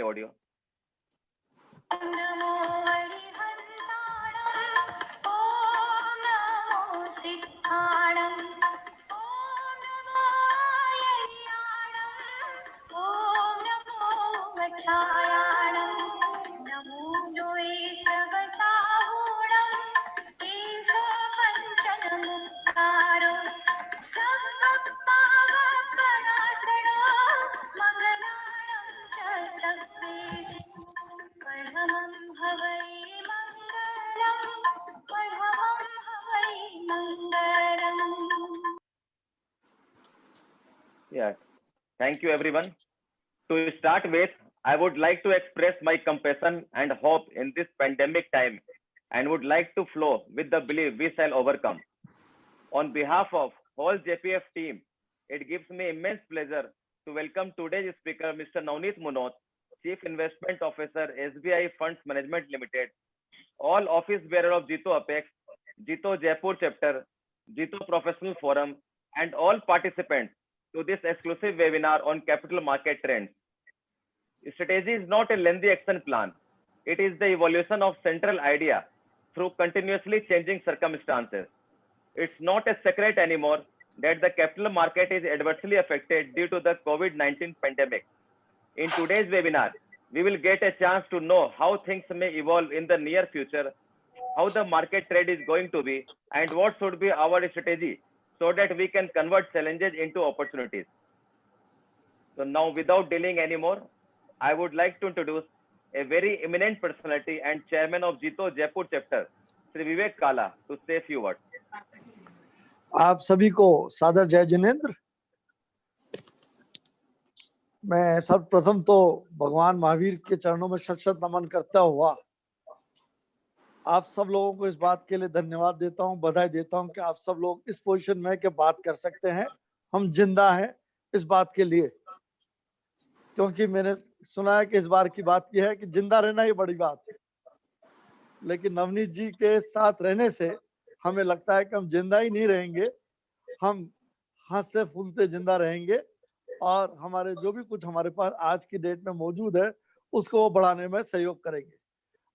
audio. Yeah, thank you everyone. To start with, I would like to express my compassion and hope in this pandemic time and would like to flow with the belief we shall overcome. On behalf of whole JPF team, it gives me immense pleasure to welcome today's speaker, Mr. Navneet Munot, Chief Investment Officer, SBI Funds Management Limited, all office bearer of Jito Apex, Jito Jaipur chapter, Jito Professional Forum, and all participants to this exclusive webinar on capital market trends. Strategy is not a lengthy action plan. It is the evolution of central idea through continuously changing circumstances. It's not a secret anymore that the capital market is adversely affected due to the COVID-19 pandemic. In today's webinar, we will get a chance to know how things may evolve in the near future, how the market trade is going to be, and what should be our strategy so that we can convert challenges into opportunities. So now, without delaying anymore, I would like to introduce a very eminent personality and chairman of Jito Jaipur chapter, Sri Vivek Kala, to say a few words. आप सभी को सादर जय जिनेंद्र। मैं सर्वप्रथम तो भगवान महावीर के चरणों में शत शत नमन करता हुआ आप सब लोगों को इस बात के लिए धन्यवाद देता हूं, बधाई देता हूं कि आप सब लोग इस पोजीशन में के बात कर सकते हैं। हम जिंदा हैं इस बात के लिए, क्योंकि मैंने सुना है कि इस बार की बात यह है कि जिंदा रहना ही बड़ी बात है, लेकिन नवनीत जी के साथ रहने से हमें लगता है कि हम जिंदा ही नहीं रहेंगे, हम हंसते फूलते जिंदा रहेंगे और हमारे जो भी कुछ हमारे पास आज की डेट में मौजूद है उसको वो बढ़ाने में सहयोग करेंगे।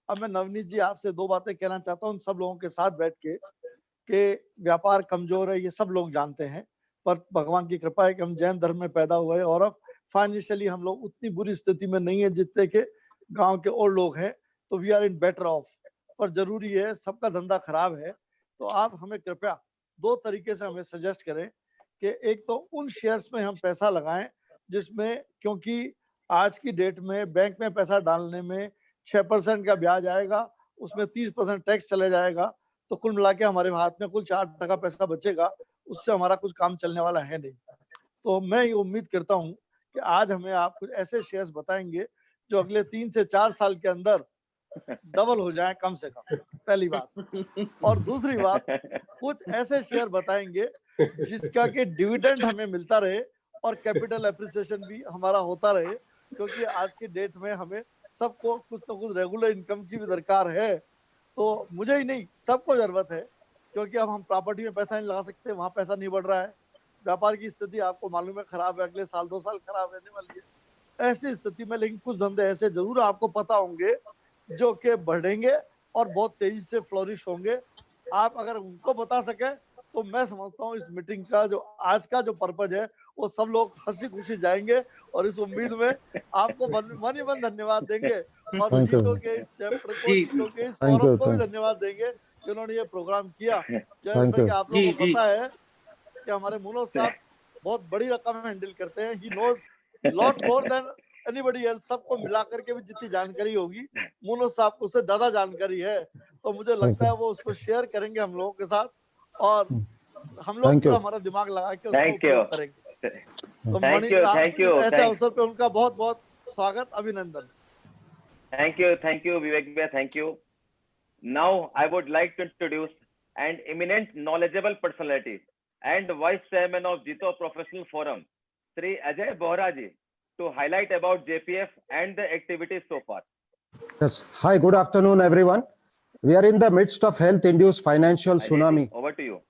अब मैं नवनीत जी आपसे दो बातें कहना चाहता हूँ सब लोगों के साथ बैठ के कि व्यापार कमजोर है, ये सब लोग जानते हैं, पर भगवान की कृपा है कि हम जैन धर्म में पैदा हुए और अब फाइनेंशियली हम लोग उतनी बुरी स्थिति में नहीं है जितने के गांव के और लोग हैं, तो we are in better off. पर जरूरी है, सबका धंधा खराब है, तो आप हमें कृपया दो तरीके से हमें सजेस्ट करें कि एक तो उन शेयर्स में हम पैसा लगाएं जिसमें, क्योंकि आज की डेट में बैंक में पैसा डालने में 6% का ब्याज आएगा, उसमें 30% टैक्स चले जाएगा, तो कुल मिला के हमारे हाथ में कुल 4% पैसा बचेगा, उससे हमारा कुछ काम चलने वाला है नहीं। तो मैं ये उम्मीद करता हूँ कि आज हमें आप कुछ ऐसे शेयर्स बताएंगे जो अगले 3 से 4 साल के अंदर डबल हो जाए कम से कम, पहली बात। और दूसरी बात, कुछ ऐसे शेयर बताएंगे जिसका कि डिविडेंड हमें मिलता रहे और कैपिटल एप्रिसिएशन भी हमारा होता रहे, क्योंकि आज की डेट में हमें सबको कुछ ना कुछ रेगुलर इनकम की भी दरकार है। तो मुझे ही नहीं, सबको जरूरत है, क्योंकि अब हम प्रॉपर्टी में पैसा नहीं लगा सकते, वहां पैसा नहीं बढ़ रहा है, व्यापार की स्थिति आपको मालूम है खराब है, अगले साल 2 साल खराब रहने वाली है ऐसी स्थिति में। लेकिन कुछ धंधे ऐसे जरूर आपको पता होंगे जो कि बढ़ेंगे और बहुत तेजी से फ्लोरिश होंगे। आप अगर उनको बता सके तो मैं समझता हूँ इस मीटिंग का जो आज का जो पर्पज है वो सब लोग हंसी खुशी जाएंगे, और इस उम्मीद में आपको मन ही मन धन्यवाद देंगे और जीतो के इस चैप्टर को, जीतो के इस फोरम को भी धन्यवाद देंगे जिन्होंने ये प्रोग्राम किया। जैसे कि आप लोगों को पता है कि हमारे मुनोज साहब बहुत बड़ी रकम हैंडल करते हैं, he knows lot more than anybody else. सबको मिला करके भी जितनी जानकारी होगी मुनोज साहब को उससे ज्यादा जानकारी है, तो मुझे लगता है वो उसको शेयर करेंगे हम लोगों के साथ और हम लोग पूरा हमारा दिमाग लगा के उसको उपयोग करेंगे। तो थैंक यू ऐसे अवसर पे उनका बहुत बहुत स्वागत, अभिनंदन। Thank you Vivek bhai, thank you. Now I would like to introduce an eminent knowledgeable personality and Vice Chairman of Jito Professional Forum, Sri Ajay Bohra ji, to highlight about JPF and the activities so far. Yes. Hi, good afternoon, everyone. We are in the midst of health-induced financial tsunami. Over to you.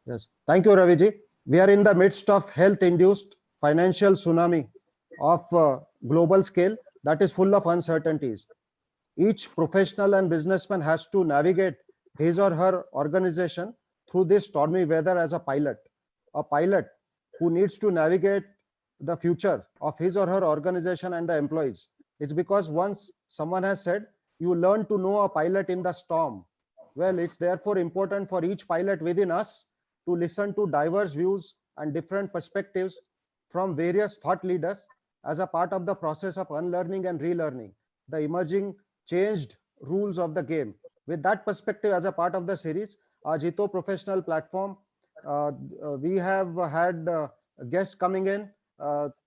Yes. Thank you, Ravi ji. We are in the midst of health-induced financial tsunami of global scale. that is full of uncertainties. Each professional and businessman has to navigate his or her organization through this stormy weather as a pilot who needs to navigate the future of his or her organization and the employees. It's because once someone has said, you learn to know a pilot in the storm. Well, it's therefore important for each pilot within us to listen to diverse views and different perspectives from various thought leaders as a part of the process of unlearning and relearning the emerging changed rules of the game. With that perspective as a part of the series, our Jito Professional platform, we have had guests coming in,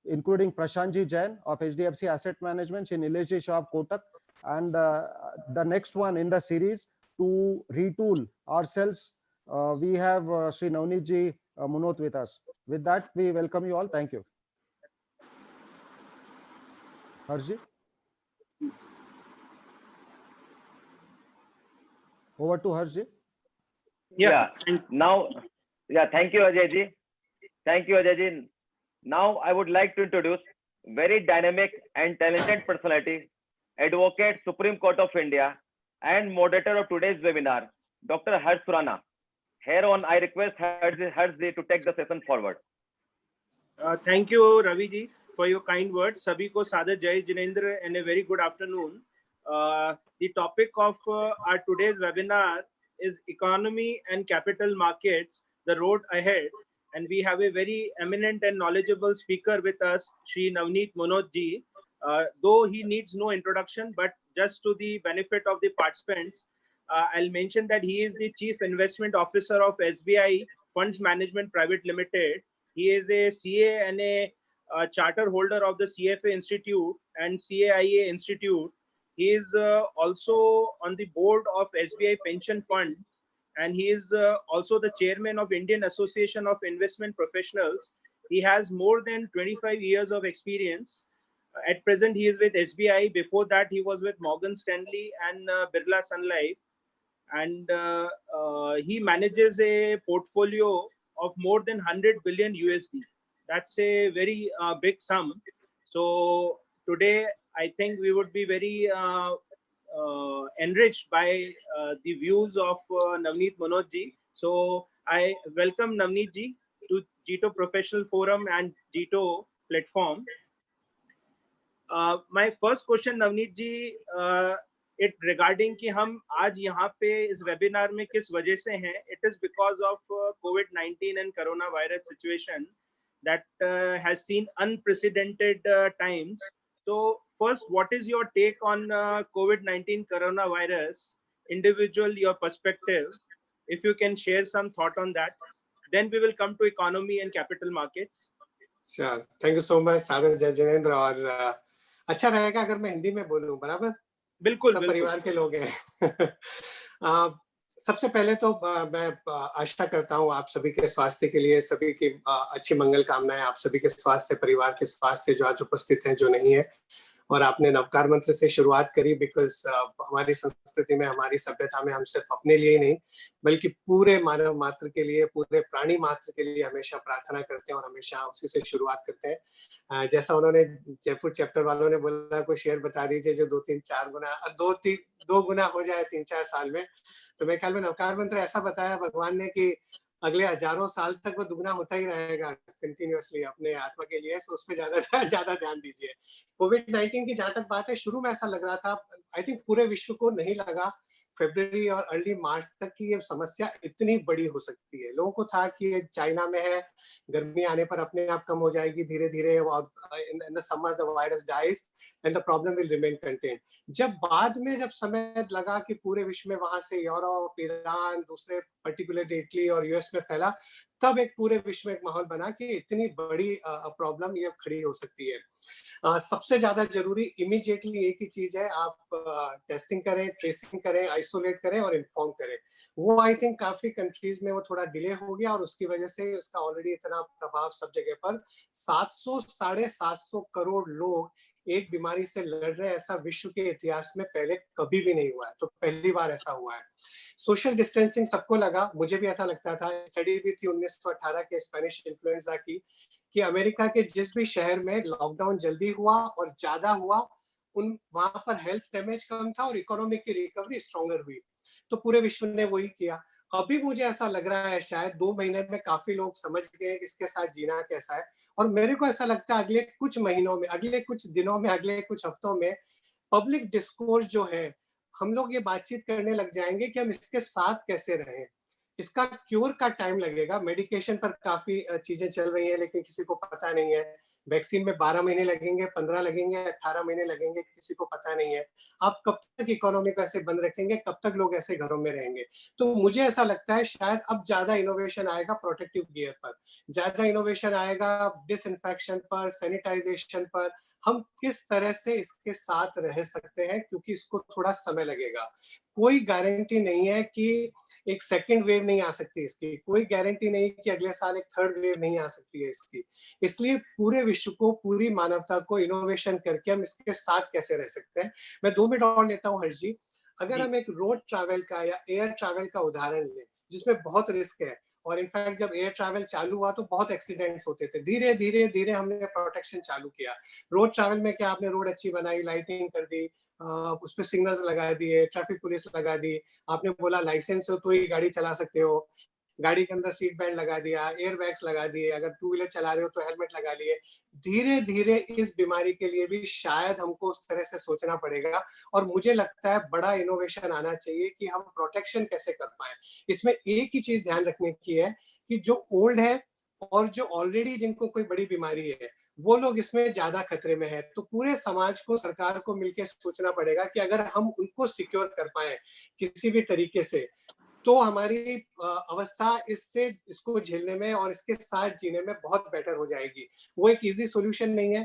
including Prashantji Jain of HDFC Asset Management, Shri Nileshji Shah of Kotak, and the next one in the series to retool ourselves, we have Shri Navneetji Munot with us. With that, we welcome you all. Thank you. Harshji? Over to Harshji. Yeah. Now, thank you, Ajay ji. Thank you, Ajay ji. Now, I would like to introduce very dynamic and talented personality, Advocate, Supreme Court of India, and moderator of today's webinar, Dr. Harsh Surana. Hereon, I request Harshji to take the session forward. Thank you, Ravi ji, for your kind words. Sabhi ko Saadar Jai Jinendra and a very good afternoon. The topic of our today's webinar is economy and capital markets, the road ahead. And we have a very eminent and knowledgeable speaker with us, Shri Navneet Munot ji. Though he needs no introduction, but just to the benefit of the participants, I'll mention that he is the Chief Investment Officer of SBI Funds Management Private Limited. He is a CA and a charter holder of the CFA Institute and CAIA Institute. He is also on the board of SBI Pension Fund, and he is also the chairman of Indian Association of Investment Professionals. He has more than 25 years of experience. At present, he is with SBI. Before that, he was with Morgan Stanley and Birla Sun Life. And he manages a portfolio of more than 100 billion USD. That's a very big sum. So today, I think we would be very enriched by the views of Navneet Munot ji. So I welcome Navneet ji to Jito Professional Forum and Jito platform. My first question, Navneet ji, it regarding कि हम आज यहाँ पे इस webinar में किस वजह से हैं? It is because of COVID-19 and coronavirus situation that has seen unprecedented times. So first, what is your take on COVID-19 coronavirus? Individual, your perspective, if you can share some thought on that. Then we will come to economy and capital markets. Sure. Thank you so much, Saadar Jai Jinendra. और अच्छा रहेगा अगर मैं हिंदी में बोलूं, बराबर? बिल्कुल, सब परिवार के लोग हैं। सबसे पहले तो मैं आशा करता हूं आप सभी के स्वास्थ्य के लिए, सभी की अच्छी मंगल कामनाएं, आप सभी के स्वास्थ्य, परिवार के स्वास्थ्य, जो आज उपस्थित हैं, जो नहीं है। और आपने नवकार मंत्र से शुरुआत करी, बिकॉज हमारी संस्कृति में, हमारी सभ्यता में हम सिर्फ अपने लिए ही नहीं बल्कि पूरे मानव मात्र के लिए, पूरे प्राणी मात्र के लिए हमेशा प्रार्थना करते हैं और हमेशा उसी से शुरुआत करते हैं। जैसा उन्होंने जयपुर चैप्टर वालों ने बोला, कोई शेयर बता दीजिए जो 2-3-4 गुना 2 गुना हो जाए 3-4 साल में। तो मेरे ख्याल में नवकार मंत्र ऐसा बताया भगवान ने कि अगले हजारों साल तक वो दुगना होता ही रहेगा कंटिन्यूअसली अपने आत्मा के लिए। सो उस पर ज्यादा ध्यान दीजिए। कोविड-19 की जहां तक बात है, शुरू में ऐसा लग रहा था, आई थिंक पूरे विश्व को नहीं लगा फरवरी और अर्ली मार्च तक की ये समस्या इतनी बड़ी हो सकती है। लोगों को था कि ये चाइना में है, गर्मी आने पर अपने आप कम हो जाएगी धीरे धीरे, in the summer the virus dies and the problem will remain contained. जब बाद में जब समय लगा कि पूरे विश्व में वहां से यूरोप, ईरान, दूसरे पर्टिकुलर इटली और यूएस में फैला, तब एक पूरे विश्व में एक माहौल बना कि इतनी बड़ी प्रॉब्लम ये खड़ी हो सकती है। सबसे ज्यादा जरूरी इमीडिएटली एक ही चीज है, आप टेस्टिंग करें, ट्रेसिंग करें, आइसोलेट करें और इन्फॉर्म करें। वो आई थिंक काफी कंट्रीज में वो थोड़ा डिले हो गया और उसकी वजह से उसका ऑलरेडी इतना प्रभाव सब जगह पर 700-750 करोड़ लोग एक बीमारी से लड़ रहे हैं, ऐसा विश्व के इतिहास में पहले कभी भी नहीं हुआ है। तो पहली बार ऐसा हुआ है। सोशल डिस्टेंसिंग सबको लगा, मुझे भी ऐसा लगता था। स्टडी भी थी 1918 के स्पेनिश इन्फ्लुएंजा की कि अमेरिका के जिस भी शहर में लॉकडाउन जल्दी हुआ और ज्यादा हुआ, वहां पर हेल्थ डैमेज कम था और इकोनॉमिक की रिकवरी स्ट्रॉन्गर हुई। तो पूरे विश्व ने वही किया। अभी मुझे ऐसा लग रहा है शायद 2 महीने में काफी लोग समझ गए कि इसके साथ जीना कैसा है, और मेरे को ऐसा लगता है अगले कुछ महीनों में, अगले कुछ दिनों में, अगले कुछ हफ्तों में पब्लिक डिस्कोर्स जो है, हम लोग ये बातचीत करने लग जाएंगे कि हम इसके साथ कैसे रहें। इसका क्योर का टाइम लगेगा। मेडिकेशन पर काफी चीजें चल रही हैं, लेकिन किसी को पता नहीं है। वैक्सीन में 12 महीने लगेंगे, 15 लगेंगे, 18 महीने लगेंगे, किसी को पता नहीं है। आप कब तक इकोनॉमी को ऐसे बंद रखेंगे, कब तक लोग ऐसे घरों में रहेंगे। तो मुझे ऐसा लगता है शायद अब ज्यादा इनोवेशन आएगा प्रोटेक्टिव गियर पर, ज्यादा इनोवेशन आएगा डिसइंफेक्शन पर, सैनिटाइजेशन पर। हम किस तरह से इसके साथ रह सकते हैं, क्योंकि इसको थोड़ा समय लगेगा। कोई गारंटी नहीं है कि एक सेकंड वेव नहीं आ सकती इसकी, कोई गारंटी नहीं कि अगले साल एक थर्ड वेव नहीं आ सकती है इसकी। इसलिए पूरे विश्व को, पूरी मानवता को इनोवेशन करके हम इसके साथ कैसे रह सकते हैं। मैं 2 मिनट और लेता हूँ हर्ष जी। अगर जी। हम एक रोड ट्रैवल का या एयर ट्रैवल का उदाहरण लें, जिसमें बहुत रिस्क है, और इनफैक्ट जब एयर ट्रैवल चालू हुआ तो बहुत एक्सीडेंट्स होते थे, धीरे धीरे धीरे हमने प्रोटेक्शन चालू किया। रोड ट्रैवल में क्या, आपने रोड अच्छी बनाई, लाइटिंग कर दी, उस पर सिग्नल्स लगा दिए, ट्रैफिक पुलिस लगा दी, आपने बोला लाइसेंस हो तो ही गाड़ी चला सकते हो, गाड़ी के अंदर सीट बेल्ट लगा दिया, एयर बैग्स लगा दिए, अगर टू व्हीलर चला रहे हो तो हेलमेट लगा लिए। धीरे धीरे इस बीमारी के लिए भी शायद हमको उस तरह से सोचना पड़ेगा, और मुझे लगता है बड़ा इनोवेशन आना चाहिए कि हम प्रोटेक्शन कैसे कर पाए। इसमें एक ही चीज ध्यान रखने की है कि जो ओल्ड है और जो ऑलरेडी जिनको कोई बड़ी बीमारी है, वो लोग इसमें ज्यादा खतरे में है। तो पूरे समाज को, सरकार को मिलकर सोचना पड़ेगा कि अगर हम उनको सिक्योर कर पाए किसी भी तरीके से, तो हमारी अवस्था इसको झेलने में और इसके साथ जीने में बहुत बेटर हो जाएगी। वो एक इजी सॉल्यूशन नहीं है।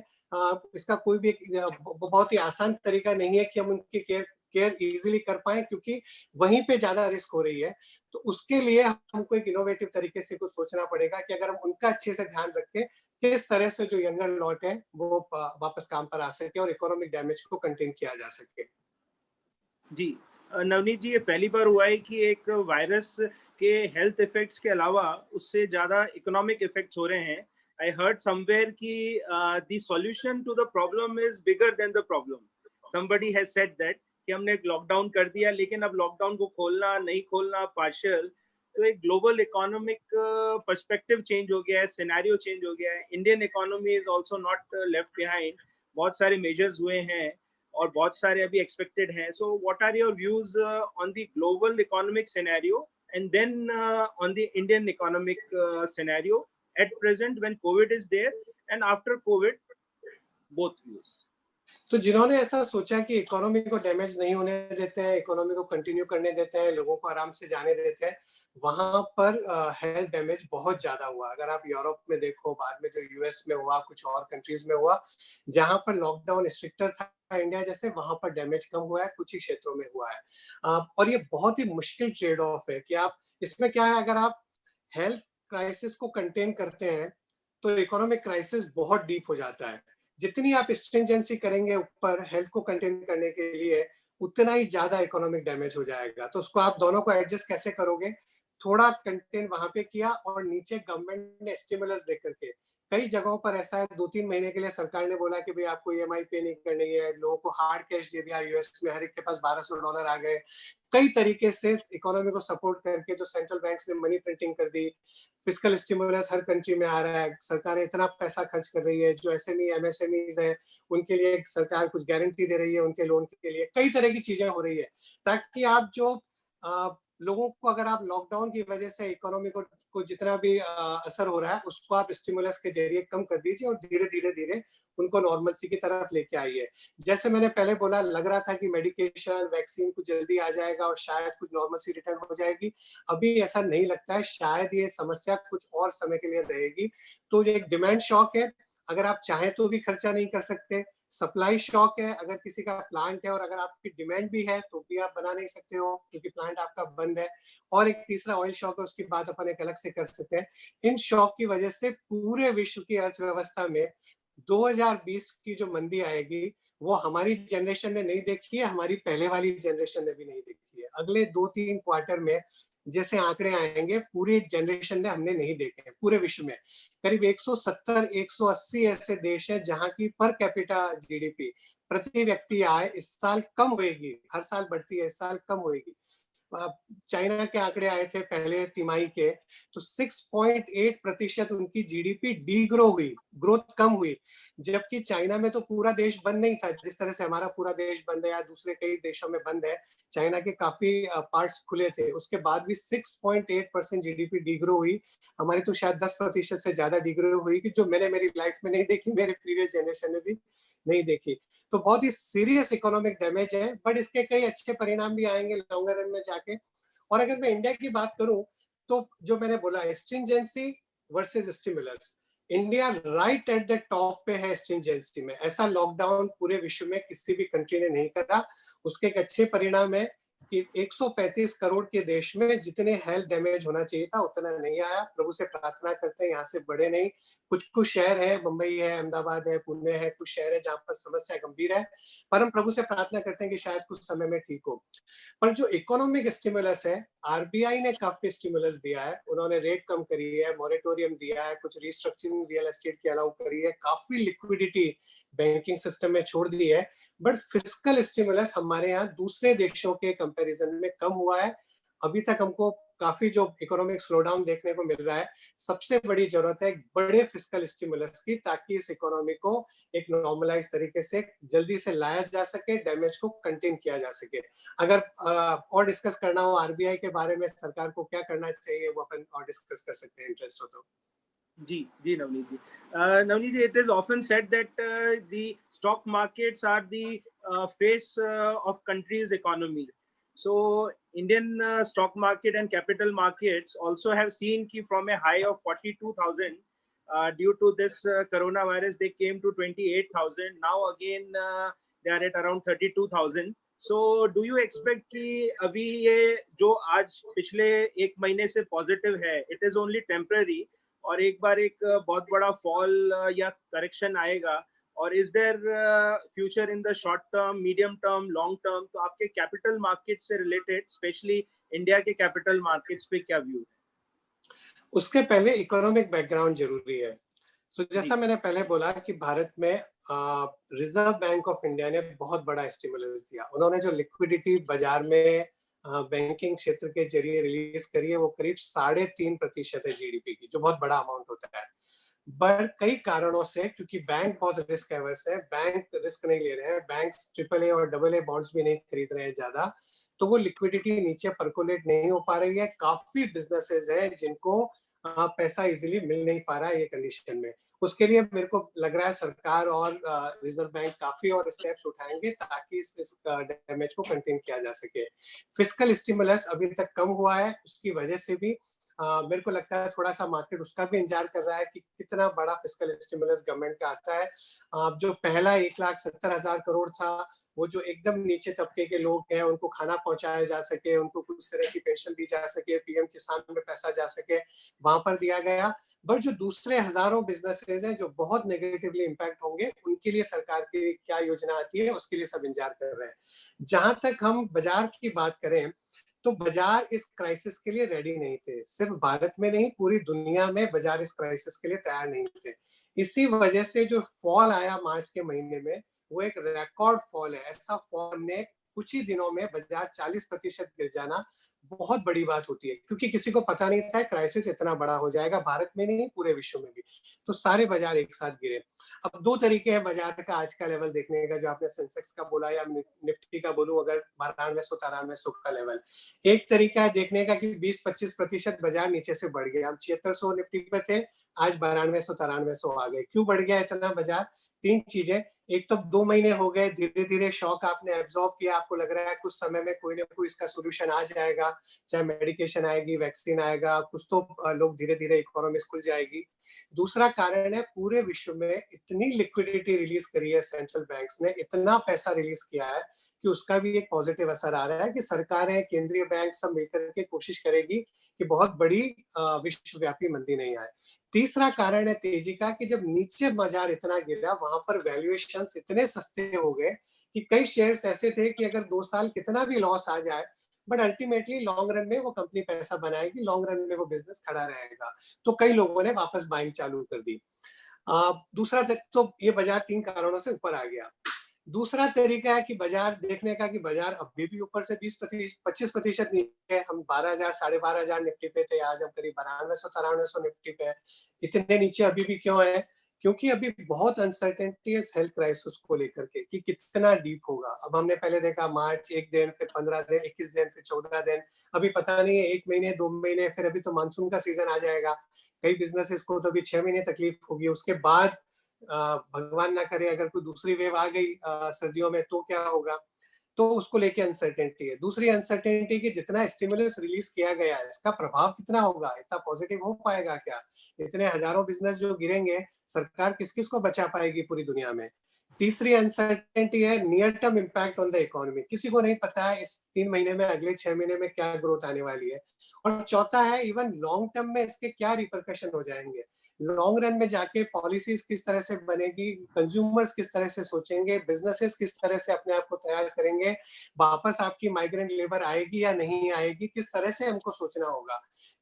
इसका कोई भी बहुत ही आसान तरीका नहीं है कि हम उनकी केयर इजीली कर पाए, क्योंकि वहीं पे ज्यादा रिस्क हो रही है। तो उसके लिए हमको एक इनोवेटिव तरीके से कुछ सोचना पड़ेगा कि अगर हम उनका अच्छे से ध्यान रखें, किस तरह से जो यंगर लॉट है वो वापस काम पर आ सके और इकोनॉमिक डैमेज को कंटेन किया जा सके। जी। नवनीत जी, ये पहली बार हुआ है कि एक वायरस के हेल्थ इफेक्ट्स के अलावा उससे ज़्यादा इकोनॉमिक इफेक्ट्स हो रहे हैं। आई हर्ड समवेयर कि the solution to the problem is bigger than the problem. Somebody has said that कि हमने एक लॉकडाउन कर दिया, लेकिन अब लॉकडाउन को खोलना नहीं खोलना पार्शियल, तो एक ग्लोबल इकोनॉमिक पर्सपेक्टिव चेंज हो गया है, सिनेरियो चेंज हो गया है। Indian economy is also not left behind. बहुत सारे मेजर्स हुए हैं और बहुत सारे अभी एक्सपेक्टेड हैं। So what are your views on the global economic scenario and then on the Indian economic scenario at present when Covid is there and after Covid, both views. तो जिन्होंने ऐसा सोचा कि इकोनॉमी को डैमेज नहीं होने देते हैं, इकोनॉमी को कंटिन्यू करने देते हैं, लोगों को आराम से जाने देते हैं, वहां पर हेल्थ डैमेज बहुत ज्यादा हुआ। अगर आप यूरोप में देखो, बाद में जो यूएस में हुआ, कुछ और कंट्रीज में हुआ, जहां पर लॉकडाउन स्ट्रिक्टर था इंडिया जैसे, वहां पर डैमेज कम हुआ है, कुछ ही क्षेत्रों में हुआ है। और ये बहुत ही मुश्किल ट्रेड ऑफ है कि आप इसमें क्या है, अगर आप हेल्थ क्राइसिस को कंटेन करते हैं तो इकोनॉमिक क्राइसिस बहुत डीप हो जाता है। जितनी आप स्ट्रिंजेंसी करेंगे ऊपर हेल्थ को कंटेन करने के लिए, उतना ही ज्यादा इकोनॉमिक डैमेज हो जाएगा। तो उसको आप दोनों को एडजस्ट कैसे करोगे? थोड़ा कंटेन वहां पे किया और नीचे गवर्नमेंट ने स्टिमुलस दे करके, कई जगहों पर ऐसा है 2-3 महीने के लिए सरकार ने बोला कि भाई आपको ईएमआई पे नहीं करनी है, लोगों को हार्ड कैश दे दिया। यूएस में हर एक के पास $1200 आ गए। कई तरीके से इकोनॉमी को सपोर्ट करके जो सेंट्रल बैंक्स ने मनी प्रिंटिंग कर दी, फिस्कल स्टिमुलस हर कंट्री में आ रहा है, सरकार इतना पैसा खर्च कर रही है। जो एसएमई एमएसएमईज है उनके लिए सरकार कुछ गारंटी दे रही है, उनके लोन के लिए कई तरह की चीजें हो रही है, ताकि आप जो लोगों को, अगर आप लॉकडाउन की वजह से इकोनॉमी को जितना भी असर हो रहा है उसको आप स्टिमुलस के जरिए कम कर दीजिए और धीरे धीरे धीरे उनको नॉर्मलसी की तरफ लेके आइए। जैसे मैंने पहले बोला, लग रहा था कि मेडिकेशन वैक्सीन कुछ जल्दी आ जाएगा और शायद कुछ नॉर्मलसी रिटर्न हो जाएगी। अभी ऐसा नहीं लगता है, शायद ये समस्या कुछ और समय के लिए रहेगी। तो ये एक डिमांड शॉक है, अगर आप चाहें तो भी खर्चा नहीं कर सकते। सप्लाई शॉक है, अगर किसी का प्लांट है और अगर आपकी डिमांड भी है तो भी आप बना नहीं सकते हो क्योंकि प्लांट आपका बंद है। और एक तीसरा ऑयल शॉक है, उसकी बात अपन एक अलग से कर सकते हैं। इन शॉक की वजह से पूरे विश्व की अर्थव्यवस्था में 2020 की जो मंदी आएगी वो हमारी जनरेशन ने नहीं देखी है, हमारी पहले वाली जनरेशन ने भी नहीं देखी है। अगले 2-3 क्वार्टर में जैसे आंकड़े आएंगे, पूरी जनरेशन ने हमने नहीं देखे हैं। पूरे विश्व में करीब 170-180 ऐसे देश हैं जहां की पर कैपिटा जीडीपी, प्रति व्यक्ति आय इस साल कम होएगी, हर साल बढ़ती है, इस साल कम होएगी। चाइना के आंकड़े आए थे पहले तिमाही के, तो 6.8% उनकी जीडीपी डीग्रो हुई, ग्रोथ कम हुई, जबकि चाइना में तो पूरा देश बंद नहीं था, जिस तरह से हमारा पूरा देश बंद है या दूसरे कई देशों में बंद है, चाइना के काफी पार्ट्स खुले थे, उसके बाद भी 6.8% जीडीपी डीग्रो हुई। हमारी तो शायद 10% से ज्यादा डीग्रो हुई, कि जो मैंने मेरी लाइफ में नहीं देखी, मेरे प्रीवियस जनरेशन ने भी नहीं देखी। तो बहुत ही सीरियस इकोनॉमिक डैमेज है, बट इसके कई अच्छे परिणाम भी आएंगे लॉन्गर रन में जाके। और अगर मैं इंडिया की बात करूं, तो जो मैंने बोला stringency versus stimulus, India right at the top पे है स्ट्रिंजेंसी में। ऐसा लॉकडाउन पूरे विश्व में किसी भी कंट्री ने नहीं करा। उसके एक अच्छे परिणाम है कि 135 करोड़ के देश में जितने हेल्थ डैमेज होना चाहिए था उतना नहीं आया। प्रभु से प्रार्थना करते हैं यहाँ से बढ़े नहीं। कुछ शहर है, मुंबई है, अहमदाबाद है, पुणे है, कुछ शहर है जहाँ पर समस्या गंभीर है, पर हम प्रभु से प्रार्थना करते हैं कि शायद कुछ समय में ठीक हो। पर जो इकोनॉमिक स्टिमुलस है, आरबीआई ने काफी स्टिमुलस दिया है। उन्होंने रेट कम करी है, मॉरेटोरियम दिया है, कुछ रिस्ट्रक्चरिंग रियल एस्टेट की अलाउ करी है, काफी लिक्विडिटी बैंकिंग सिस्टम में छोड़ दी है। बट फिस्कल स्टिमुलस हमारे यहाँ दूसरे देशों के कंपैरिजन में कम हुआ है। अभी तक हमको काफी जो इकोनॉमिक स्लोडाउन देखने को मिल रहा है, सबसे बड़ी जरूरत है बड़े फिस्कल स्टिमुलस की, ताकि इस इकोनॉमी को एक नॉर्मलाइज तरीके से जल्दी से लाया जा सके, डैमेज को कंटेन किया जा सके। अगर और डिस्कस करना हो आरबीआई के बारे में, सरकार को क्या करना चाहिए, वो अपन और डिस्कस कर सकते हैं, इंटरेस्ट हो तो। जी नवनीत जी, Navneet ji, it is often said that the stock markets are the face of country's economy. So Indian stock market and capital markets also have seen ki from a high of 42,000 due to this coronavirus they came to 28,000. Now again they are at around 32,000. So do you expect कि अभी ये जो आज पिछले एक महीने से positive है, it is only temporary, और एक बार एक बहुत बड़ा फॉल या करेक्शन आएगा, और is their future in the short term, medium term, long term? तो आपके कैपिटल मार्केट से रिलेटेड, स्पेशली इंडिया के कैपिटल मार्केट्स पे क्या व्यू है? उसके पहले इकोनॉमिक बैकग्राउंड जरूरी है। सो जैसा मैंने पहले बोला कि भारत में रिजर्व बैंक ऑफ इंडिया ने बहुत बड़ा स्टिमुलस दिया। उन्होंने जो लिक्विडिटी बाजार में बैंकिंग क्षेत्र के जरिए रिलीज करी है, वो करीब 3.5% है जीडीपी की, जो बहुत बड़ा अमाउंट होता है। बट कई कारणों से, क्योंकि बैंक बहुत रिस्क एवर्स है, बैंक रिस्क नहीं ले रहे हैं, बैंक AAA और AA बॉन्ड्स भी नहीं खरीद रहे हैं ज्यादा, तो वो लिक्विडिटी नीचे परकोलेट नहीं हो पा रही है। काफी बिजनेसेस हैं जिनको पैसा इजीली मिल नहीं पा रहा है ये कंडीशन में। उसके लिए मेरे को लग रहा है सरकार और रिजर्व बैंक काफी और स्टेप्स उठाएंगे ताकि इस डैमेज को कंटेन किया जा सके। फिस्कल स्टिमुलस अभी तक कम हुआ है, उसकी वजह से भी मेरे को लगता है थोड़ा सा मार्केट उसका भी इंतजार कर रहा है कि कितना बड़ा फिस्कल स्टिमुलस गवर्नमेंट का आता है। जो पहला 1,70,000 करोड़ था, वो जो एकदम नीचे तबके के लोग हैं उनको खाना पहुंचाया जा सके, उनको कुछ तरह की पेंशन दी जा सके, पीएम किसान में पैसा जा सके, वहां पर दिया गया। बट जो दूसरे हजारों बिजनेसेस हैं जो बहुत नेगेटिवली इम्पैक्ट होंगे, उनके लिए सरकार की क्या योजना आती है, उसके लिए सब इंतजार कर रहे हैं। जहां तक हम बाजार की बात करें, तो बाजार इस क्राइसिस के लिए रेडी नहीं थे। सिर्फ भारत में नहीं, पूरी दुनिया में बाजार इस क्राइसिस के लिए तैयार नहीं थे। इसी वजह से जो फॉल आया मार्च के महीने में, वो एक रिकॉर्ड फॉल है। ऐसा फॉल ने कुछ ही दिनों में बाजार 40% गिर जाना बहुत बड़ी बात होती है, क्योंकि किसी को पता नहीं था क्राइसिस इतना बड़ा हो जाएगा, भारत में नहीं पूरे विश्व में भी। तो सारे बाजार एक साथ गिरे। अब दो तरीके हैं बाजार का आज का लेवल देखने का, जो आपने सेंसेक्स का बोला या निफ्टी का बोलूं, अगर 9200-9300 का लेवल। एक तरीका है देखने का कि 20-25% बाजार नीचे से बढ़ गया। हम 7600 निफ्टी पर थे, आज 9200-9300 आ गए। क्यों बढ़ गया इतना बाजार? तीन चीजें। एक तो 2 महीने हो गए, धीरे धीरे शॉक आपने एब्जॉर्ब किया, आपको लग रहा है कुछ समय में कोई ना कोई इसका सोल्यूशन आ जाएगा, चाहे मेडिकेशन आएगी, वैक्सीन आएगा, कुछ तो लोग धीरे धीरे इकोनॉमी खुल जाएगी। दूसरा कारण है, पूरे विश्व में इतनी लिक्विडिटी रिलीज करी है सेंट्रल बैंक्स ने, इतना पैसा रिलीज किया है कि उसका भी एक पॉजिटिव असर आ रहा है कि सरकारें, केंद्रीय बैंक सब मिलकर के कोशिश करेगी कि बहुत बड़ी विश्वव्यापी मंदी नहीं आए। तीसरा कारण है तेजी का, कि जब नीचे बाजार इतना गिरा, वहां पर वैल्यूएशंस इतने सस्ते हो गए कि कई शेयर्स ऐसे थे कि अगर 2 साल कितना भी लॉस आ जाए, बट अल्टीमेटली लॉन्ग रन में वो कंपनी पैसा बनाएगी, लॉन्ग रन में वो बिजनेस खड़ा रहेगा। तो कई लोगों ने वापस बाइंग चालू कर दी। दूसरा तो ये बाजार 3 कारणों से ऊपर आ गया। दूसरा तरीका है कि बाजार देखने का कि बाजार अभी भी ऊपर से 25% नीचे है। हम 12,000 साढ़े 12,000 निफ्टी पे थे, आज हम करीब 9200-9300 निफ्टी पे है। इतने नीचे अभी भी क्यों है? क्योंकि अभी बहुत अनसर्टेनिटी है हेल्थ क्राइसिस को लेकर के कि कितना डीप होगा। अब हमने पहले देखा मार्च 1 दिन, फिर 15 दिन, 21 दिन, फिर 14 दिन, अभी पता नहीं है 1 महीने, 2 महीने, फिर अभी तो मानसून का सीजन आ जाएगा। कई बिजनेसेस को तो अभी 6 महीने तकलीफ होगी। उसके बाद भगवान ना करे अगर कोई दूसरी वेव आ गई सर्दियों में तो क्या होगा? तो उसको लेके अनसर्टेनिटी है। दूसरी अनसर्टेनिटी कि जितना स्टिमुलस रिलीज किया गया है, इसका प्रभाव कितना होगा? इतना पॉजिटिव हो पाएगा क्या? इतने हजारों बिजनेस जो गिरेंगे, सरकार किस-किस को बचा पाएगी पूरी दुनिया में? तीसरी अनसर्टेनिटी है near term impact on the economy. किसी को नहीं पता है इस 3 महीने में, अगले 6 महीने में क्या ग्रोथ आने वाली है। और चौथा है इवन लॉन्ग टर्म में इसके क्या रिपरकशन हो जाएंगे। लॉन्ग रन में जाके पॉलिसीज किस तरह से बनेगी, कंज्यूमर्स किस तरह से सोचेंगे, बिजनेसेस किस तरह से अपने आप को तैयार करेंगे, वापस आपकी माइग्रेंट लेबर आएगी या नहीं आएगी, किस तरह से हमको सोचना होगा।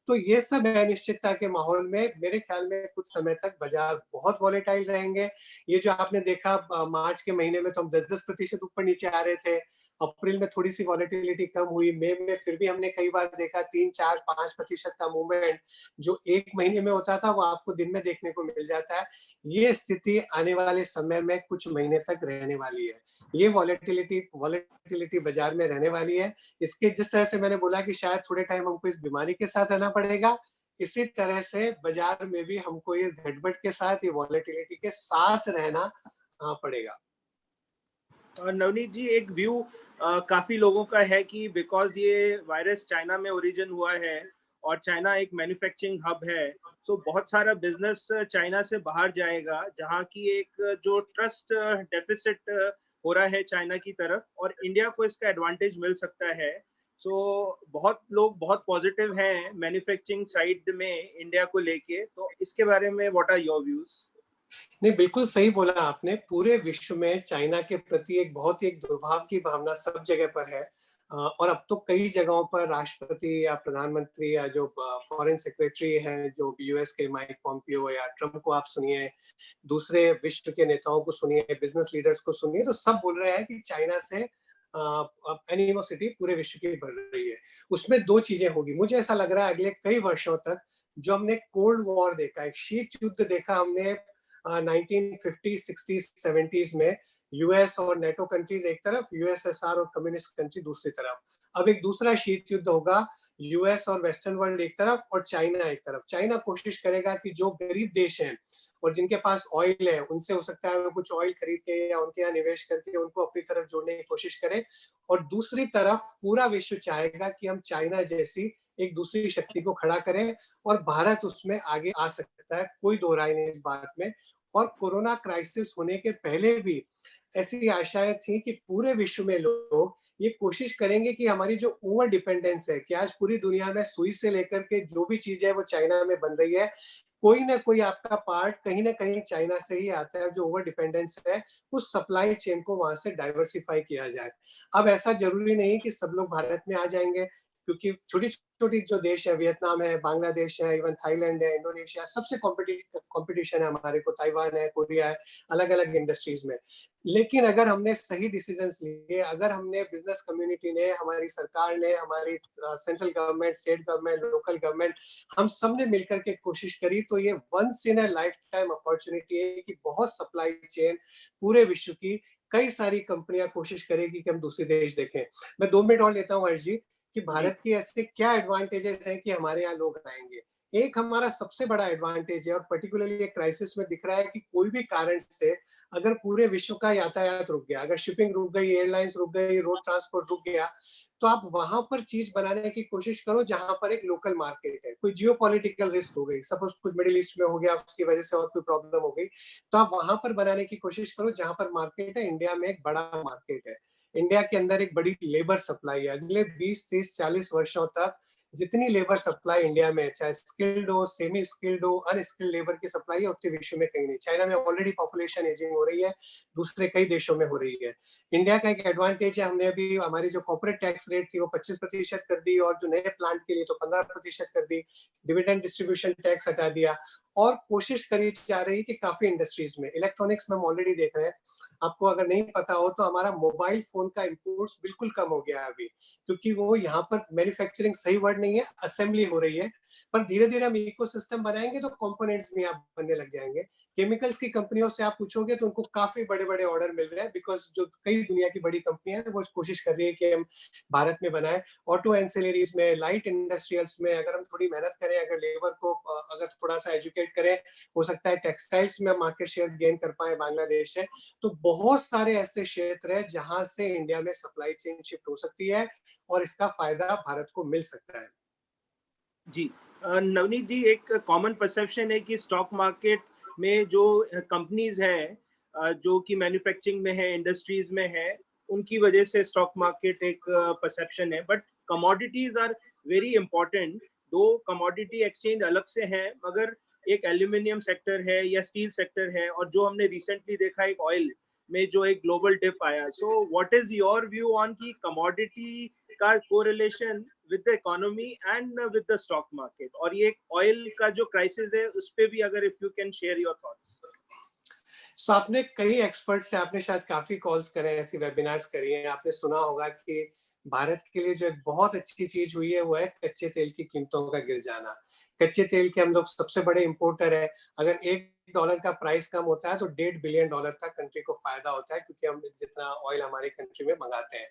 तो ये सब अनिश्चितता के माहौल में मेरे ख्याल में कुछ समय तक बाजार बहुत वॉलेटाइल रहेंगे। ये जो आपने देखा मार्च के महीने में तो हम 10-10% ऊपर नीचे आ रहे थे। अप्रैल में थोड़ी सी वॉलेटिलिटी कम हुई, मई में फिर भी हमने कई बार देखा 3-4-5% का मूवमेंट जो 1 महीने में होता था वो आपको दिन में देखने को मिल जाता है। ये स्थिति आने वाले समय में कुछ महीने तक रहने वाली है। ये वॉलेटिलिटी बाजार में रहने वाली है। इसके जिस तरह से मैंने बोला कि शायद थोड़े टाइम हमको इस बीमारी के साथ रहना पड़ेगा, इसी तरह से बाजार में भी हमको ये घटबट के साथ, ये वॉलेटिलिटी के साथ रहना पड़ेगा। नवनीत जी, एक व्यू काफी लोगों का है कि बिकॉज ये वायरस चाइना में ओरिजिन हुआ है और चाइना एक मैन्युफैक्चरिंग हब है, सो बहुत सारा बिजनेस चाइना से बाहर जाएगा, जहाँ की एक जो ट्रस्ट डेफिसिट हो रहा है चाइना की तरफ, और इंडिया को इसका एडवांटेज मिल सकता है। सो बहुत लोग बहुत पॉजिटिव हैं मैन्युफैक्चरिंग साइड में इंडिया को लेके, तो इसके बारे में व्हाट आर योर व्यूज? नहीं, बिल्कुल सही बोला आपने। पूरे विश्व में चाइना के प्रति एक बहुत ही एक दुर्भाव की भावना सब जगह पर है। और अब तो कई जगहों पर राष्ट्रपति या प्रधानमंत्री या जो फॉरेन सेक्रेटरी हैं, जो यूएस के माइक पॉम्पियो या ट्रम्प को आप सुनिए, दूसरे विश्व के नेताओं को सुनिए, बिजनेस लीडर्स को सुनिए, तो सब बोल रहे हैं कि चाइना से एनिमोसिटी पूरे विश्व की बढ़ रही है। उसमें 2 चीजें होगी। मुझे ऐसा लग रहा है अगले कई वर्षों तक जो हमने कोल्ड वॉर देखा, एक शीत युद्ध देखा हमने 1950s, 60s, 70s में, यूएस और नेटो कंट्रीज एक तरफ, यूएसएसआर और कम्युनिस्ट कंट्री दूसरी तरफ। अब एक दूसरा शीत युद्ध होगा, यूएस और वेस्टर्न वर्ल्ड एक तरफ और चाइना एक तरफ। चाइना कोशिश करेगा कि जो गरीब देश हैं और जिनके पास ऑयल है, उनसे हो सकता है वो कुछ ऑयल खरीद के या उनके यहाँ निवेश करके उनको अपनी तरफ जोड़ने की कोशिश करें। और दूसरी तरफ पूरा विश्व चाहेगा कि हम चाइना जैसी एक दूसरी शक्ति को खड़ा करें और भारत उसमें आगे आ सकता है, कोई दो राय नहीं इस बात में। और कोरोना क्राइसिस होने के पहले भी ऐसी आशाएं थी कि पूरे विश्व में लोग ये कोशिश करेंगे कि हमारी जो ओवर डिपेंडेंस है, कि आज पूरी दुनिया में सुई से लेकर के जो भी चीज है वो चाइना में बन रही है, कोई ना कोई आपका पार्ट कहीं ना कहीं चाइना से ही आता है। जो ओवर डिपेंडेंस है उस सप्लाई चेन को वहां से डाइवर्सिफाई किया जाए। अब ऐसा जरूरी नहीं कि सब लोग भारत में आ जाएंगे, क्योंकि छोटी छोटी जो देश है, वियतनाम है, बांग्लादेश है, इवन थाईलैंड है, इंडोनेशिया, सबसे कंपटीशन है हमारे को, ताइवान है, कोरिया है, अलग अलग इंडस्ट्रीज में। लेकिन अगर हमने सही डिसीजंस लिए, अगर हमने बिजनेस कम्युनिटी ने, हमारी सरकार ने, हमारी central government, state government, local government, हम सब ने मिलकर के कोशिश करी, तो ये once in a life time opportunity है कि बहुत सप्लाई चेन पूरे विश्व की कई सारी कंपनियां कोशिश करेगी कि हम दूसरे देश देखें। मैं 2 मिनट और लेता हूँ हर्ष जी, कि भारत की ऐसे क्या एडवांटेजेस हैं कि हमारे यहाँ लोग आएंगे। एक हमारा सबसे बड़ा एडवांटेज है और पर्टिकुलरली क्राइसिस में दिख रहा है कि कोई भी कारण से अगर पूरे विश्व का यातायात रुक गया, अगर शिपिंग रुक गई, एयरलाइंस रुक गई, रोड ट्रांसपोर्ट रुक गया, तो आप वहां पर चीज बनाने की कोशिश करो जहां पर एक लोकल मार्केट है। कोई जियोपॉलिटिकल रिस्क हो गई, सपोज कुछ मिडिल ईस्ट में हो गया, उसकी वजह से और कोई प्रॉब्लम हो गई, तो आप वहां पर बनाने की कोशिश करो जहां पर मार्केट है। इंडिया में एक बड़ा मार्केट है, इंडिया के अंदर एक बड़ी लेबर सप्लाई है। अगले 20, 30, 40 वर्षों तक जितनी लेबर सप्लाई इंडिया में, चाहे स्किल्ड हो, सेमी स्किल्ड हो, अनस्किल्ड लेबर की सप्लाई है, उतनी विश्व में कहीं नहीं। चाइना में ऑलरेडी पॉपुलेशन एजिंग हो रही है, दूसरे कई देशों में हो रही है। इंडिया का एक एडवांटेज है, हमने अभी हमारी जो कॉर्पोरेट टैक्स रेट थी वो 25% कर दी और जो नए प्लांट के लिए तो 15% कर दी, डिविडेंड डिस्ट्रीब्यूशन टैक्स हटा दिया। और कोशिश करी जा रही है कि काफी इंडस्ट्रीज में, इलेक्ट्रॉनिक्स में हम ऑलरेडी देख रहे हैं, आपको अगर नहीं पता हो तो हमारा मोबाइल फोन का इंपोर्ट्स बिल्कुल कम हो गया है अभी, क्योंकि वो यहाँ पर मैन्युफैक्चरिंग सही वर्ड नहीं है, असेंबली हो रही है। पर धीरे धीरे हम इकोसिस्टम बनाएंगे तो कंपोनेंट्स भी यहाँ बनने लग जाएंगे। केमिकल्स की कंपनियों से आप पूछोगे तो उनको काफी बड़े बड़े ऑर्डर मिल रहे हैं, बिकॉज जो कई दुनिया की बड़ी कंपनियां हैं वो कोशिश कर रही है कि हम भारत में बनाए। ऑटो एंसिलरीज में, लाइट इंडस्ट्रियल्स में अगर हम थोड़ी मेहनत करें, अगर लेबर को अगर थोड़ा सा एजुकेट करें, हो सकता है टेक्सटाइल्स में मार्केट शेयर गेन कर पाए बांग्लादेश से। तो बहुत सारे ऐसे क्षेत्र है जहां से इंडिया में सप्लाई चेन शिफ्ट हो सकती है और इसका फायदा भारत को मिल सकता है। जी नवनीत जी, एक कॉमन परसेप्शन है कि स्टॉक मार्केट में जो कंपनीज है जो कि मैन्युफैक्चरिंग में है, इंडस्ट्रीज में है, उनकी वजह से स्टॉक मार्केट एक परसेप्शन है। But commodities are very important. दो कमोडिटी एक्सचेंज अलग से हैं, मगर एक एल्यूमिनियम सेक्टर है या स्टील सेक्टर है, और जो हमने रिसेंटली देखा एक ऑयल में जो एक ग्लोबल डिप आया। So what is your view on की कमोडिटी का correlation with the economy and with the stock market, और ये ऑयल का जो क्राइसिस है उस पे भी अगर if you can share your thoughts. So आपने कई एक्सपर्ट से, आपने शायद काफी कॉल्स करे, ऐसी वेबिनार्स करी हैं, आपने सुना होगा कि भारत के लिए जो एक बहुत अच्छी चीज हुई है वो है कच्चे तेल की कीमतों का गिर जाना। कच्चे तेल के हम लोग सबसे बड़े इंपोर्टर है। अगर $1 का प्राइस कम होता है तो $1.5 बिलियन का कंट्री को फायदा होता है, क्योंकि हम जितना ऑयल हमारे कंट्री में मंगाते हैं।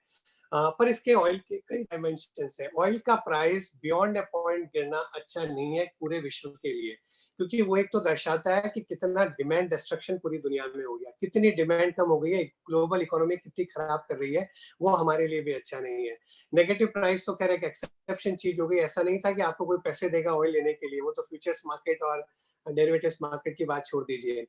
पर इसके ऑयल के कई डायमेंशंस है। ऑयल का प्राइस बियॉन्ड अ पॉइंट गिरना अच्छा नहीं है पूरे विश्व के लिए, क्योंकि वो एक तो दर्शाता है कि कितना डिमांड डिस्ट्रक्शन पूरी दुनिया में हो गया, कितनी डिमांड कम हो गई है, ग्लोबल इकोनॉमी कितनी खराब कर रही है, वो हमारे लिए भी अच्छा नहीं है। नेगेटिव प्राइस तो खैर एक एक्सेप्शन चीज हो गई, ऐसा नहीं था कि आपको कोई पैसे देगा ऑयल लेने के लिए, वो तो फ्यूचर्स मार्केट और डेरिवेटिव्स मार्केट की बात छोड़ दीजिए।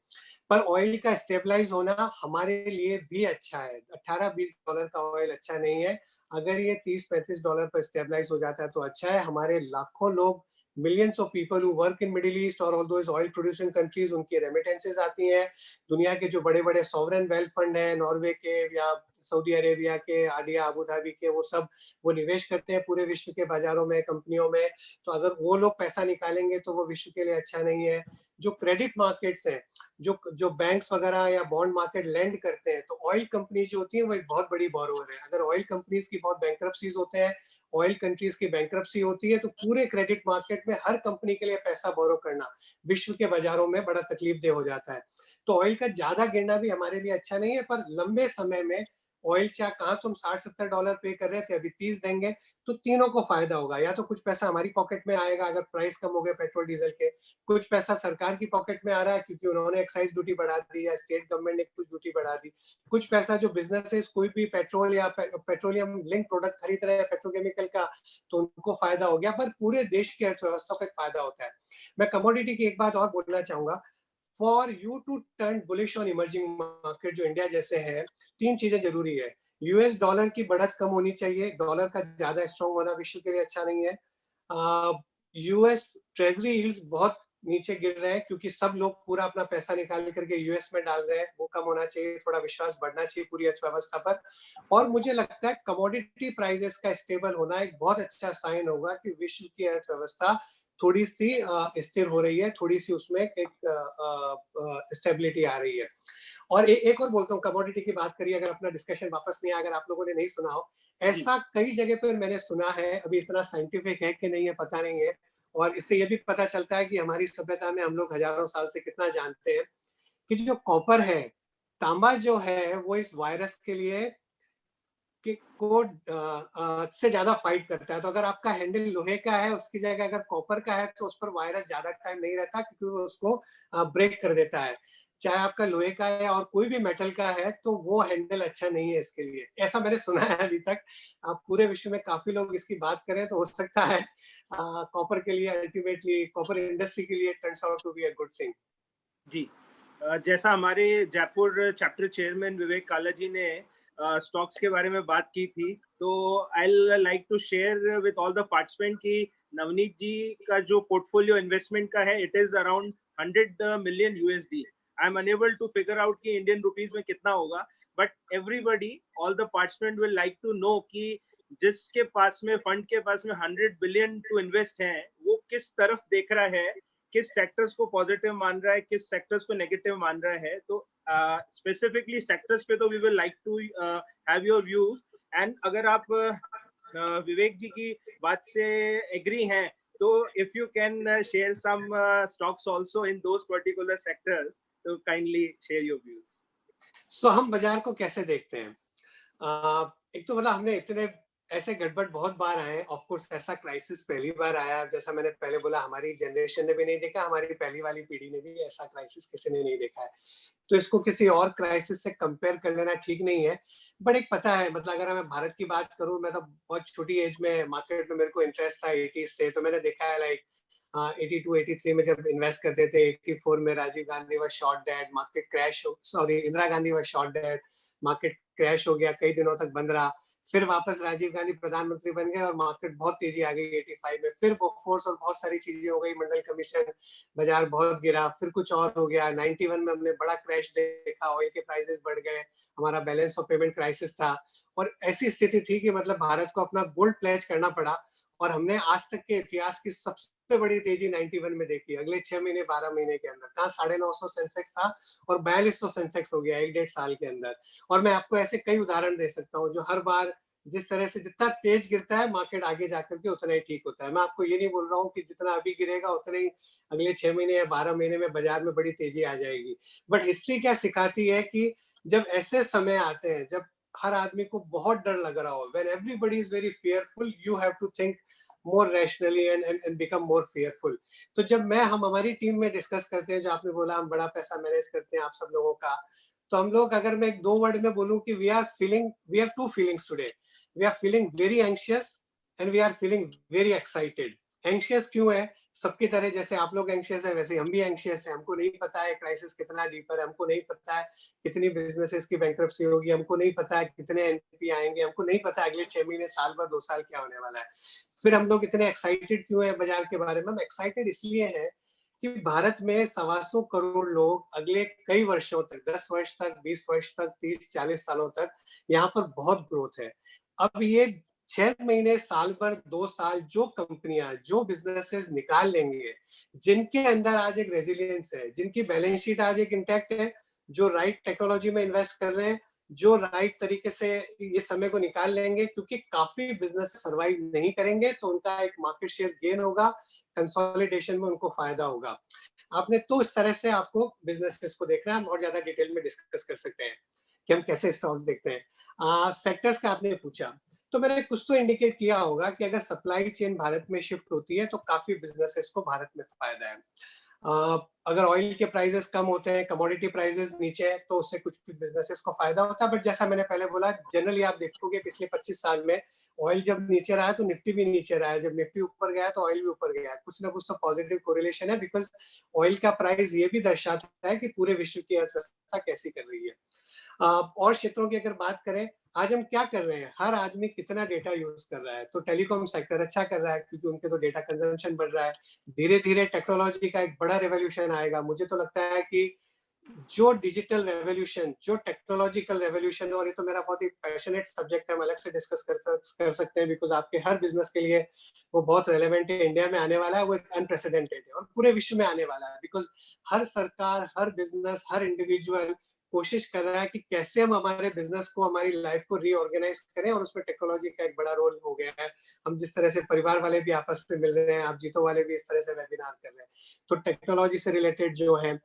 पर ऑयल का स्टेबलाइज होना हमारे लिए भी अच्छा है। $18-20 का ऑयल अच्छा नहीं है, अगर ये $30-35 पर स्टेबलाइज हो जाता है तो अच्छा है। हमारे लाखों लोग, millions of people who work in Middle East और all those oil producing countries, उनकी रेमिटेंसेस आती हैं। दुनिया के जो बड़े बड़े सॉवरेन वेल्थ फंड हैं, नॉर्वे के या सऊदी अरेबिया के, आडिया, अबू धाबी के, वो सब वो निवेश करते हैं पूरे विश्व के बाजारों में, कंपनियों में। तो अगर वो लोग पैसा निकालेंगे तो वो विश्व के लिए अच्छा नहीं है। जो क्रेडिट मार्केट्स हैं, जो बैंक्स वगैरह या बॉन्ड मार्केट लेंड करते हैं, तो ऑयल कंपनीज जो होती हैं वो एक बहुत बड़ी बोरोवर है। अगर ऑयल कंपनीज की बहुत बैंक्रप्सीज होते हैं, ऑयल कंट्रीज की बैंक्रप्सी होती है, तो पूरे क्रेडिट मार्केट में हर कंपनी के लिए पैसा बोरो करना विश्व के बाजारों में बड़ा तकलीफदेह हो जाता है। तो ऑयल का ज्यादा गिरना भी हमारे लिए अच्छा नहीं है, पर लंबे समय में ऑयल चाहे कहाँ तुम $60-70 पे कर रहे थे, अभी 30 देंगे, तो तीनों को फायदा होगा। या तो कुछ पैसा हमारी पॉकेट में आएगा अगर प्राइस कम हो गए पेट्रोल डीजल के, कुछ पैसा सरकार की पॉकेट में आ रहा है क्योंकि उन्होंने एक्साइज ड्यूटी बढ़ा दी या स्टेट गवर्नमेंट ने कुछ ड्यूटी बढ़ा दी, कुछ पैसा जो बिजनेसेस कोई भी पेट्रोल या पेट्रोलियम लिंक प्रोडक्ट खरीद रहे हैं पेट्रोकेमिकल का, तो उनको फायदा हो गया। पर पूरे देश की अर्थव्यवस्था को एक फायदा होता है। मैं कमोडिटी की एक बात और बोलना चाहूंगा, for you to turn bullish on emerging market जो इंडिया जैसे है, 3 चीजें जरूरी है। यूएस डॉलर की बढ़त कम होनी चाहिए, डॉलर का ज्यादा स्ट्रॉन्ग होना विश्व के लिए अच्छा नहीं है। यूएस ट्रेजरी यील्ड्स बहुत नीचे गिर रहे हैं क्योंकि सब लोग पूरा अपना पैसा निकाल करके यूएस में डाल रहे हैं, वो कम होना चाहिए, थोड़ा विश्वास बढ़ना चाहिए पूरी अर्थव्यवस्था पर। और मुझे लगता है कमोडिटी प्राइसेस का स्टेबल होना एक बहुत अच्छा साइन होगा कि विश्व की अर्थव्यवस्था थोड़ी सी स्थिर हो रही है, थोड़ी सी उसमें एक स्टेबिलिटी आ रही है। और एक और बोलता हूँ, कमोडिटी की बात करिए, अगर अपना डिस्कशन वापस नहीं आया, अगर आप लोगों ने नहीं सुना हो, ऐसा कई जगह पर मैंने सुना है, अभी इतना साइंटिफिक है कि नहीं है पता नहीं है, और इससे ये भी पता चलता है कि हमारी सभ्यता में हम लोग हजारों साल से कितना जानते हैं कि जो कॉपर है, तांबा जो है, वो इस वायरस के लिए कि को से ज्यादा फाइट करता है। तो अगर आपका हैंडल लोहे का है, उसकी जगह अगर कॉपर का है, तो उस पर वायरस ज्यादा टाइम नहीं रहता क्योंकि वो उसको ब्रेक कर देता है। चाहे आपका लोहे का है और कोई भी मेटल का है, तो वो हैंडल अच्छा नहीं है इसके लिए, ऐसा मैंने सुना है अभी तक। आप पूरे विश्व में काफी लोग इसकी बात करें तो हो सकता है कॉपर के लिए, अल्टीमेटली कॉपर इंडस्ट्री के लिए turns out to be a good thing. जी जैसा हमारे जयपुर चैप्टर चेयरमैन विवेक काला जी ने स्टॉक्स के बारे में बात की थी, तो I like to share with all the participant कि नवनीत जी का जो पोर्टफोलियो इन्वेस्टमेंट का है, it is around 100 million USD। I am unable to figure out कि इंडियन रुपीज में कितना होगा, but everybody, all the participant will like to know कि जिसके पास में फंड के पास में 100 बिलियन टू इन्वेस्ट है, वो किस तरफ देख रहा है किस सेक्टर्स को पॉजिटिव मान रहा है, किस सेक्टर्स को नेगेटिव मान रहा है। तो स्पेसिफिकली सेक्टर्स पे तो we will like to have your views. And अगर आप विवेक जी की बात से एग्री हैं तो if you can share some stocks also in those particular sectors, तो kindly share your views. So हम बाजार को कैसे देखते हैं? एक तो मतलब हमने इतने ऐसे गड़बड़ बहुत बार आए हैं। ऑफ कोर्स ऐसा क्राइसिस पहली बार आया, जैसा मैंने पहले बोला, हमारी जनरेशन ने भी नहीं देखा, हमारी पहली वाली पीढ़ी ने भी ऐसा क्राइसिस किसी ने नहीं देखा है। तो इसको किसी और क्राइसिस से कंपेयर कर लेना ठीक नहीं है। बट एक पता है, मतलब अगर मैं भारत की बात करूं, मैं तो बहुत छोटी एज में मार्केट में मेरे को इंटरेस्ट था 80s से। तो मैंने देखा है लाइक 82 83 में जब इन्वेस्ट करते थे, 84 में Rajiv Gandhi was shot dead, market crash हो, sorry Indira Gandhi was shot dead, market crash हो गया, कई दिनों तक बंद रहा। फिर वापस राजीव गांधी प्रधानमंत्री बन गए और मार्केट बहुत तेजी आ गई 85 में। फिर बोफोर्स और बहुत सारी चीजें हो गई, मंडल कमीशन, बाजार बहुत गिरा। फिर कुछ और हो गया, 91 में हमने बड़ा क्रैश देखा, ऑयल के प्राइसेस बढ़ गए, हमारा बैलेंस ऑफ पेमेंट क्राइसिस था। और ऐसी स्थिति थी कि मतलब भारत को अपना गोल्ड प्लेज करना पड़ा। और हमने आज तक के इतिहास की सबसे बड़ी तेजी 91 में देखी। अगले 6 महीने 12 महीने के अंदर कहाँ 950 सेंसेक्स था और 4200 सेंसेक्स हो गया 1-1.5 साल के अंदर। और मैं आपको ऐसे कई उदाहरण दे सकता हूँ जो हर बार जिस तरह से जितना तेज गिरता है मार्केट आगे जाकर के उतना ही ठीक होता है। मैं आपको ये नहीं बोल रहा हूँ कि जितना अभी गिरेगा उतना ही अगले 6 महीने या 12 महीने में बाजार में बड़ी तेजी आ जाएगी। बट हिस्ट्री क्या सिखाती है कि जब ऐसे समय आते हैं, जब हर आदमी को बहुत डर लग रहा हो, when everybody is very fearful, you have to think more rationally and become more fearful. तो जब हम हमारी टीम में डिस्कस करते हैं, जो आपने बोला हम बड़ा पैसा मैनेज करते हैं आप सब लोगों का, तो हम लोग, अगर मैं 2 वर्ड में बोलूं कि we have two feelings today. We are feeling very anxious and we are feeling very excited. Anxious क्यों है? सबकी तरह जैसे आप लोग एंशियस है वैसे हम भी एंशियस है। हमको नहीं पता है क्राइसिस कितना डीपर है, हमको नहीं पता है कितनी बिजनेसेस की बैंक्रप्सी होगी, हमको नहीं पता है कितने एनपी आएंगे, हमको नहीं पता अगले 6 महीने, साल भर, 2 साल क्या होने वाला है। फिर हम लोग इतने एक्साइटेड क्यों है बाजार के बारे में? हम एक्साइटेड इसलिए है कि भारत में 125 करोड़ लोग अगले कई वर्षों तक, 10 वर्ष तक, 20 वर्ष तक, 30-40 सालों तक यहाँ पर बहुत ग्रोथ है। अब ये 6 महीने, साल भर, 2 साल जो कंपनियां, जो बिजनेसेस निकाल लेंगे, जिनके अंदर आज एक रेजिलियंस है, जिनकी बैलेंस शीट आज एक इंटैक्ट है, जो राइट टेक्नोलॉजी में इन्वेस्ट कर रहे हैं, जो राइट तरीके से ये समय को निकाल लेंगे, क्योंकि काफी बिजनेस सर्वाइव नहीं करेंगे तो उनका एक मार्केट शेयर गेन होगा, कंसोलिडेशन में उनको फायदा होगा। आपने तो इस तरह से आपको बिजनेसेस को देखना है। हम और ज्यादा डिटेल में डिस्कस कर सकते हैं कि हम कैसे स्टॉक्स देखते हैं। सेक्टर्स का आपने पूछा, तो मैंने कुछ तो इंडिकेट किया होगा कि अगर सप्लाई चेन भारत में शिफ्ट होती है तो काफी बिजनेसेस को भारत में फायदा है। अगर ऑयल के प्राइसेस कम होते हैं, कमोडिटी प्राइसेस नीचे है, तो उससे कुछ बिजनेसेस को फायदा होता है। बट जैसा मैंने पहले बोला, जनरली आप देखोगे पिछले 25 साल में ऑयल जब नीचे रहा है तो निफ्टी भी नीचे रहा है, जब निफ्टी ऊपर गया तो ऑयल भी ऊपर गया है। कुछ ना कुछ तो पॉजिटिव कोरिलेशन है, बिकॉज ऑयल का प्राइस ये भी दर्शाता है कि पूरे विश्व की अर्थव्यवस्था कैसी कर रही है। और क्षेत्रों की अगर बात करें, आज हम क्या कर रहे हैं, हर आदमी कितना डेटा यूज कर रहा है। तो टेलीकॉम सेक्टर अच्छा कर रहा है क्योंकि उनके तो डेटा कंजम्पशन बढ़ रहा है। धीरे धीरे टेक्नोलॉजी का एक बड़ा रेवोल्यूशन आएगा। मुझे तो लगता है कि जो डिजिटल रेवोल्यूशन, जो टेक्नोलॉजिकल रेवोल्यूशन, और ये तो मेरा बहुत ही पैशनेट सब्जेक्ट है, हम अलग से डिस्कस कर सकते हैं, बिकॉज आपके हर बिजनेस के लिए वो बहुत रेलेवेंट है। इंडिया में आने वाला है, वो एक अनप्रेसिडेंटेड है, और पूरे विश्व में आने वाला है, बिकॉज हर सरकार, हर बिजनेस, हर इंडिविजुअल कोशिश कर रहा है कि कैसे हम हमारे बिजनेस को, हमारी लाइफ को रीऑर्गेनाइज करें, और उसमें टेक्नोलॉजी का एक बड़ा रोल हो गया है। हम जिस तरह से परिवार वाले भी आपस में मिल रहे हैं, आप जीतो वाले भी इस तरह से वेबिनार कर रहे हैं, तो टेक्नोलॉजी से रिलेटेड जो है,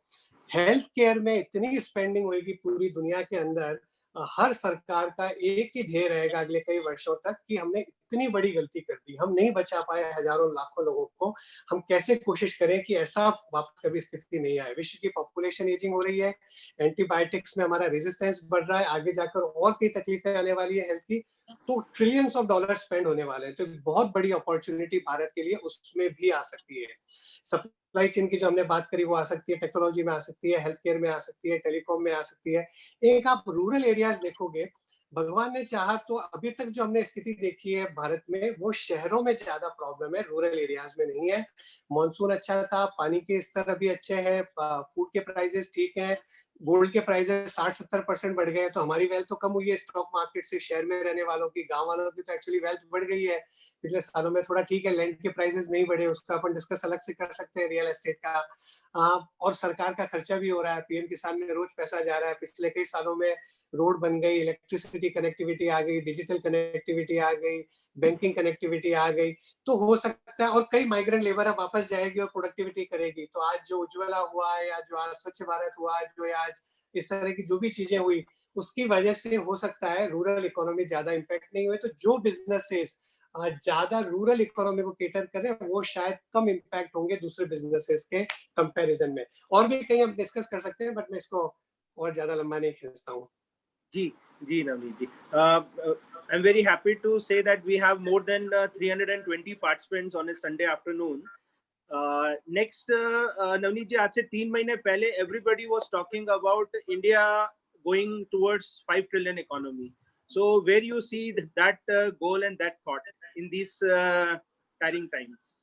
हेल्थ केयर में इतनी स्पेंडिंग होगी पूरी दुनिया के अंदर। हर सरकार का एक ही ध्येय रहेगा अगले कई वर्षों तक कि हमने इतनी बड़ी गलती कर दी, हम नहीं बचा पाए हजारों लाखों लोगों को, हम कैसे कोशिश करें कि ऐसा वापस कभी स्थिति नहीं आए। विश्व की पॉपुलेशन एजिंग हो रही है, एंटीबायोटिक्स में हमारा रेजिस्टेंस बढ़ रहा है, आगे जाकर और कई तकलीफें आने वाली है हेल्थ की, तो ट्रिलियंस ऑफ डॉलर स्पेंड होने वाले हैं। तो बहुत बड़ी अपॉर्चुनिटी भारत के लिए उसमें भी आ सकती है। सप्लाई चेन की जो हमने बात करी वो आ सकती है, टेक्नोलॉजी में आ सकती है, हेल्थ केयर में आ सकती है, टेलीकॉम में आ सकती है। एक आप रूरल एरियाज देखोगे, भगवान ने चाहा तो अभी तक जो हमने स्थिति देखी है भारत में, वो शहरों में ज्यादा प्रॉब्लम है, रूरल एरियाज में नहीं है। मॉनसून अच्छा था, पानी के स्तर अभी अच्छे हैं, फूड के प्राइसेस ठीक है, गोल्ड के प्राइसेस 60-70% बढ़ गए, तो हमारी वेल्थ तो कम हुई है स्टॉक मार्केट से। शहर में रहने वालों की, गांव वालों की तो एक्चुअली वेल्थ बढ़ गई है, पिछले सालों में थोड़ा ठीक है, लैंड के प्राइसेस नहीं बढ़े, उसका अपन डिस्कस अलग से कर सकते हैं, रियल एस्टेट का। और सरकार का खर्चा भी हो रहा है, पीएम किसान में रोज पैसा जा रहा है, पिछले कई सालों में रोड बन गई, इलेक्ट्रिसिटी कनेक्टिविटी आ गई, डिजिटल कनेक्टिविटी आ गई, बैंकिंग कनेक्टिविटी आ गई, तो हो सकता है, और कई माइग्रेंट लेबर अब वापस जाएगी और प्रोडक्टिविटी करेगी। तो आज जो उज्ज्वला हुआ है, या जो आज स्वच्छ भारत हुआ, जो आज इस तरह की जो भी चीजें हुई, उसकी वजह से हो सकता है रूरल इकोनॉमी ज्यादा इम्पैक्ट नहीं हुए। तो जो बिजनेसेस ज्यादा रूरल इकोनॉमी को केटर कर रहे हैं, वो शायद कम इम्पैक्ट होंगे दूसरे बिजनेसेस के कंपैरिजन में। और भी कहीं हम डिस्कस कर सकते हैं, बट मैं इसको और ज्यादा लंबा नहीं खींचता हूँ। जी जी नवनीत जी, I'm very happy to say that we have more than 320 participants on a Sunday afternoon. Next, Navneet ji, आज से 3 महीने पहले everybody was talking about India going towards 5 trillion economy. So where you see that goal and that thought in these tiring times?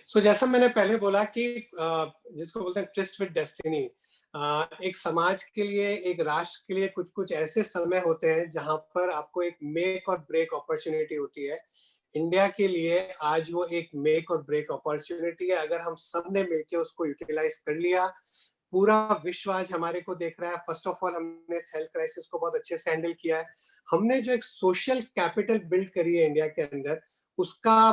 So जैसा मैंने पहले बोला कि जिसको बोलते हैं ट्विस्ट विद डेस्टिनी, एक समाज के लिए, एक राष्ट्र के लिए कुछ कुछ ऐसे समय होते हैं जहां पर आपको एक मेक और ब्रेक अपॉर्चुनिटी होती है। इंडिया के लिए आज वो एक मेक और ब्रेक अपॉर्चुनिटी है। अगर हम सब ने मिलकर उसको यूटिलाइज कर लिया, पूरा विश्व आज हमारे को देख रहा है। फर्स्ट ऑफ ऑल, हमने इस हेल्थ क्राइसिस को बहुत अच्छे से हैंडल किया है। हमने जो एक सोशल कैपिटल बिल्ड करी है इंडिया के अंदर, उसका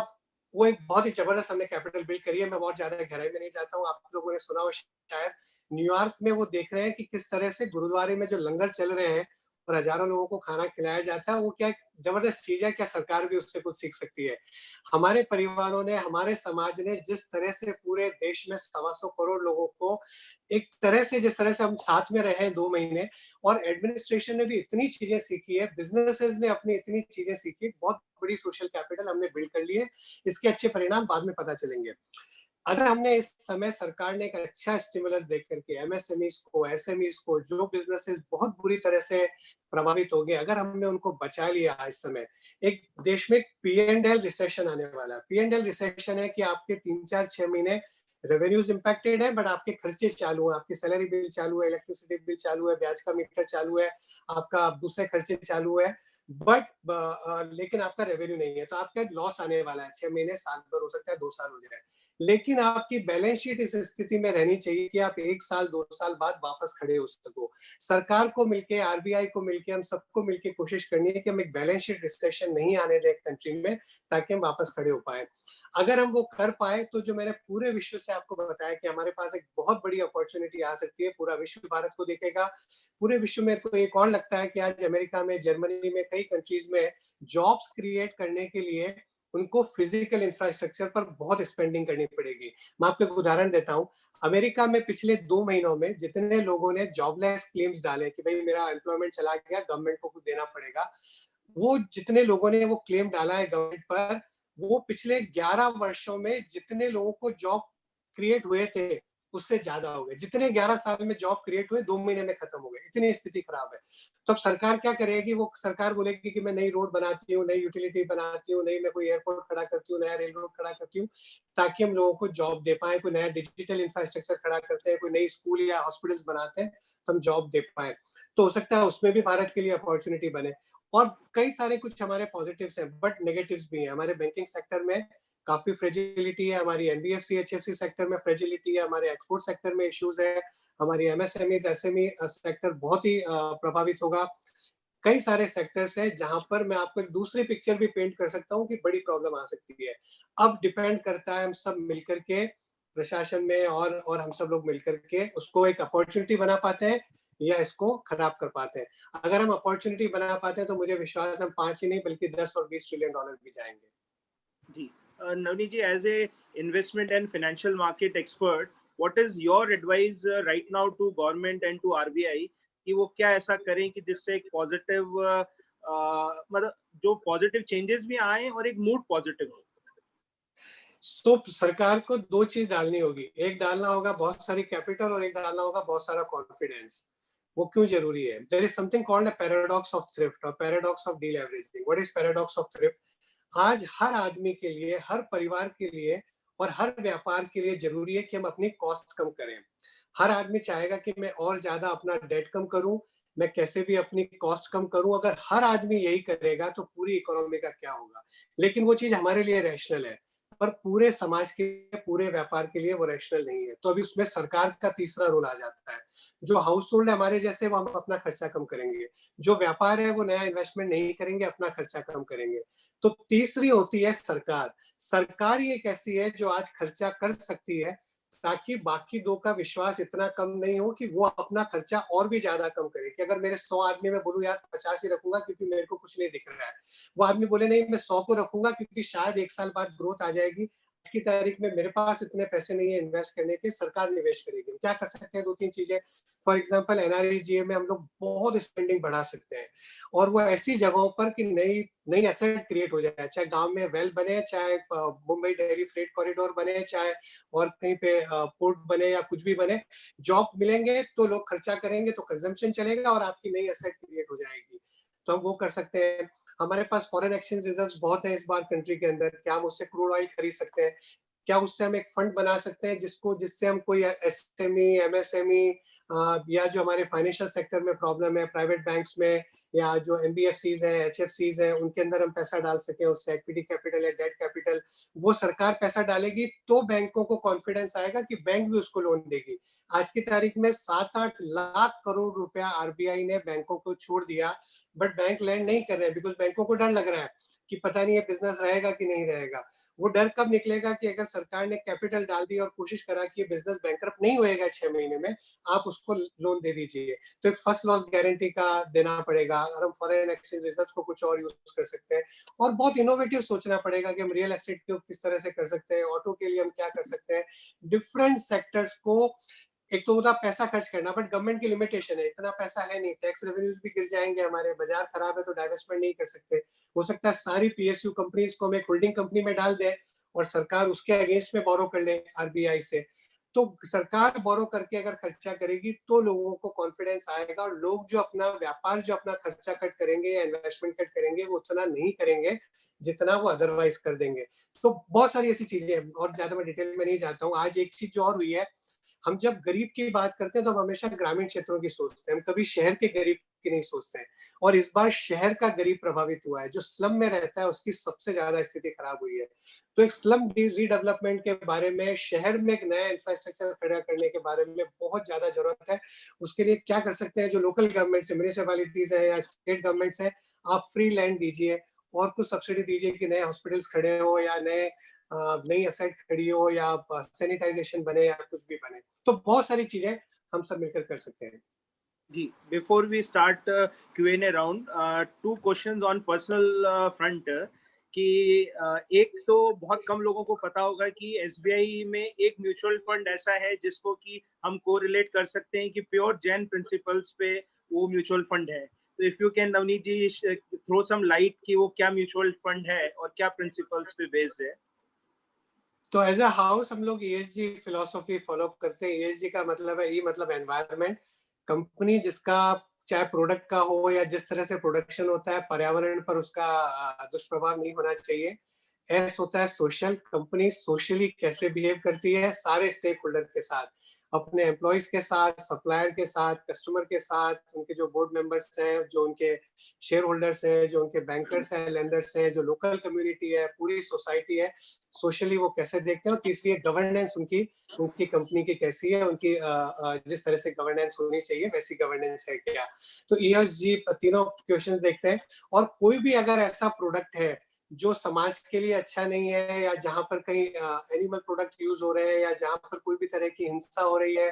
वो एक बहुत ही जबरदस्त हमने कैपिटल बिल्ड करी है। मैं बहुत ज्यादा गहराई में नहीं जाता हूँ, आप लोगों ने सुना हो शायद, न्यूयॉर्क में वो देख रहे हैं कि किस तरह से गुरुद्वारे में जो लंगर चल रहे हैं और हजारों लोगों को खाना खिलाया जाता है, वो क्या जबरदस्त चीज है। क्या सरकार भी उससे कुछ सीख सकती है? हमारे परिवारों ने, हमारे समाज ने जिस तरह से पूरे देश में 125 करोड़ लोगों को एक तरह से, जिस तरह से हम साथ में रहे 2 महीने, और एडमिनिस्ट्रेशन ने भी इतनी चीजें सीखी है, बिजनेसेस ने अपनी इतनी चीजें सीखी, बहुत बड़ी सोशल कैपिटल हमने बिल्ड कर ली है। इसके अच्छे परिणाम बाद में पता चलेंगे। अगर हमने इस समय सरकार ने एक अच्छा स्टिमुलस देख करके एमएसएमईज को, एसएमईज को, जो बिजनेसेस बहुत बुरी तरह से प्रभावित हो गए, अगर हमने उनको बचा लिया इस समय, एक देश में P&L रिसेशन आने वाला है। P&L रिसेशन है कि आपके 3-4-6 महीने रेवेन्यूज इंपैक्टेड है, बट आपके खर्चे चालू हैं, आपकी सैलरी बिल चालू है, इलेक्ट्रिसिटी बिल चालू है, ब्याज का मीटर चालू है, आपका दूसरे खर्चे चालू है, बट लेकिन आपका रेवेन्यू नहीं है। तो आपका लॉस आने वाला है, 6 महीने, साल भर हो सकता है, 2 साल हो जाए। लेकिन आपकी बैलेंस शीट इस स्थिति में रहनी चाहिए कि आप 1 साल 2 साल बाद वापस खड़े हो सको। सरकार को मिलके, आरबीआई को मिलके, हम सबको मिलके कोशिश करनी है कि हम एक बैलेंस शीट रिसेशन नहीं आने दें कंट्री में, ताकि हम वापस खड़े हो पाए। अगर हम वो कर पाए, तो जो मैंने पूरे विश्व से आपको बताया कि हमारे पास एक बहुत बड़ी अपॉर्चुनिटी आ सकती है। पूरा विश्व भारत को देखेगा। पूरे विश्व में को एक और लगता है कि आज अमेरिका में, जर्मनी में, कई कंट्रीज में जॉब्स क्रिएट करने के लिए उनको फिजिकल इंफ्रास्ट्रक्चर पर बहुत स्पेंडिंग करनी पड़ेगी। मैं आपको एक उदाहरण देता हूँ। अमेरिका में पिछले 2 महीनों में जितने लोगों ने जॉबलेस क्लेम्स डाले कि भाई मेरा एम्प्लॉयमेंट चला गया, गवर्नमेंट को कुछ देना पड़ेगा, वो जितने लोगों ने वो क्लेम डाला है गवर्नमेंट पर, वो पिछले 11 वर्षों में जितने लोगों को जॉब क्रिएट हुए थे, उससे ज्यादा हो गए। जितने 11 साल में जॉब क्रिएट हुए, 2 महीने में खत्म हो गए। इतनी स्थिति खराब है। तो अब सरकार क्या करेगी? वो सरकार बोलेगी कि मैं नई रोड बनाती हूँ, नई यूटिलिटी बनाती हूँ, नई मैं कोई एयरपोर्ट खड़ा करती हूँ, नया रेल रोड खड़ा करती हूँ, ताकि हम लोगों को जॉब दे पाए। कोई नया डिजिटल इंफ्रास्ट्रक्चर खड़ा करते हैं, कोई नई स्कूल या हॉस्पिटल्स बनाते हैं, तो हम जॉब दे पाए। तो हो सकता है उसमें भी भारत के लिए अपॉर्चुनिटी बने। और कई सारे कुछ हमारे पॉजिटिव्स हैं, बट नेगेटिव्स भी हैं। हमारे बैंकिंग सेक्टर में काफी फ्रेजिलिटी है, हमारी एनबीएफसी एचएफसी सेक्टर में फ्रेजिलिटी है, हमारे एक्सपोर्ट सेक्टर में इश्यूज है, हमारी एमएसएमई एसएमई सेक्टर बहुत ही प्रभावित होगा। कई सारे सेक्टर्स हैं जहां पर मैं आपको एक दूसरी पिक्चर भी पेंट कर सकता हूं कि बड़ी प्रॉब्लम आ सकती है। अब डिपेंड करता है हम सब मिलकर के, प्रशासन में और हम सब लोग मिलकर के उसको एक अपॉर्चुनिटी बना पाते हैं या इसको खराब कर पाते हैं। अगर हम अपॉर्चुनिटी बना पाते हैं, तो मुझे विश्वास हम 5 ही नहीं बल्कि 10 और 20 ट्रिलियन डॉलर भी जाएंगे। जी Navneet ji, as a investment and financial market expert, what is your advice right now to government and to RBI कि वो क्या ऐसा करें कि जिससे एक पॉजिटिव, मतलब जो पॉजिटिव चेंजेस भी आए और एक मूड पॉजिटिव हो? तो सरकार को 2 चीज डालनी होगी। एक डालना होगा बहुत सारी कैपिटल, और एक डालना होगा बहुत सारा कॉन्फिडेंस। वो क्यों जरूरी है? There is something called a paradox of thrift और paradox of deleveraging. What is paradox of thrift? आज हर आदमी के लिए, हर परिवार के लिए और हर व्यापार के लिए जरूरी है कि हम अपनी कॉस्ट कम करें। हर आदमी चाहेगा कि मैं और ज्यादा अपना डेट कम करूं, मैं कैसे भी अपनी कॉस्ट कम करूं। अगर हर आदमी यही करेगा तो पूरी इकोनॉमी का क्या होगा। लेकिन वो चीज हमारे लिए रैशनल है, पर पूरे समाज के, पूरे व्यापार के लिए वो रैशनल नहीं है। तो अभी उसमें सरकार का तीसरा रोल आ जाता है। जो हाउस होल्ड है हमारे जैसे, वो हम अपना खर्चा कम करेंगे। जो व्यापार है वो नया इन्वेस्टमेंट नहीं करेंगे, अपना खर्चा कम करेंगे। तो तीसरी होती है सरकार। सरकार ही एक ऐसी है जो आज खर्चा कर सकती है, ताकि बाकी दो का विश्वास इतना कम नहीं हो कि वो अपना खर्चा और भी ज्यादा कम करे। कि अगर मेरे 100 आदमी में बोलूं यार 50 ही रखूंगा क्योंकि मेरे को कुछ नहीं दिख रहा है, वो आदमी बोले नहीं मैं 100 को रखूंगा क्योंकि शायद 1 साल बाद ग्रोथ आ जाएगी, आज की तारीख में मेरे पास इतने पैसे नहीं है इन्वेस्ट करने के, सरकार निवेश करेगी। क्या कर सकते हैं? 2-3 चीजें। फॉर एग्जाम्पल एनआरईजीए में हम लोग बहुत स्पेंडिंग बढ़ा सकते हैं, और वो ऐसी जगहों पर कि नई नई एसेट क्रिएट हो जाए, चाहे गांव में वेल बने, चाहे मुंबई दिल्ली फ्रेट कॉरिडोर बने, चाहे और कहीं पे पोर्ट बने या कुछ भी बने। जॉब मिलेंगे तो लोग खर्चा करेंगे, तो कंजम्पशन चलेगा और आपकी नई एसेट क्रिएट हो जाएगी। तो हम वो कर सकते हैं। हमारे पास फॉरेन एक्सचेंज रिजर्व्स बहुत है इस बार कंट्री के अंदर। क्या हम उससे क्रूड ऑयल खरीद सकते हैं? क्या उससे हम एक फंड बना सकते हैं जिससे हम कोई एसएमई, एमएसएमई या जो हमारे फाइनेंशियल सेक्टर में प्रॉब्लम है, प्राइवेट बैंक्स में या जो एनबीएफसीज हैं, एचएफसीज हैं, उनके अंदर हम पैसा डाल सकें, उससे इक्विटी कैपिटल या डेट कैपिटल। वो सरकार पैसा डालेगी तो बैंकों को कॉन्फिडेंस आएगा कि बैंक भी उसको लोन देगी। आज की तारीख में 7-8 लाख करोड़ रुपया आरबीआई ने बैंकों को छोड़ दिया, बट बैंक लैंड नहीं कर रहे हैं बिकॉज बैंकों को डर लग रहा है कि पता नहीं ये बिजनेस रहेगा कि नहीं रहेगा। वो डर कब निकलेगा कि अगर सरकार ने कैपिटल डाल दी और कोशिश करा कि ये बिजनेस बैंकरप्ट नहीं होएगा 6 महीने में, आप उसको लोन दे दीजिए। तो एक फर्स्ट लॉस गारंटी का देना पड़ेगा, और हम फॉरेन एक्सचेंज रिजर्व को कुछ और यूज कर सकते हैं। और बहुत इनोवेटिव सोचना पड़ेगा कि हम रियल एस्टेट को किस तरह से कर सकते हैं, ऑटो के लिए हम क्या कर सकते हैं। डिफरेंट सेक्टर्स को, एक तो होता पैसा खर्च करना, बट गवर्नमेंट की लिमिटेशन है, इतना पैसा है नहीं, टैक्स रेवेन्यूज भी गिर जाएंगे हमारे, बाजार खराब है तो डाइवेस्टमेंट नहीं कर सकते। हो सकता है सारी पीएसयू कंपनीज को हम एक होल्डिंग कंपनी में डाल दें और सरकार उसके अगेंस्ट में बोरो कर ले आरबीआई से। तो सरकार बोरो करके अगर खर्चा करेगी तो लोगों को कॉन्फिडेंस आएगा, और लोग जो अपना व्यापार, जो अपना खर्चा कट करेंगे या इन्वेस्टमेंट कट करेंगे, वो उतना नहीं करेंगे जितना वो अदरवाइज कर देंगे। तो बहुत सारी ऐसी चीजें हैं, और ज्यादा मैं डिटेल में नहीं जाता हूँ। आज एक चीज जो और हुई है, हम जब गरीब की बात करते हैं तो हम हमेशा ग्रामीण क्षेत्रों की सोचते हैं, हम कभी शहर के गरीब की नहीं सोचते हैं। और इस बार शहर का गरीब प्रभावित हुआ है, जो स्लम में रहता है उसकी सबसे ज्यादा स्थिति खराब हुई है। तो एक स्लम रीडेवलपमेंट के बारे में, शहर में एक नया इंफ्रास्ट्रक्चर खड़ा करने के बारे में बहुत ज्यादा जरूरत है। उसके लिए क्या कर सकते हैं, जो लोकल गवर्नमेंट्स है, म्यूनिसिपैलिटीज है या स्टेट गवर्नमेंट्स है, आप फ्री लैंड दीजिए और कुछ सब्सिडी दीजिए कि नए हॉस्पिटल्स खड़े हो या नई एसेट खड़ी हो या सैनिटाइजेशन बने या कुछ भी बने। तो बहुत सारी चीजें हम सब मिलकर कर सकते हैं। जी, before we start Q&A round, 2 questions on personal front कि एक तो बहुत कम लोगों को पता होगा कि एसबीआई में एक म्यूचुअल फंड ऐसा है जिसको कि हम कोरिलेट कर सकते हैं कि प्योर जैन प्रिंसिपल्स पे वो म्यूचुअल फंड है। तो if you can Navneet ji throw some light कि वो क्या म्यूचुअल फंड है और क्या प्रिंसिपल्स पे बेस्ड है। तो एज अ हाउस हम लोग ईएसजी फिलोसॉफी फॉलो करते हैं। ईएसजी का मतलब है, ई मतलब एनवायरनमेंट। कंपनी जिसका चाहे प्रोडक्ट का हो या जिस तरह से प्रोडक्शन होता है, पर्यावरण पर उसका दुष्प्रभाव नहीं होना चाहिए। एस होता है सोशल, कंपनी सोशली कैसे बिहेव करती है सारे स्टेक होल्डर के साथ, अपने एम्प्लॉयज के साथ, सप्लायर के साथ, कस्टमर के साथ, उनके जो बोर्ड मेंबर्स हैं, जो उनके शेयर होल्डर्स हैं, जो उनके बैंकर्स हैं, लेंडर्स हैं, जो लोकल कम्युनिटी है, पूरी सोसाइटी है, सोशली वो कैसे देखते हैं। और तीसरी है गवर्नेंस, उनकी कंपनी की कैसी है, उनकी जिस तरह से गवर्नेंस होनी चाहिए वैसी गवर्नेंस है क्या। तो ईएसजी तीनों क्वेश्चंस देखते हैं। और कोई भी अगर ऐसा प्रोडक्ट है जो समाज के लिए अच्छा नहीं है, या जहां पर कहीं एनिमल प्रोडक्ट यूज हो रहे हैं, या जहां पर कोई भी तरह की हिंसा हो रही है,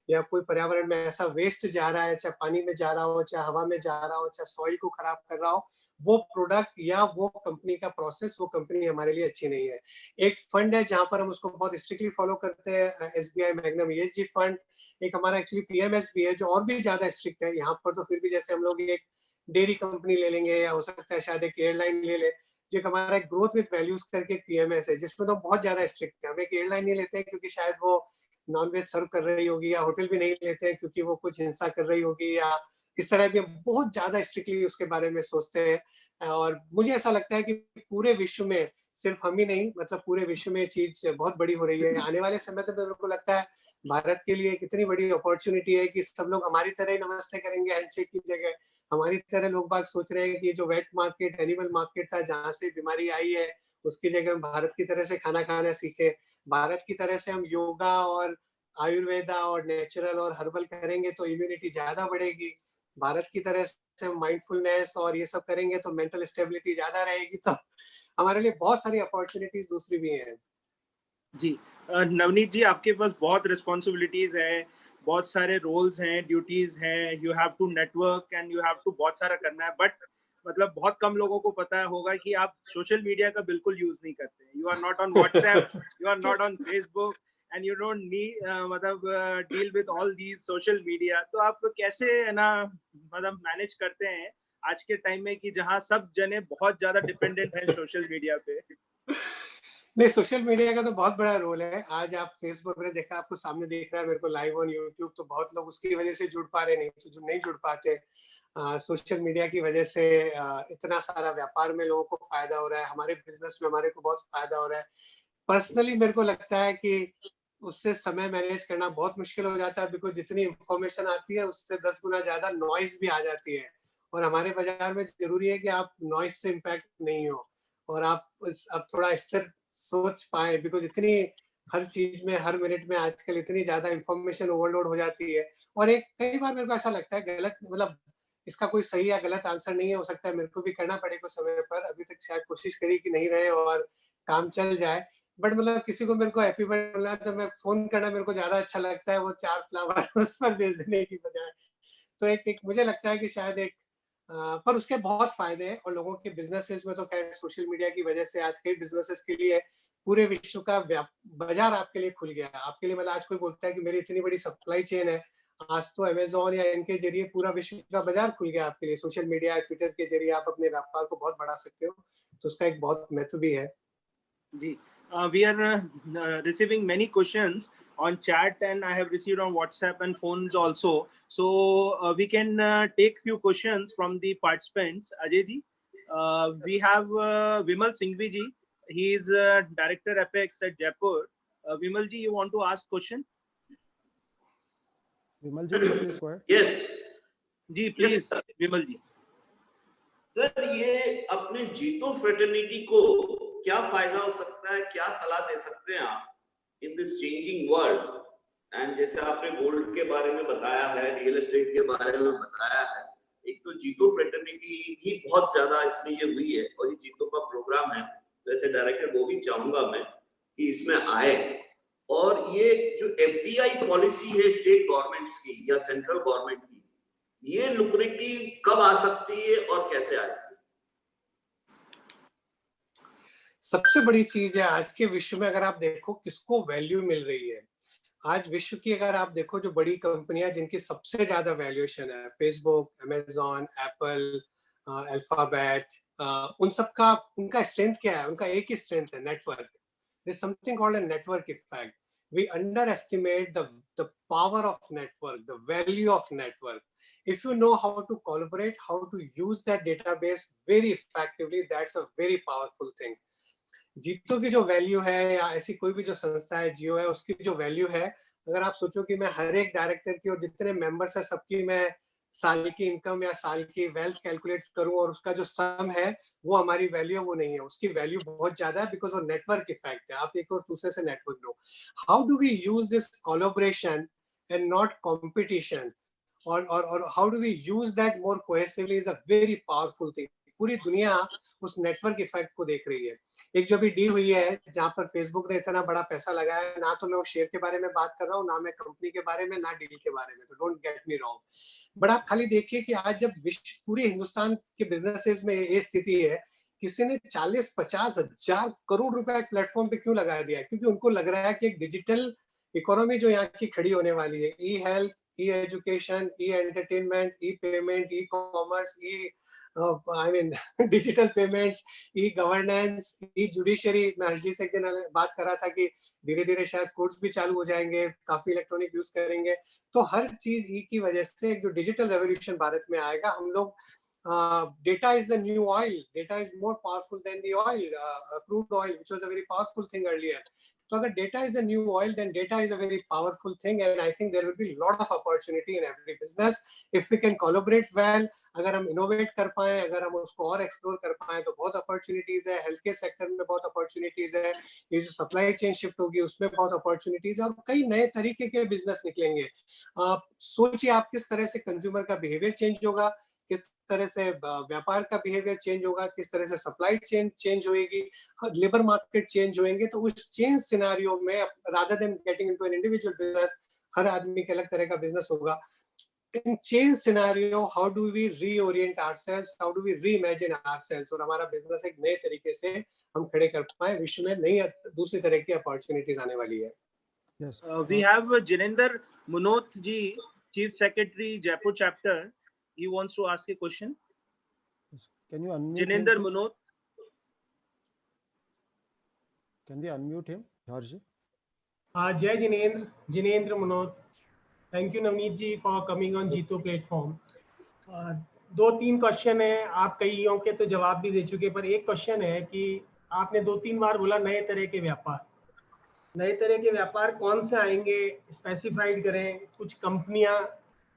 या कोई पर्यावरण में ऐसा वेस्ट जा रहा है, चाहे पानी में जा रहा हो, चाहे हवा में जा रहा हो, चाहे सॉइल को खराब कर रहा हो, वो प्रोडक्ट या वो कंपनी का प्रोसेस, वो कंपनी हमारे लिए अच्छी नहीं है। एक फंड है जहां पर हम उसको बहुत स्ट्रिक्टली फॉलो करते हैं, एसबीआई मैग्नम ईएसजी फंड। एक हमारा एक्चुअली पीएमएस भी है जो और भी ज्यादा स्ट्रिक्ट है। यहाँ पर तो फिर भी जैसे हम लोग एक डेयरी कंपनी ले लेंगे, या हो सकता है शायद एक एयरलाइन ले ले, जो हमारा ग्रोथ विद वैल्यूज करके पीएमएस है, जिसमें तो बहुत ज्यादा स्ट्रिक्ट है। हम एक एयरलाइन नहीं लेते हैं क्योंकि शायद वो नॉनवेज सर्व कर रही होगी, या होटल भी नहीं लेते हैं क्योंकि वो कुछ हिंसा कर रही होगी, या इस तरह भी हम बहुत ज्यादा स्ट्रिक्टली उसके बारे में सोचते हैं। और मुझे ऐसा लगता है कि पूरे विश्व में, सिर्फ हम ही नहीं, मतलब पूरे विश्व में ये चीज बहुत बड़ी हो रही है। आने वाले समय में मेरे को लगता है भारत के लिए कितनी बड़ी अपॉर्चुनिटी है कि सब लोग हमारी तरह ही नमस्ते करेंगे हैंडशेक की जगह। हमारी तरह लोग बाग सोच रहे हैं कि जो वेट मार्केट, एनिमल मार्केट था जहाँ से बीमारी आई है, उसकी जगह हम भारत की तरह से खाना खाना सीखे। भारत की तरह से हम योगा और आयुर्वेदा और नेचुरल और हर्बल करेंगे तो इम्यूनिटी ज्यादा बढ़ेगी। भारत की तरह से हम माइंडफुलनेस और ये सब करेंगे तो मेंटल स्टेबिलिटी ज्यादा रहेगी। तो हमारे लिए बहुत सारी अपॉर्चुनिटीज दूसरी भी हैं। जी नवनीत जी, आपके पास बहुत रिस्पॉन्सिबिलिटीज है, बहुत सारे रोल्स हैं, ड्यूटीज हैं, you have to network and you have to बहुत सारा करना है, बट मतलब बहुत कम लोगों को पता होगा कि आप सोशल मीडिया का बिल्कुल यूज नहीं करते। You are not on WhatsApp, you are not on Facebook and you don't need मतलब deal with all these social media. तो आप कैसे है ना मतलब मैनेज करते हैं आज के टाइम में कि जहाँ सब जने बहुत ज्यादा डिपेंडेंट हैं सोशल मीडिया पे? नहीं, सोशल मीडिया का तो बहुत बड़ा रोल है। आज आप फेसबुक पे देखा, आपको सामने दिख रहा है मेरे को लाइव ऑन यूट्यूब, तो बहुत लोग उसकी वजह से जुड़ पा रहे, नहीं तो जो नहीं जुड़ पाते। सोशल मीडिया की वजह से इतना सारा व्यापार में लोगों को फायदा हो रहा है, हमारे बिजनेस में हमारे को बहुत फायदा हो रहा है। पर्सनली मेरे को लगता है कि उससे समय मैनेज करना बहुत मुश्किल हो जाता है, बिकॉज जितनी इंफॉर्मेशन आती है उससे 10 गुना ज्यादा नॉइज भी आ जाती है। और हमारे बाजार में जरूरी है कि आप नॉइज से इम्पैक्ट नहीं हो और आप अब थोड़ा स्थिर सोच पाए, बिकॉज इतनी हर चीज में हर मिनट में आजकल इतनी ज्यादा इंफॉर्मेशन ओवरलोड हो जाती है। और एक कई बार मेरे को ऐसा लगता है, गलत मतलब इसका कोई सही या गलत आंसर नहीं है, हो सकता है मेरे को भी करना पड़े कुछ समय पर, अभी तक शायद कोशिश करी कि नहीं रहे और काम चल जाए। बट मतलब किसी को मेरे को हैप्पी बर्थडे बोलना है तो मैं फोन करना मेरे को ज्यादा अच्छा लगता है, वो 4 फ्लावर उस पर भेज देने की बजाय। तो एक मुझे लगता है कि शायद एक पर उसके बहुत फायदे हैं। और लोगों के बिजनेसेस में तो खैर सोशल मीडिया की वजह से आज कई बिजनेसेस के लिए पूरे विश्व का बाजार आपके लिए खुल गया। आपके लिए मतलब आज कोई बोलता है कि मेरी इतनी बड़ी सप्लाई चेन है, आज तो अमेज़न या इनके जरिए पूरा विश्व का बाजार खुल गया आपके लिए। सोशल मीडिया, ट्विटर के जरिए आप अपने व्यापार को बहुत बढ़ा सकते हो, तो उसका एक बहुत महत्व भी है। जी, we are receiving many questions on chat and I have received on WhatsApp and phones also. So we can take few questions from the participants. Ajay ji, we have Vimal Singhvi ji. He is Director Apex at Jaipur. Vimal ji, you want to ask question? Vimal ji, please go ahead. Yes. जी please Vimal ji. Sir, ये अपने जीतो fraternity को क्या फायदा हो सकता है, क्या सलाह दे सकते हैं आप in this changing world? And जैसे आपने गोल्ड के बारे में बताया है, रियल एस्टेट के बारे में बताया है, एक तो जीतो फ्रेटर्निटी भी बहुत ज्यादा इसमें ये हुई है और ये जीतो का प्रोग्राम है, वैसे डायरेक्टर वो भी चाहूंगा मैं कि इसमें आए। और ये जो एफडीआई पॉलिसी है स्टेट गवर्नमेंट्स की या सेंट्रल गवर्नमेंट की, ये लुक्रेटिव कब आ सकती है और कैसे आएगी? सबसे बड़ी चीज है आज के विश्व में, अगर आप देखो किसको वैल्यू मिल रही है आज विश्व की, अगर आप देखो जो बड़ी कंपनियां जिनकी सबसे ज्यादा वैल्यूएशन है, फेसबुक, अमेज़न, एप्पल, अल्फाबेट, उन सब का उनका स्ट्रेंथ क्या है? उनका एक ही स्ट्रेंथ है, network. There's something called a network effect. We underestimate the power of network, the value of network. If you know how to collaborate, how to use that database very effectively, that's a very powerful thing. जीतो की जो value है या ऐसी कोई भी जो संस्था है, जियो है, उसकी जो वैल्यू है, अगर आप सोचो कि मैं हर एक डायरेक्टर की और जितने मेंबर्स है सबकी मैं साल की इनकम या साल की वेल्थ कैलकुलेट करूं और उसका जो सम है वो हमारी वैल्यू वो नहीं है, उसकी वैल्यू बहुत ज्यादा है, बिकॉज वो नेटवर्क इफेक्ट है। आप एक और दूसरे से नेटवर्क लो। How do we use this collaboration and not competition, और how do we use that more cohesively is a very powerful thing. पूरी दुनिया उस नेटवर्क इफेक्ट को देख रही है। एक जो भी डील हुई है जहां पर फेसबुक ने इतना बड़ा पैसा लगाया है, ना तो मैं वो शेयर के बारे में बात कर रहा हूँ, ना मैं कंपनी के बारे में, ना डील के बारे में, तो don't get me wrong. But आप खाली देखिए कि आज जब विश्व पूरे हिंदुस्तान के बिजनेसेस में ये स्थिति है, किसी ने 40-50 हजार करोड़ रुपए एक प्लेटफॉर्म पे क्यों लगा दिया है? क्योंकि उनको लग रहा है कि एक डिजिटल इकोनॉमी जो यहाँ की खड़ी होने वाली है, E health, E education, E entertainment, E payment, E commerce, E I mean digital payments, E governance, E judiciary. मैं हर्षी से एक दिन बात कर रहा था कि धीरे धीरे शायद कोर्ट्स भी चालू हो जाएंगे, काफी इलेक्ट्रॉनिक यूज करेंगे, तो हर चीज ई की वजह से जो डिजिटल रेवोल्यूशन भारत में आएगा। हम लोग data is the new oil, data is more powerful than the oil, crude oil, which was a very powerful thing earlier. तो अगर data is a new oil, then data is a very powerful thing, and I think there will be lot of opportunity in every business if we can collaborate well. अगर हम innovate कर पाए, अगर हम उसको और एक्सप्लोर कर पाए तो बहुत अपॉर्चुनिटीज है। हेल्थ केयर सेक्टर में बहुत अपॉर्चुनिटीज है, ये जो सप्लाई चेन शिफ्ट होगी उसमें बहुत अपॉर्चुनिटीज है, और कई नए तरीके के बिजनेस निकलेंगे। सोचिए आप किस तरह से कंज्यूमर का बिहेवियर चेंज होगा, किस तरह से व्यापार का बिहेवियर चेंज होगा, किस तरह से सप्लाई चेन चेंज होएगी, लेबर मार्केट चेंज होंगे। तो उस चेंज सिनेरियो में rather than getting into an individual business, हर आदमी के अलग तरह का बिजनेस होगा। इन change scenario how do we reorient ourselves, how do we reimagine ourselves, और हमारा बिजनेस एक नए तरीके से हम खड़े कर पाए। विश्व में नई दूसरी तरह की अपॉर्चुनिटीज आने वाली है। Yes. We have Jinendra Munot ji, Chief Secretary, Jaipur Chapter. He wants to ask a question. Can you unmute Jinendra him, please? Munot. Can we unmute him, George? Jai Jinendra, Jinendra Munot. Thank you Navneet ji for coming on Jeeto platform. दो तीन question है, आप कईयों के तो जवाब भी दे चुके, पर एक क्वेश्चन है कि आपने 2-3 बार बोला नए तरह के व्यापार। नए तरह के व्यापार कौन से आएंगे, स्पेसिफाइड करें। कुछ कंपनियां,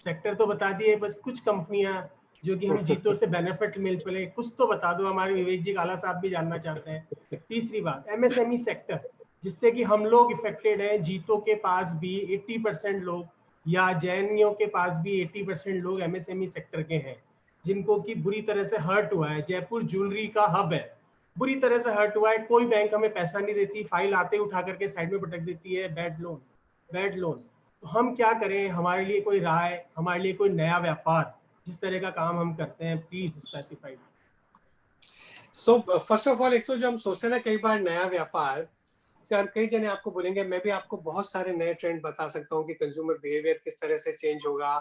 सेक्टर तो बता दिए, बस कुछ कंपनियां जो कि हम जीतो से बेनिफिट मिल पाए, कुछ तो बता दो। हमारे विवेक जी काला साहब भी जानना चाहते हैं। तीसरी बात, एमएसएमई सेक्टर, जिससे कि हम लोग इफेक्टेड हैं। जीतो के पास भी 80% लोग, या जैनियों के पास भी 80% लोग एमएसएमई सेक्टर के हैं, जिनको कि बुरी तरह से हर्ट हुआ है। जयपुर ज्वेलरी का हब है, बुरी तरह से हर्ट हुआ है। कोई बैंक हमें पैसा नहीं देती, फाइल आते उठा करके साइड में पटक देती है। Bad loan, bad loan. तो हम क्या करें? हमारे लिए कोई राय, हमारे लिए कोई नया व्यापार जिस तरह का काम हम करते हैं, please specified. So first of all, एक तो जो हम सोचते हैं ना कई बार नया व्यापार, सर कई जने आपको बोलेंगे, मैं भी आपको बहुत सारे नए ट्रेंड बता सकता हूँ कि कंज्यूमर बिहेवियर किस तरह से चेंज होगा,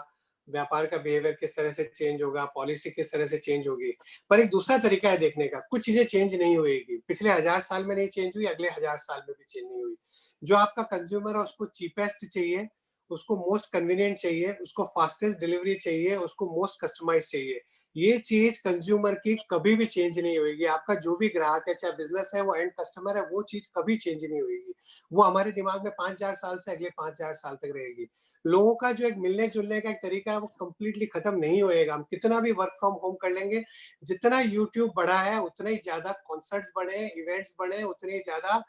व्यापार का बिहेवियर किस तरह से चेंज होगा, पॉलिसी किस तरह से चेंज होगी। पर एक दूसरा तरीका है देखने का, कुछ चीजें चेंज नहीं होएगी। पिछले 1000 साल में नहीं चेंज हुई, अगले 1000 साल में भी चेंज नहीं हुई। जो आपका कंज्यूमर है उसको चीपेस्ट चाहिए, उसको मोस्ट कन्वीनियंट चाहिए, उसको फास्टेस्ट डिलीवरी चाहिए, उसको मोस्ट कस्टमाइज चाहिए। ये चीज कंज्यूमर की कभी भी चेंज नहीं होगी। आपका जो भी ग्राहक है, चाहे बिजनेस है, वो एंड कस्टमर है, वो चीज कभी चेंज नहीं होगी। वो हमारे दिमाग में 5000 साल से अगले 5000 साल तक रहेगी। लोगों का जो एक मिलने जुलने का एक तरीका है, वो कंप्लीटली खत्म नहीं होएगा। हम कितना भी वर्क फ्रॉम होम कर लेंगे, जितना यूट्यूब बढ़ा है उतना ही ज्यादा कॉन्सर्ट्स बढ़े, इवेंट्स बढ़े, उतने ही ज्यादा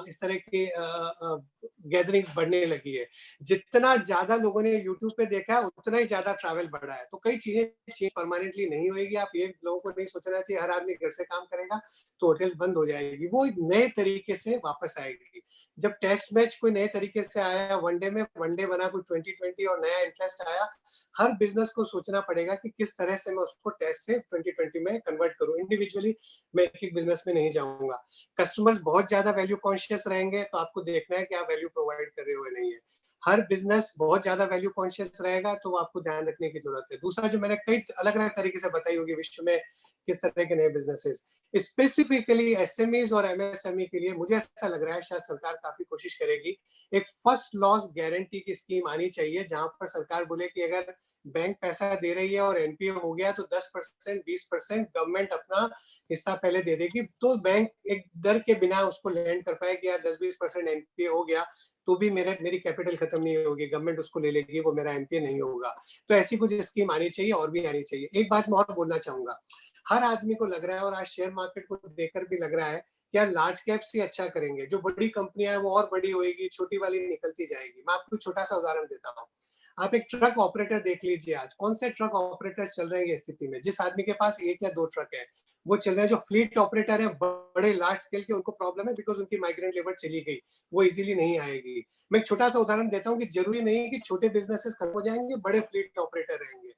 इस तरह की गैदरिंग्स बढ़ने लगी है। जितना ज्यादा लोगों ने यूट्यूब पे देखा है, उतना ही ज्यादा ट्रैवल बढ़ा है। तो कई चीजें चेंज परमानेंटली नहीं होगी। आप ये लोगों को नहीं सोचना चाहिए हर आदमी घर से काम करेगा तो होटल्स बंद हो जाएगी। वो एक नए तरीके से वापस आएगी। जब टेस्ट मैच कोई नए तरीके से आया, वनडे में वनडे बना, कोई 2020 और नया इंटरेस्ट आया, हर बिजनेस को सोचना पड़ेगा कि किस तरह से मैं उसको टेस्ट से 2020 में कन्वर्ट करूं। इंडिविजुअली मैं एक बिजनेस में नहीं जाऊंगा। कस्टमर्स बहुत ज्यादा वैल्यू कॉन्शियस रहेंगे, तो आपको देखना है कि आप वैल्यू प्रोवाइड कर रहे हो नहीं है। हर बिजनेस बहुत ज्यादा वैल्यू कॉन्शियस रहेगा, तो आपको ध्यान रखने की जरूरत है। दूसरा, जो मैंने कई अलग अलग तरीके से बताई होगी विश्व में किस तरह के नए बिजनेसेस, स्पेसिफिकली एसएमईज और एमएसएमई के लिए मुझे ऐसा लग रहा है शायद सरकार काफी कोशिश करेगी। एक फर्स्ट लॉस गारंटी की स्कीम आनी चाहिए, जहां पर सरकार बोले कि अगर बैंक पैसा दे रही है और एनपीए हो गया तो 10% 20% गवर्नमेंट अपना हिस्सा पहले दे देगी। तो बैंक एक डर के बिना उसको लैंड कर पाए कि यार 10-20% एनपीए हो गया तो भी मेरी कैपिटल खत्म नहीं होगी, गवर्नमेंट उसको ले लेगी, वो मेरा एमपीए नहीं होगा। तो ऐसी कुछ स्कीम आनी चाहिए, और भी आनी चाहिए। एक बात मैं और बोलना चाहूंगा, हर आदमी को लग रहा है और आज शेयर मार्केट को देखकर भी लग रहा है कि यार लार्ज कैप्स ही अच्छा करेंगे, जो बड़ी कंपनियां हैं वो और बड़ी होएगी, छोटी वाली निकलती जाएगी। मैं आपको छोटा सा उदाहरण देता हूँ। आप एक ट्रक ऑपरेटर देख लीजिए, आज कौन से ट्रक ऑपरेटर चल रहे हैं ये स्थिति में। जिस आदमी के पास 1 या 2 ट्रक है वो चल रहे हैं। जो फ्लीट ऑपरेटर है बड़े लार्ज स्केल के, उनको प्रॉब्लम है बिकॉज उनकी माइग्रेंट लेबर चली गई, वो इजीली नहीं आएगी। मैं एक छोटा सा उदाहरण देता हूँ कि जरूरी नहीं है कि छोटे बिजनेसेस खत्म हो जाएंगे, बड़े फ्लीट ऑपरेटर रहेंगे।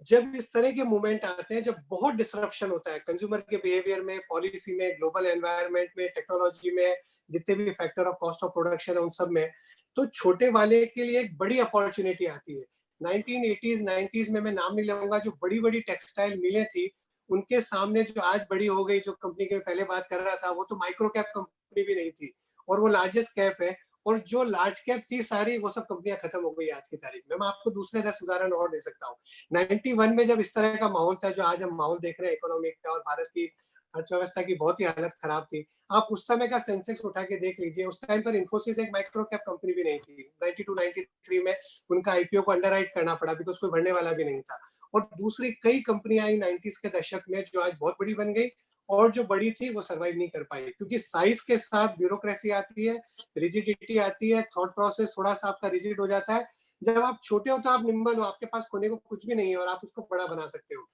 जब इस तरह के मूवमेंट आते हैं, जब बहुत डिसरप्शन होता है कंज्यूमर के बिहेवियर में, पॉलिसी में, ग्लोबल एनवायरनमेंट में, टेक्नोलॉजी में, जितने भी factor of cost of production है उन सब में, तो छोटे वाले के लिए एक बड़ी अपॉर्चुनिटी आती है। 1980s 90s में, मैं नाम नहीं लूंगा, जो बड़ी बड़ी टेक्सटाइल मिलें थी, उनके सामने जो आज बड़ी हो गई, जो कंपनी की पहले बात कर रहा था, वो तो माइक्रो कैप कंपनी भी नहीं थी, और वो लार्जेस्ट कैप है। और जो लार्ज कैप थी सारी, वो सब कंपनियां खत्म हो गई आज की तारीख में। मैं आपको दूसरे 10 उदाहरण और दे सकता हूँ। 91 में जब इस तरह का माहौल था जो आज हम माहौल देख रहे हैं इकोनॉमिक का और भारत की अर्थव्यवस्था की बहुत ही हालत खराब थी। आप उस समय का सेंसेक्स उठा के देख लीजिए, उस टाइम पर इन्फोसिस एक माइक्रो कैप कंपनी भी नहीं थी। 92-93 में उनका आईपीओ को अंडरराइट करना पड़ा बिकॉज कोई भरने वाला भी नहीं था। और दूसरी कई कंपनियां आई 90s के दशक में जो आज बहुत बड़ी बन गई, और जो बड़ी थी वो सर्वाइव नहीं कर पाई क्योंकि साइज के साथ ब्यूरोक्रेसी आती है, रिजिडिटी आती है, थॉट प्रोसेस थोड़ा सा आपका रिजिड हो जाता है। जब आप छोटे हो तो आप निम्बल हो, आपके पास खोने को कुछ भी नहीं है और आप उसको बड़ा बना सकते हो।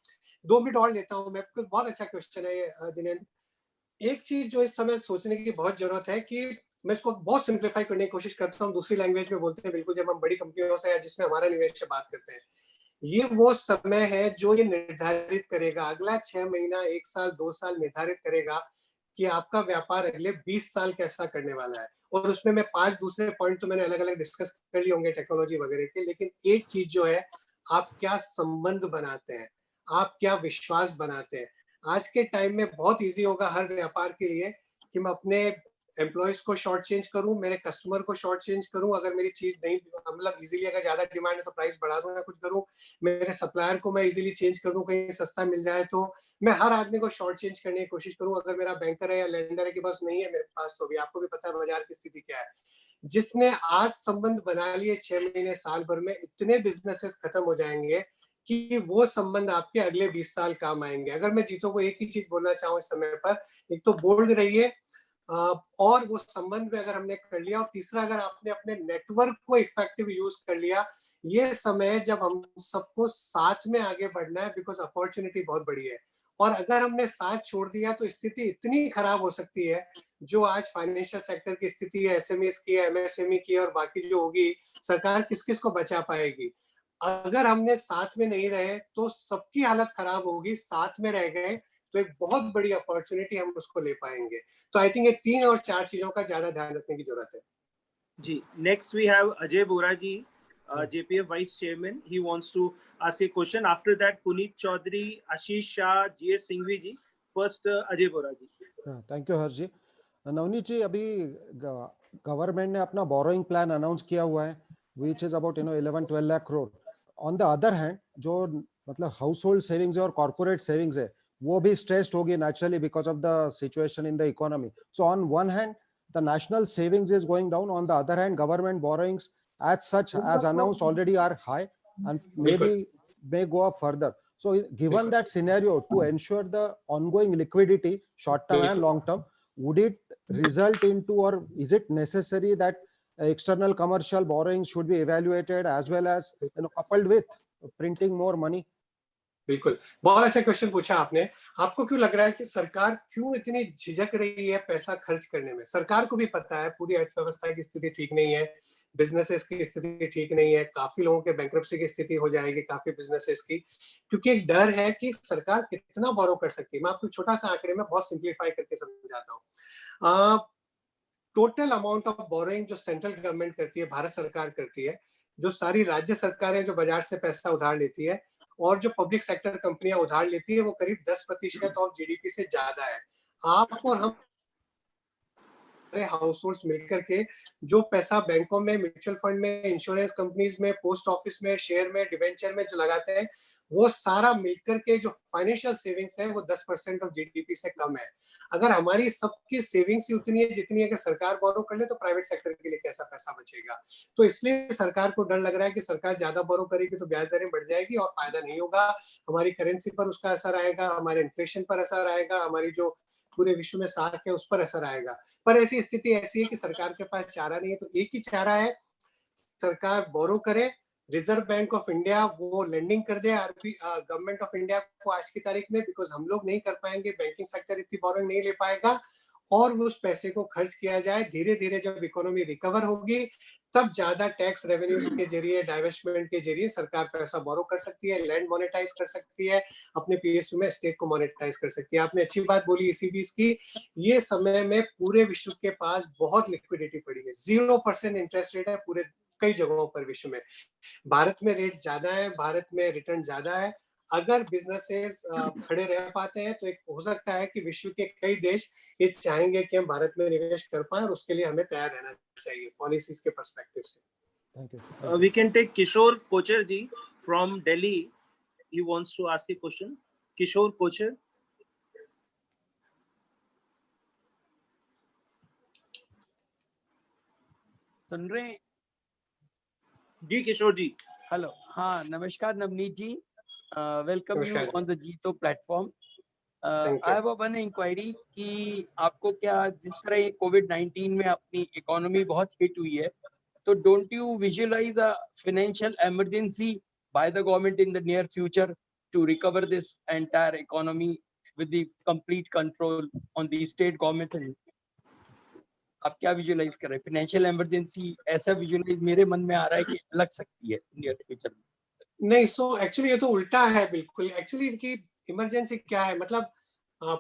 2 मिनट और लेता हूँ मैं, बहुत अच्छा क्वेश्चन है ये जिनेंद्र। एक चीज जो इस समय सोचने की बहुत जरूरत है कि मैं इसको बहुत सिंप्लीफाई करने की कोशिश करता हूँ, दूसरी लैंग्वेज में बोलते हैं बिल्कुल, जब हम बड़ी कंपनियों से या जिसमें हमारा निवेश से बात करते हैं, ये वो समय है जो ये निर्धारित करेगा, अगला 6 महीना, 1 साल, 2 साल निर्धारित करेगा कि आपका व्यापार अगले 20 साल कैसा करने वाला है। और उसमें मैं 5 दूसरे पॉइंट तो मैंने अलग अलग डिस्कस कर लिए होंगे टेक्नोलॉजी वगैरह के, लेकिन एक चीज जो है, आप क्या संबंध बनाते हैं, आप क्या विश्वास बनाते हैं। आज के टाइम में बहुत ईजी होगा हर व्यापार के लिए कि मैं अपने एम्प्लॉयज को शॉर्ट चेंज करूं, मेरे कस्टमर को शॉर्ट चेंज करूं, अगर मेरी चीज नहीं मतलब इजीली अगर ज्यादा डिमांड है तो प्राइस बढ़ा दूं या कुछ करूं, मेरे सप्लायर को मैं इजीली चेंज कर दूं, कहीं सस्ता मिल जाए तो मैं हर आदमी को शॉर्ट चेंज करने की कोशिश करूं। अगर मेरा बैंकर है या लेंडर है कि बस नहीं है मेरे पास, तो भी आपको भी पता है बाजार की स्थिति क्या है। जिसने आज संबंध बना लिए 6 महीने साल भर में, इतने बिजनेसेस खत्म हो जाएंगे कि वो संबंध आपके अगले 20 साल काम आएंगे। अगर मैं जीतो को एक ही चीज बोलना चाहूँ इस समय पर, एक तो बोल्ड रहिए, और वो संबंध में अगर हमने कर लिया, और तीसरा अगर आपने अपने नेटवर्क को इफेक्टिव यूज कर लिया, ये समय जब हम सबको साथ में आगे बढ़ना है बिकॉज अपॉर्चुनिटी बहुत बड़ी है। और अगर हमने साथ छोड़ दिया तो स्थिति इतनी खराब हो सकती है, जो आज फाइनेंशियल सेक्टर की स्थिति है, एसएमईस की, एमएसएमई की और बाकी जो होगी, सरकार किस किस को बचा पाएगी। अगर हमने साथ में नहीं रहे तो सबकी हालत खराब होगी, साथ में रह गए तो एक बहुत बड़ी अपॉर्चुनिटी हम उसको ले पाएंगे। तो आई थिंक ये 3 और 4 चीजों का ज्यादा ध्यान रखने की जरूरत है। जी, next we have Ajay Bora ji, JPF vice chairman. He wants to ask a question. After that, Puneet Chaudhary, Ashish Shah, GS Singhvi ji. First, Ajay Bora ji. Thank you Harsh ji. Navneet ji, अभी गवर्नमेंट ने अपना बोरोइंग प्लान अनाउंस किया हुआ है, which is about 11-12 lakh crore. On the other hand, जो मतलब house hold savings है और कॉर्पोरेट सेविंग्स है, वो भी स्ट्रेस्ड होगी naturally because of the situation in the economy. So on one hand the national savings is going down, on the other hand government borrowings as such as announced already are high and maybe may go up further. So given that scenario, to ensure the ongoing liquidity short term and long term, would it result into, or is it necessary that external commercial borrowings should be evaluated as well as coupled with printing more money? बिल्कुल, बहुत अच्छा question पूछा आपने। आपको क्यों लग रहा है कि सरकार क्यों इतनी झिझक रही है पैसा खर्च करने में? सरकार को भी पता है पूरी अर्थव्यवस्था की स्थिति ठीक नहीं है, बिजनेसेस की स्थिति ठीक नहीं है, काफी लोगों के बैंक्रप्सी की स्थिति हो जाएगी, काफी बिजनेसेस की, क्योंकि एक डर है कि सरकार कितना बोरो कर सकती है। मैं आपको छोटा सा आंकड़े में बहुत सिंप्लीफाई करके समझाता हूँ। टोटल अमाउंट ऑफ बोरोइंग जो सेंट्रल गवर्नमेंट करती है, भारत सरकार करती है, जो सारी राज्य सरकारें जो बाजार से पैसा उधार लेती है, और जो पब्लिक सेक्टर कंपनियां उधार लेती है, वो करीब 10% ऑफ जीडीपी से ज्यादा है। आप और हम हाउस होल्ड्स मिलकर के जो पैसा बैंकों में, म्यूचुअल फंड में, इंश्योरेंस कंपनीज में, पोस्ट ऑफिस में, शेयर में, डिबेंचर में जो लगाते हैं, वो सारा मिलकर के जो फाइनेंशियल सेविंग्स है वो 10% ऑफ जीडीपी से कम है। अगर हमारी सबकी सेविंग्स ही उतनी है जितनी अगर सरकार बोरो कर ले, तो प्राइवेट सेक्टर के लिए कैसा पैसा बचेगा? तो इसलिए सरकार को डर लग रहा है कि सरकार ज्यादा बोरो करेगी तो ब्याज दरें बढ़ जाएगी और फायदा नहीं होगा, हमारी करेंसी पर उसका असर आएगा, हमारे इन्फ्लेशन पर असर आएगा, हमारी जो पूरे विश्व में साख है उस पर असर आएगा। पर ऐसी स्थिति ऐसी है कि सरकार के पास चारा नहीं है, तो एक ही चारा है, सरकार बोरो करे, रिजर्व बैंक ऑफ इंडिया वो लेंडिंग कर दे गवर्नमेंट ऑफ इंडिया को आज की तारीख में, बिकॉज हम लोग नहीं कर पाएंगे, बैंकिंग सेक्टर इतनी बोरोइंग नहीं ले पाएगा, और उस पैसे को खर्च किया जाए। धीरे धीरे जब इकोनॉमी रिकवर होगी, तब ज्यादा टैक्स रेवेन्यूज के जरिए, डाइवेस्टमेंट के जरिए सरकार पैसा बोरो कर सकती है, लैंड मोनेटाइज कर सकती है, अपने पीएसयू में स्टेट को मोनेटाइज कर सकती है। आपने अच्छी बात बोली ईसीबीस की, ये समय में पूरे विश्व के पास बहुत लिक्विडिटी पड़ी है, 0% इंटरेस्ट रेट है पूरे कई जगहों पर विश्व में। भारत में रेट ज्यादा है, भारत में रिटर्न ज्यादा है। अगर बिजनेसेस खड़े रह पाते हैं तो एक हो सकता है कि विश्व के कई देश ये चाहेंगे कि हम भारत में निवेश कर पाए, और उसके लिए हमें तैयार रहना चाहिए पॉलिसीज के पर्सपेक्टिव से। Thank you. We can take Kishore Kochar ji from Delhi. He wants to ask a question. Kishore Kochar. सुन रहे हैं? जी किशोर जी। हेलो, हाँ नमस्कार नवनीत जी, वेलकम यू नमस्कार। On the JITO platform. Thank I you. Have one inquiry कि आपको क्या, जिस तरह ये कोविड-19 में अपनी इकोनॉमी बहुत हिट हुई है, तो don't you visualize a financial emergency by the government in the near future to recover this entire economy with the complete control on the state government? आप क्या विजुअलाइज कर रहे हैं? फाइनेंशियल इमरजेंसी ऐसा विजुअलाइज मेरे मन में आ रहा है कि लग सकती है नियर फ्यूचर में। नहीं, सो एक्चुअली ये तो उल्टा है बिल्कुल। एक्चुअली कि इमरजेंसी क्या है, मतलब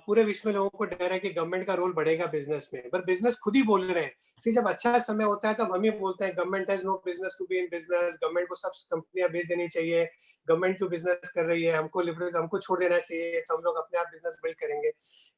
पूरे विश्व में लोगों को डर है कि गवर्नमेंट का रोल बढ़ेगा बिजनेस में, पर बिजनेस खुद ही बोल रहे हैं। सी जब अच्छा समय होता है तब हम ही बोलते हैं government has no business to be in business, government को सब कंपनियां बेच देनी चाहिए, गवर्नमेंट क्यों बिजनेस कर रही है, हमको लिबरल, हमको छोड़ देना चाहिए, तो हम लोग अपने आप बिजनेस बिल्ड करेंगे।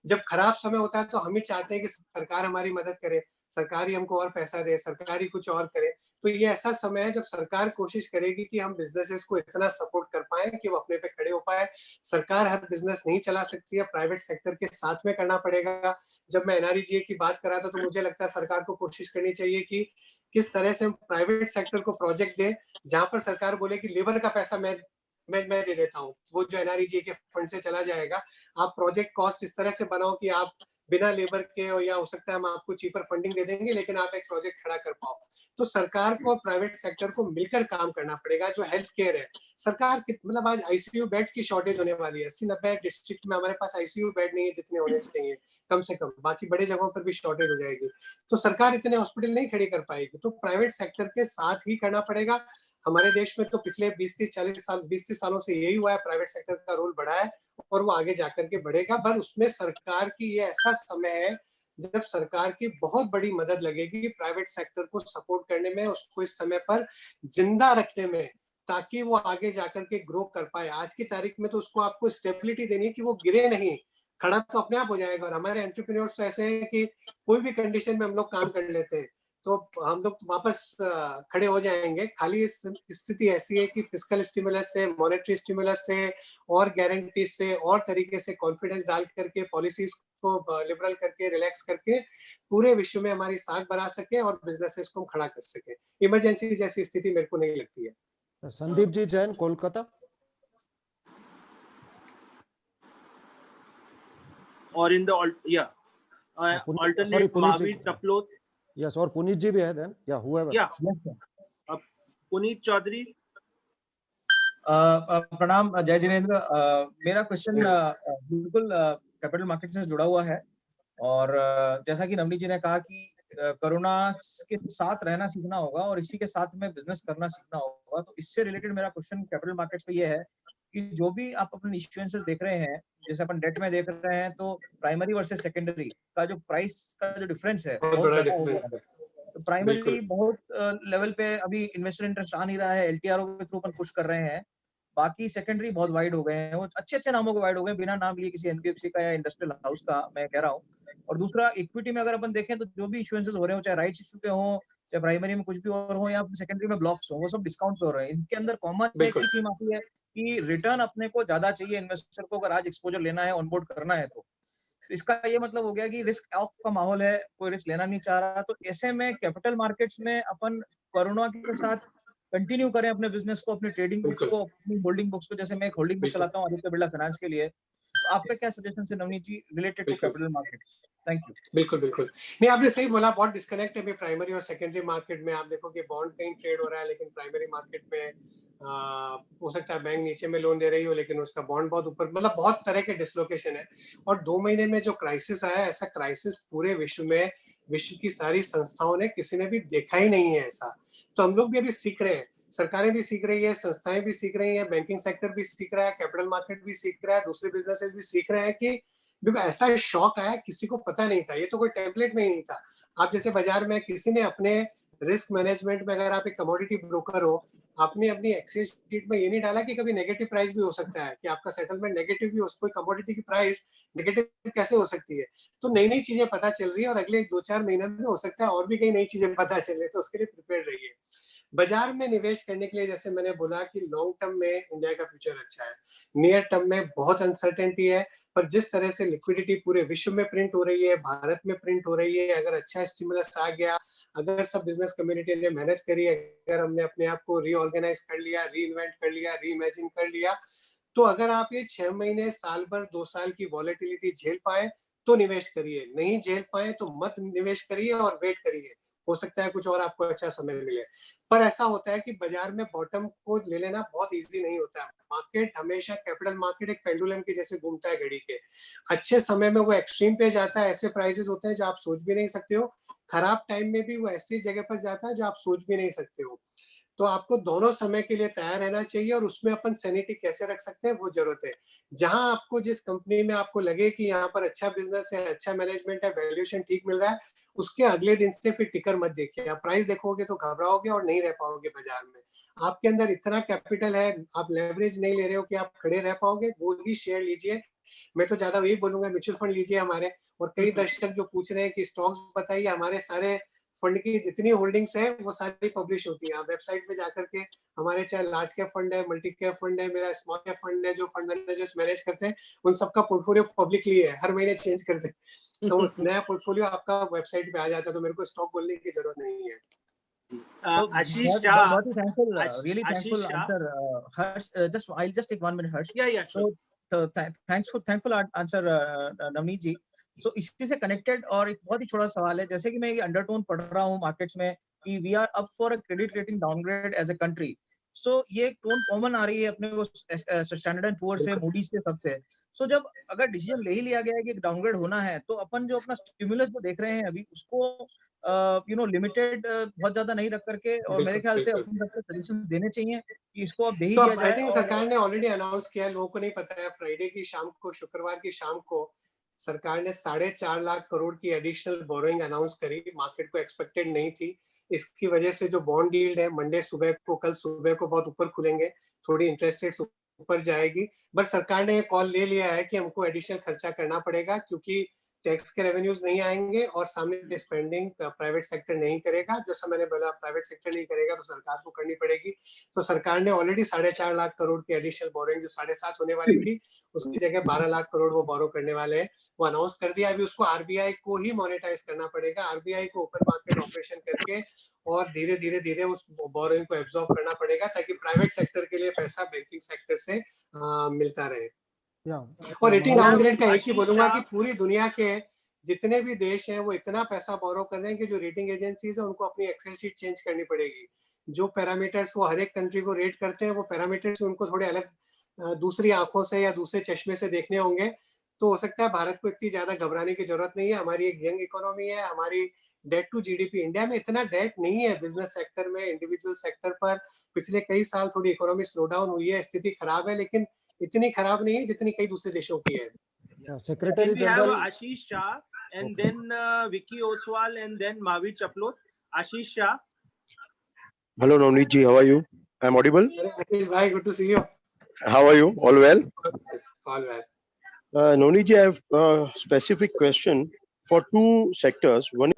जब खराब समय होता है तो हम ही चाहते हैं कि सरकार हमारी मदद करे, सरकार ही हमको और पैसा दे, सरकार ही कुछ और करे। तो ये ऐसा समय है जब सरकार कोशिश करेगी कि हम बिजनेसेस को इतना सपोर्ट कर पाए कि वो अपने पे खड़े हो पाए। सरकार हर बिजनेस नहीं चला सकती है, प्राइवेट सेक्टर के साथ में करना पड़ेगा। जब मैं एनआरईजीए की बात कर रहा था तो मुझे लगता है सरकार को कोशिश करनी चाहिए कि किस तरह से हम प्राइवेट सेक्टर को प्रोजेक्ट दें जहां पर सरकार बोले कि लेबर का पैसा मैं दे देता हूँ, वो जो एनआरईजीए के फंड से चला जाएगा। आप प्रोजेक्ट कॉस्ट इस तरह से बनाओ कि आप बिना लेबर के, या हो सकता है हम आपको चीपर फंडिंग दे देंगे लेकिन आप एक प्रोजेक्ट खड़ा कर पाओ। तो सरकार को और प्राइवेट सेक्टर को मिलकर काम करना पड़ेगा। जो हेल्थ केयर है, सरकार मतलब आज आईसीयू बेड्स की शॉर्टेज होने वाली है। 80-90 डिस्ट्रिक्ट में हमारे पास आईसीयू बेड नहीं है जितने होने चाहिए, कम से कम। बाकी बड़े जगहों पर भी शॉर्टेज हो जाएगी, तो सरकार इतने हॉस्पिटल नहीं खड़ी कर पाएगी। तो प्राइवेट सेक्टर के साथ ही करना पड़ेगा। हमारे देश में तो पिछले 20-30 सालों से यही हुआ है, प्राइवेट सेक्टर का रोल बढ़ा है और वो आगे जाकर के बढ़ेगा। पर उसमें सरकार की ये ऐसा समय है जब सरकार की बहुत बड़ी मदद लगेगी प्राइवेट सेक्टर को सपोर्ट करने में, उसको इस समय पर जिंदा रखने में, ताकि वो आगे जाकर के ग्रो कर पाए। आज की तारीख में तो उसको आपको स्टेबिलिटी देनी है कि वो गिरे नहीं, खड़ा तो अपने आप हो जाएगा। और हमारे एंटरप्रेन्योर्स तो ऐसे हैं कि कोई भी कंडीशन में हम लोग काम कर लेते हैं, तो हम लोग वापस खड़े हो जाएंगे। खाली स्थिति ऐसी है कि फिस्कल स्टिमुलस से, मॉनेटरी स्टिमुलस से और गारंटी से और तरीके से कॉन्फिडेंस डाल करके, पॉलिसीज को लिबरल करके, रिलैक्स करके पूरे विश्व में हमारी साख बना सके और बिजनेसेस को हम खड़ा कर सके। इमरजेंसी जैसी स्थिति मेरे को नहीं लगती है। संदीप जी जैन, कोलकाता। और in the alternate Mahavir Taplot. Yes, और पुनीत जी भी है then. Yeah, whoever. Yeah. Puneet Chaudhary. प्रणाम, जय जिनेंद्र। मेरा क्वेश्चन बिल्कुल कैपिटल मार्केट से जुड़ा हुआ है, और जैसा कि नवनीत जी ने कहा कि कोरोना के साथ रहना सीखना होगा और इसी के साथ में बिजनेस करना सीखना होगा। तो इससे रिलेटेड मेरा क्वेश्चन कैपिटल मार्केट्स पे ये है कि जो भी आप अपने इश्यूएंसेस देख रहे हैं, जैसे अपन डेट में देख रहे हैं, तो प्राइमरी वर्सेस सेकेंडरी का जो प्राइस का जो डिफरेंस है बहुत ज्यादा हो गया है। तो प्राइमरी बहुत लेवल पे अभी इन्वेस्टर इंटरेस्ट आ नहीं रहा है, एलटीआरओ के थ्रू अपन पुश कर रहे हैं। बाकी सेकेंडरी बहुत वाइड हो गए हैं, वो अच्छे नामों के वाइड हो गए, बिना नाम लिए किसी एनबीएफसी का या इंडस्ट्रियल हाउस का मैं कह रहा हूँ। और दूसरा, इक्विटी में अगर अपन देखें तो जो भी इश्यूएंसेस हो रहे हो, चाहे राइट्स इशू के हो, चाहे प्राइमरी में कुछ भी और हो, या सेकेंडरी में ब्लॉक्स हो, वो सब डिस्काउंट पे हो रहे हैं। इनके अंदर कॉमन एक ही थीम आती है कि रिटर्न अपने को ज्यादा चाहिए इन्वेस्टर को, अगर आज एक्सपोजर लेना है, ऑनबोर्ड करना है तो इसका ये मतलब हो गया कि रिस्क ऑफ का माहौल है, कोई रिस्क लेना नहीं चाह रहा। तो ऐसे में कैपिटल मार्केट्स में अपन कोरोना के साथ कंटिन्यू करें अपने बिजनेस को, अपने ट्रेडिंग बुक्स को, अपनी होल्डिंग बुक्स को। जैसे मैं एक होल्डिंग बुक चलाता हूँ आदित्य बिरला फाइनेंस के लिए, तो आपका क्या सजेशन है Navneet ji related to capital market? Thank you. बिल्कुल नहीं, आपने सही बोला, बहुत डिस्कनेक्ट है प्राइमरी और सेकेंडरी मार्केट में। आप देखो कि बॉन्ड कहीं ट्रेड हो रहा है, लेकिन प्राइमरी मार्केट में हो सकता है बैंक नीचे में लोन दे रही हो लेकिन उसका बॉन्ड बहुत ऊपर, मतलब बहुत तरह के डिसलोकेशन है। और 2 महीने में जो क्राइसिस आया, ऐसा क्राइसिस पूरे विश्व में, विश्व की सारी संस्थाओं ने, किसी ने भी देखा ही नहीं है ऐसा। तो हम लोग भी अभी सीख रहे हैं, सरकारें भी सीख रही है, संस्थाएं भी सीख रही हैं, बैंकिंग सेक्टर भी सीख रहा है, कैपिटल मार्केट भी सीख रहा है, दूसरे बिजनेसेस भी सीख रहे हैं कि बिल्कुल ऐसा शॉक आया, किसी को पता नहीं था, ये तो कोई टेम्पलेट में ही नहीं था। आप जैसे बाजार में किसी ने अपने रिस्क मैनेजमेंट में, अगर आप एक कमोडिटी ब्रोकर हो, आपने अपनी एक्सेल शीट में ये नहीं डाला कि कभी नेगेटिव प्राइस भी हो सकता है, कि आपका सेटलमेंट नेगेटिव भी हो, कोई कमोडिटी की प्राइस नेगेटिव कैसे हो सकती है। तो नई नई चीजें पता चल रही है और अगले 2-4 महीने में हो सकता है और भी कई नई चीजें पता चले, तो उसके लिए प्रिपेयर रहिए। बाजार में निवेश करने के लिए जैसे मैंने बोला कि लॉन्ग टर्म में इंडिया का फ्यूचर अच्छा है, नियर टर्म में बहुत अनसर्टेनिटी है। पर जिस तरह से लिक्विडिटी पूरे विश्व में प्रिंट हो रही है, भारत में प्रिंट हो रही है, अगर अच्छा स्टिमुलस आ गया, अगर सब बिजनेस कम्युनिटी ने मेहनत करी, अगर हमने अपने आप को रीऑर्गेनाइज कर लिया, री इन्वेंट कर लिया, री इमेजिन कर लिया, तो अगर आप ये 6 महीने, साल भर, 2 साल की वॉलेटिलिटी झेल पाए तो निवेश करिए, नहीं झेल पाए तो मत निवेश करिए और वेट करिए, हो सकता है कुछ और आपको अच्छा समय मिले। पर ऐसा होता है कि बाजार में बॉटम को ले लेना बहुत इजी नहीं होता है। मार्केट हमेशा, कैपिटल मार्केट एक पेंडुलम के जैसे घूमता है घड़ी के, अच्छे समय में वो एक्सट्रीम पे जाता है, ऐसे प्राइसेस होते हैं जो आप सोच भी नहीं सकते हो, खराब टाइम में भी वो ऐसी जगह पर जाता है जो आप सोच भी नहीं सकते हो। तो आपको दोनों समय के लिए तैयार रहना चाहिए और उसमें अपन सैनिटी कैसे रख सकते हैं वो जरूरत है। जहां आपको, जिस कंपनी में आपको लगे कि यहाँ पर अच्छा बिजनेस है, अच्छा मैनेजमेंट है, वैल्यूएशन ठीक मिल रहा है, उसके अगले दिन से फिर टिकर मत देखिए। आप प्राइस देखोगे तो घबराओगे और नहीं रह पाओगे बाजार में। आपके अंदर इतना कैपिटल है, आप लेवरेज नहीं ले रहे हो कि आप खड़े रह पाओगे, वो ही शेयर लीजिए। मैं तो ज्यादा वही बोलूंगा, म्यूचुअल फंड लीजिए हमारे। और कई दर्शक जो पूछ रहे हैं कि स्टॉक्स बताइए, हमारे सारे फंड की जितनी होल्डिंग्स है वो सारी पब्लिश होती है। आप वेबसाइट पे जाकर के हमारे, चाहे लार्ज कैप फंड है, मल्टी कैप फंड है, मेरा स्मॉल कैप फंड है, जो फंड मैनेजर्स मैनेज करते हैं, उन सबका पोर्टफोलियो पब्लिकली है, हर महीने चेंज करते हैं। तो नया पोर्टफोलियो आपका वेबसाइट पे आ जाता है, तो मेरे को स्टॉक बोलने की जरूरत नहीं है। आशीष शाह, बहुत ही thankful, really आशीष thankful Shah, answer, Harsh. I'll just take 1 minute, Harsh. yeah, sure. So thankful answer, Navneet जी. So इसी से connected और एक बहुत ही छोटा सवाल है, जैसे कि मैं ये अंडरटोन पढ़ रहा हूँ मार्केट्स में कि we are up for a credit rating downgrade as a country. So ये टोन कॉमन आ रही है अपने को स्टैंडर्ड एंड पुअर से, मूडी से, सबसे. So जब अगर डिसीजन ले ही लिया गया है कि डाउनग्रेड होना है, तो अपन जो अपना स्टिमुलस जो देख रहे हैं अभी, उसको लिमिटेड बहुत ज्यादा नहीं रख करके, और मेरे ख्याल से अपन सबको सजेशंस देने चाहिए कि इसको अब दे ही तो दिया जाए। आई थिंक सरकार ने ऑलरेडी अनाउंस किया है, लोगों को नहीं पता है, फ्राइडे की शाम को, शुक्रवार की शाम को सरकार ने 4.5 लाख करोड़ की एडिशनल बोरोइंग अनाउंस करी। मार्केट को एक्सपेक्टेड नहीं थी। इसकी वजह से जो बॉन्ड यील्ड है, मंडे सुबह को, कल सुबह को बहुत ऊपर खुलेंगे, थोड़ी इंटरेस्ट रेट्स ऊपर जाएगी। बट सरकार ने कॉल ले लिया है कि हमको एडिशनल खर्चा करना पड़ेगा, क्योंकि टैक्स के रेवेन्यूज नहीं आएंगे और सामने स्पेंडिंग प्राइवेट सेक्टर नहीं करेगा। जैसा मैंने बोला, प्राइवेट सेक्टर नहीं करेगा तो सरकार को करनी पड़ेगी। तो सरकार ने ऑलरेडी 4.5 लाख करोड़ की एडिशनल बोरोइंग, जो 7.5 होने वाली थी, उसकी जगह 12 लाख करोड़ वो बोरो करने वाले हैं, वो अनाउंस कर दिया। अभी उसको आरबीआई को ही मोनेटाइज करना पड़ेगा। आरबीआई को ओपन मार्केट ऑपरेशन करके और धीरे धीरे उस बोरोइंग को एब्जॉर्ब करना पड़ेगा, ताकि प्राइवेट सेक्टर के लिए पैसा बैंकिंग सेक्टर से मिलता रहे। और रेटिंग डाउनग्रेड का एक ही बोलूंगा कि पूरी दुनिया के जितने भी देश हैं वो इतना पैसा बोरो कर रहे हैं कि जो रेटिंग एजेंसीज है उनको अपनी एक्सेल शीट चेंज करनी पड़ेगी। जो पैरामीटर्स वो हर एक कंट्री को रेट करते हैं, वो पैरामीटर्स उनको थोड़े अलग, दूसरी आंखों से या दूसरे चश्मे से देखने होंगे। तो हो सकता है भारत को इतनी ज्यादा घबराने की जरूरत नहीं है। हमारी एक यंग इकोनॉमी है, हमारी डेट टू जीडीपी, इंडिया में इतना डेट नहीं है बिजनेस सेक्टर में, इंडिविजुअल सेक्टर पर। पिछले कई साल थोड़ी इकोनॉमी स्लो डाउन हुई है, स्थिति खराब है, लेकिन इतनी खराब नहीं है जितनी कई दूसरे देशों की है। Secretary General Ashish Shah and then Vicky Oswal and then Mahavir Chaplot. Ashish Shah. Hello Navneet ji, how are you? I'm audible? Ashish bhai, good to see you. How are you? All well? All well. Navneet ji, I have a specific question for two sectors. One,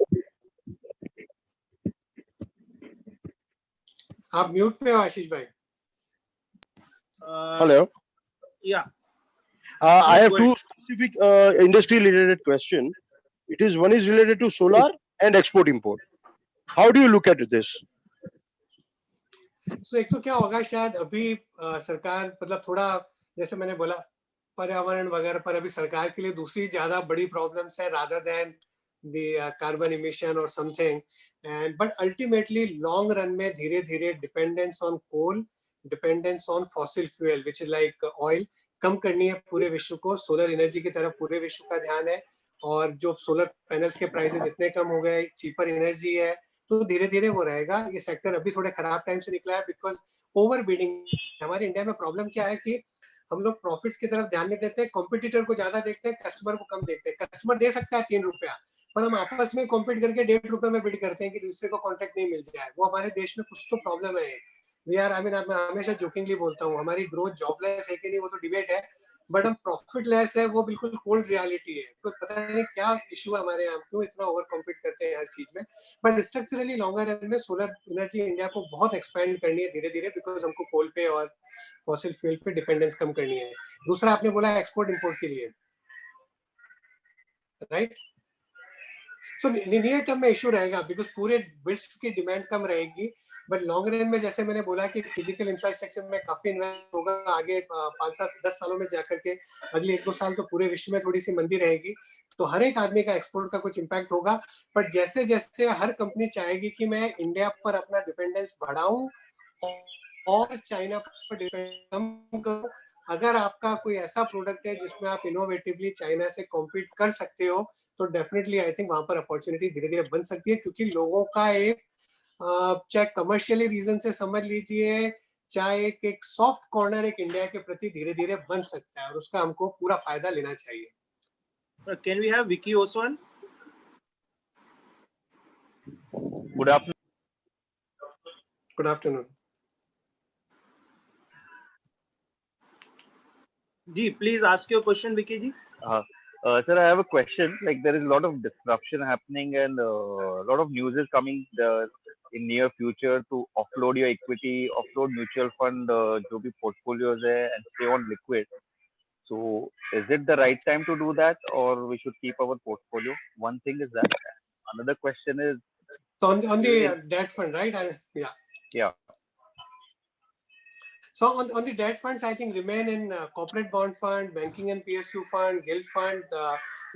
आप mute पे हो आशीष भाई। hello. Yeah. I have two specific industry related question. One is related to solar and export import. How do you look at this? So एक तो क्या होगा, शायद अभी सरकार, मतलब थोड़ा, जैसे मैंने बोला, पर्यावरण वगैरह पर अभी सरकार के लिए दूसरी ज्यादा बड़ी प्रॉब्लम्स है rather than the carbon emission or something. And but ultimately long run में धीरे धीरे dependence on coal, dependence on fossil fuel which is like oil कम करनी है पूरे विश्व को। सोलर एनर्जी की तरफ पूरे विश्व का ध्यान है, और जो सोलर पैनल्स के प्राइसेस इतने कम हो गए, चीपर एनर्जी है, तो धीरे धीरे वो रहेगा। ये सेक्टर अभी थोड़े खराब टाइम से निकला है बिकॉज ओवर बीडिंग। हमारे इंडिया में प्रॉब्लम क्या है कि हम लोग प्रॉफिट्स की तरफ ध्यान नहीं देते, कॉम्पिटिटर को ज्यादा देखते हैं, कस्टमर को कम देखते हैं। कस्टमर दे सकता है 3 रुपया, पर हम आपस में कॉम्पीट करके 1.5 रुपए में बिड करते हैं कि दूसरे को कॉन्ट्रैक्ट नहीं मिल जाए। वो हमारे देश में कुछ तो प्रॉब्लम है। वी आर, आई मीन, मैं हमेशा जोकिंगली बोलता हूँ, हमारी ग्रोथ जॉबलेस है कि नहीं वो तो डिबेट है, बट हम प्रॉफिट लेस है, वो बिल्कुल कोल्ड रियलिटी है। तो पता नहीं क्या इशू है हमारे यहाँ, क्यों इतना ओवर कॉम्पीट करते हैं हर चीज में। बट स्ट्रक्चरली लॉन्गर रन में सोलर एनर्जी इंडिया को बहुत एक्सपेंड करनी है धीरे धीरे, बिकॉज हमको कोल पे और फॉसिल फ्यूल पे डिपेंडेंस कम करनी है। दूसरा आपने बोला एक्सपोर्ट इंपोर्ट के लिए, राइट। सो नियर टर्म में इशू रहेगा बिकॉज पूरे विश्व की डिमांड कम रहेगी, बट लॉन्ग रन में जैसे मैंने बोला कि फिजिकल इंफ्रास्ट्रक्चर में काफी इन्वेस्ट होगा आगे 5-10 सालों में जाकर के, अगले 1-2 साल तो पूरे विश्व में थोड़ी सी मंदी रहेगी, तो हर एक आदमी का एक्सपोर्ट का कुछ इम्पैक्ट होगा। बट जैसे जैसे हर कंपनी चाहेगी कि मैं इंडिया पर अपना डिपेंडेंस बढ़ाऊं और चाइना पर डिपेंड कम करूं, अगर आपका कोई ऐसा प्रोडक्ट है जिसमें आप इनोवेटिवली चाइना से कॉम्पीट कर सकते हो, तो डेफिनेटली आई थिंक वहां पर अपॉर्चुनिटीज धीरे धीरे बन सकती है, क्योंकि लोगों का एक चाहे कमर्शियली रीजन से समझ लीजिए, चाहे एक सॉफ्ट कॉर्नर एक इंडिया के प्रति धीरे धीरे बन सकता है, और उसका हमको पूरा फायदा लेना चाहिए। Can we have Vicky Oswal? Good afternoon. Good afternoon. Ji, please ask your question, Vicky ji. Sir, I have a question. Like, there is a lot of disruption happening and a lot of news is coming in near future to offload your equity, offload mutual fund, जो भी portfolios है, and stay on liquid. So, is it the right time to do that, or we should keep our portfolio? One thing is that. Another question is. So on the debt fund, right? Yeah. So on the debt funds, I think remain in corporate bond fund, banking and PSU fund, gilt fund.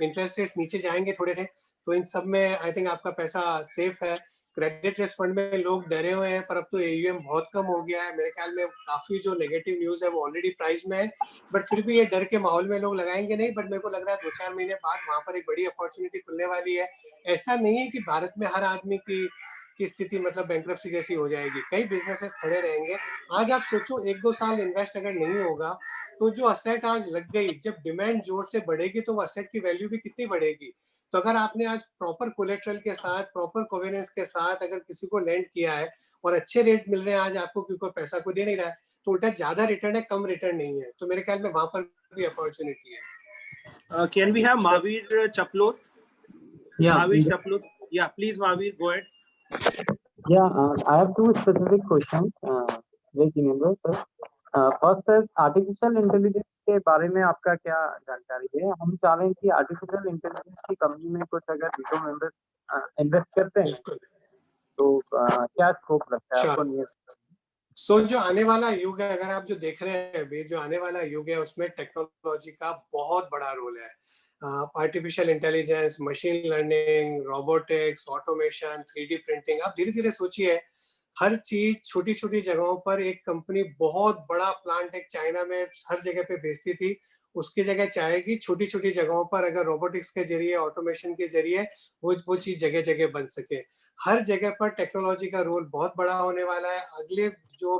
Interest rates नीचे जाएंगे थोड़े से, तो इन सब में I think आपका पैसा safe है। क्रेडिट रिस्क फंड में लोग डरे हुए हैं, पर अब तो AUM बहुत कम हो गया है। मेरे ख्याल में काफी जो नेगेटिव न्यूज है वो ऑलरेडी प्राइस में है, बट फिर भी ये डर के माहौल में लोग लगाएंगे नहीं। बट मेरे को लग रहा है 2-4 महीने बाद वहां पर एक बड़ी अपॉर्चुनिटी खुलने वाली है। ऐसा नहीं है कि भारत में हर आदमी की स्थिति मतलब बैंक्रप्सी जैसी हो जाएगी, कई बिजनेसेस खड़े रहेंगे। आज आप सोचो 1-2 साल इन्वेस्ट अगर नहीं होगा, तो जो असेट आज लग गई, जब डिमांड जोर से बढ़ेगी तो वो असेट की वैल्यू भी कितनी बढ़ेगी। तो अगर आपने आज प्रॉपर कोलेटरल के साथ, प्रॉपर कोवेनेंस के साथ अगर किसी को लैंड किया है और अच्छे रेट मिल रहे हैं आज आपको, क्योंकि पैसा को दे नहीं रहा है, तो उल्टा ज्यादा रिटर्न है, कम रिटर्न नहीं है। तो मेरे ख्याल में वहां पर भी अपॉर्चुनिटी है। Can we have Mahavir Chaplot? Yeah. Mahavir Chaplot. Yeah, please, Mahavir, go ahead. Yeah, I have two specific questions. Jinendra sir. First is artificial intelligence के बारे में आपका क्या जानकारी है? हम चाह रहे हैं कि artificial intelligence की कंपनी में कुछ अगर जीतो मेंबर्स इन्वेस्ट करते हैं, तो क्या स्कोप लगता है आपको? नहीं, जो आने वाला युग है, अगर आप जो देख रहे हैं अभी, जो आने वाला युग है उसमें टेक्नोलॉजी का बहुत बड़ा रोल है। Artificial intelligence, machine learning, robotics, automation, 3D printing. आप धीरे धीरे सोचिए, हर चीज छोटी छोटी जगहों पर एक कंपनी बहुत बड़ा प्लांट एक चाइना में हर जगह पे भेजती थी, उसकी जगह चाहेगी छोटी छोटी जगहों पर अगर रोबोटिक्स के जरिए, ऑटोमेशन के जरिए वो चीज जगह जगह बन सके। हर जगह पर टेक्नोलॉजी का रोल बहुत बड़ा होने वाला है। अगले जो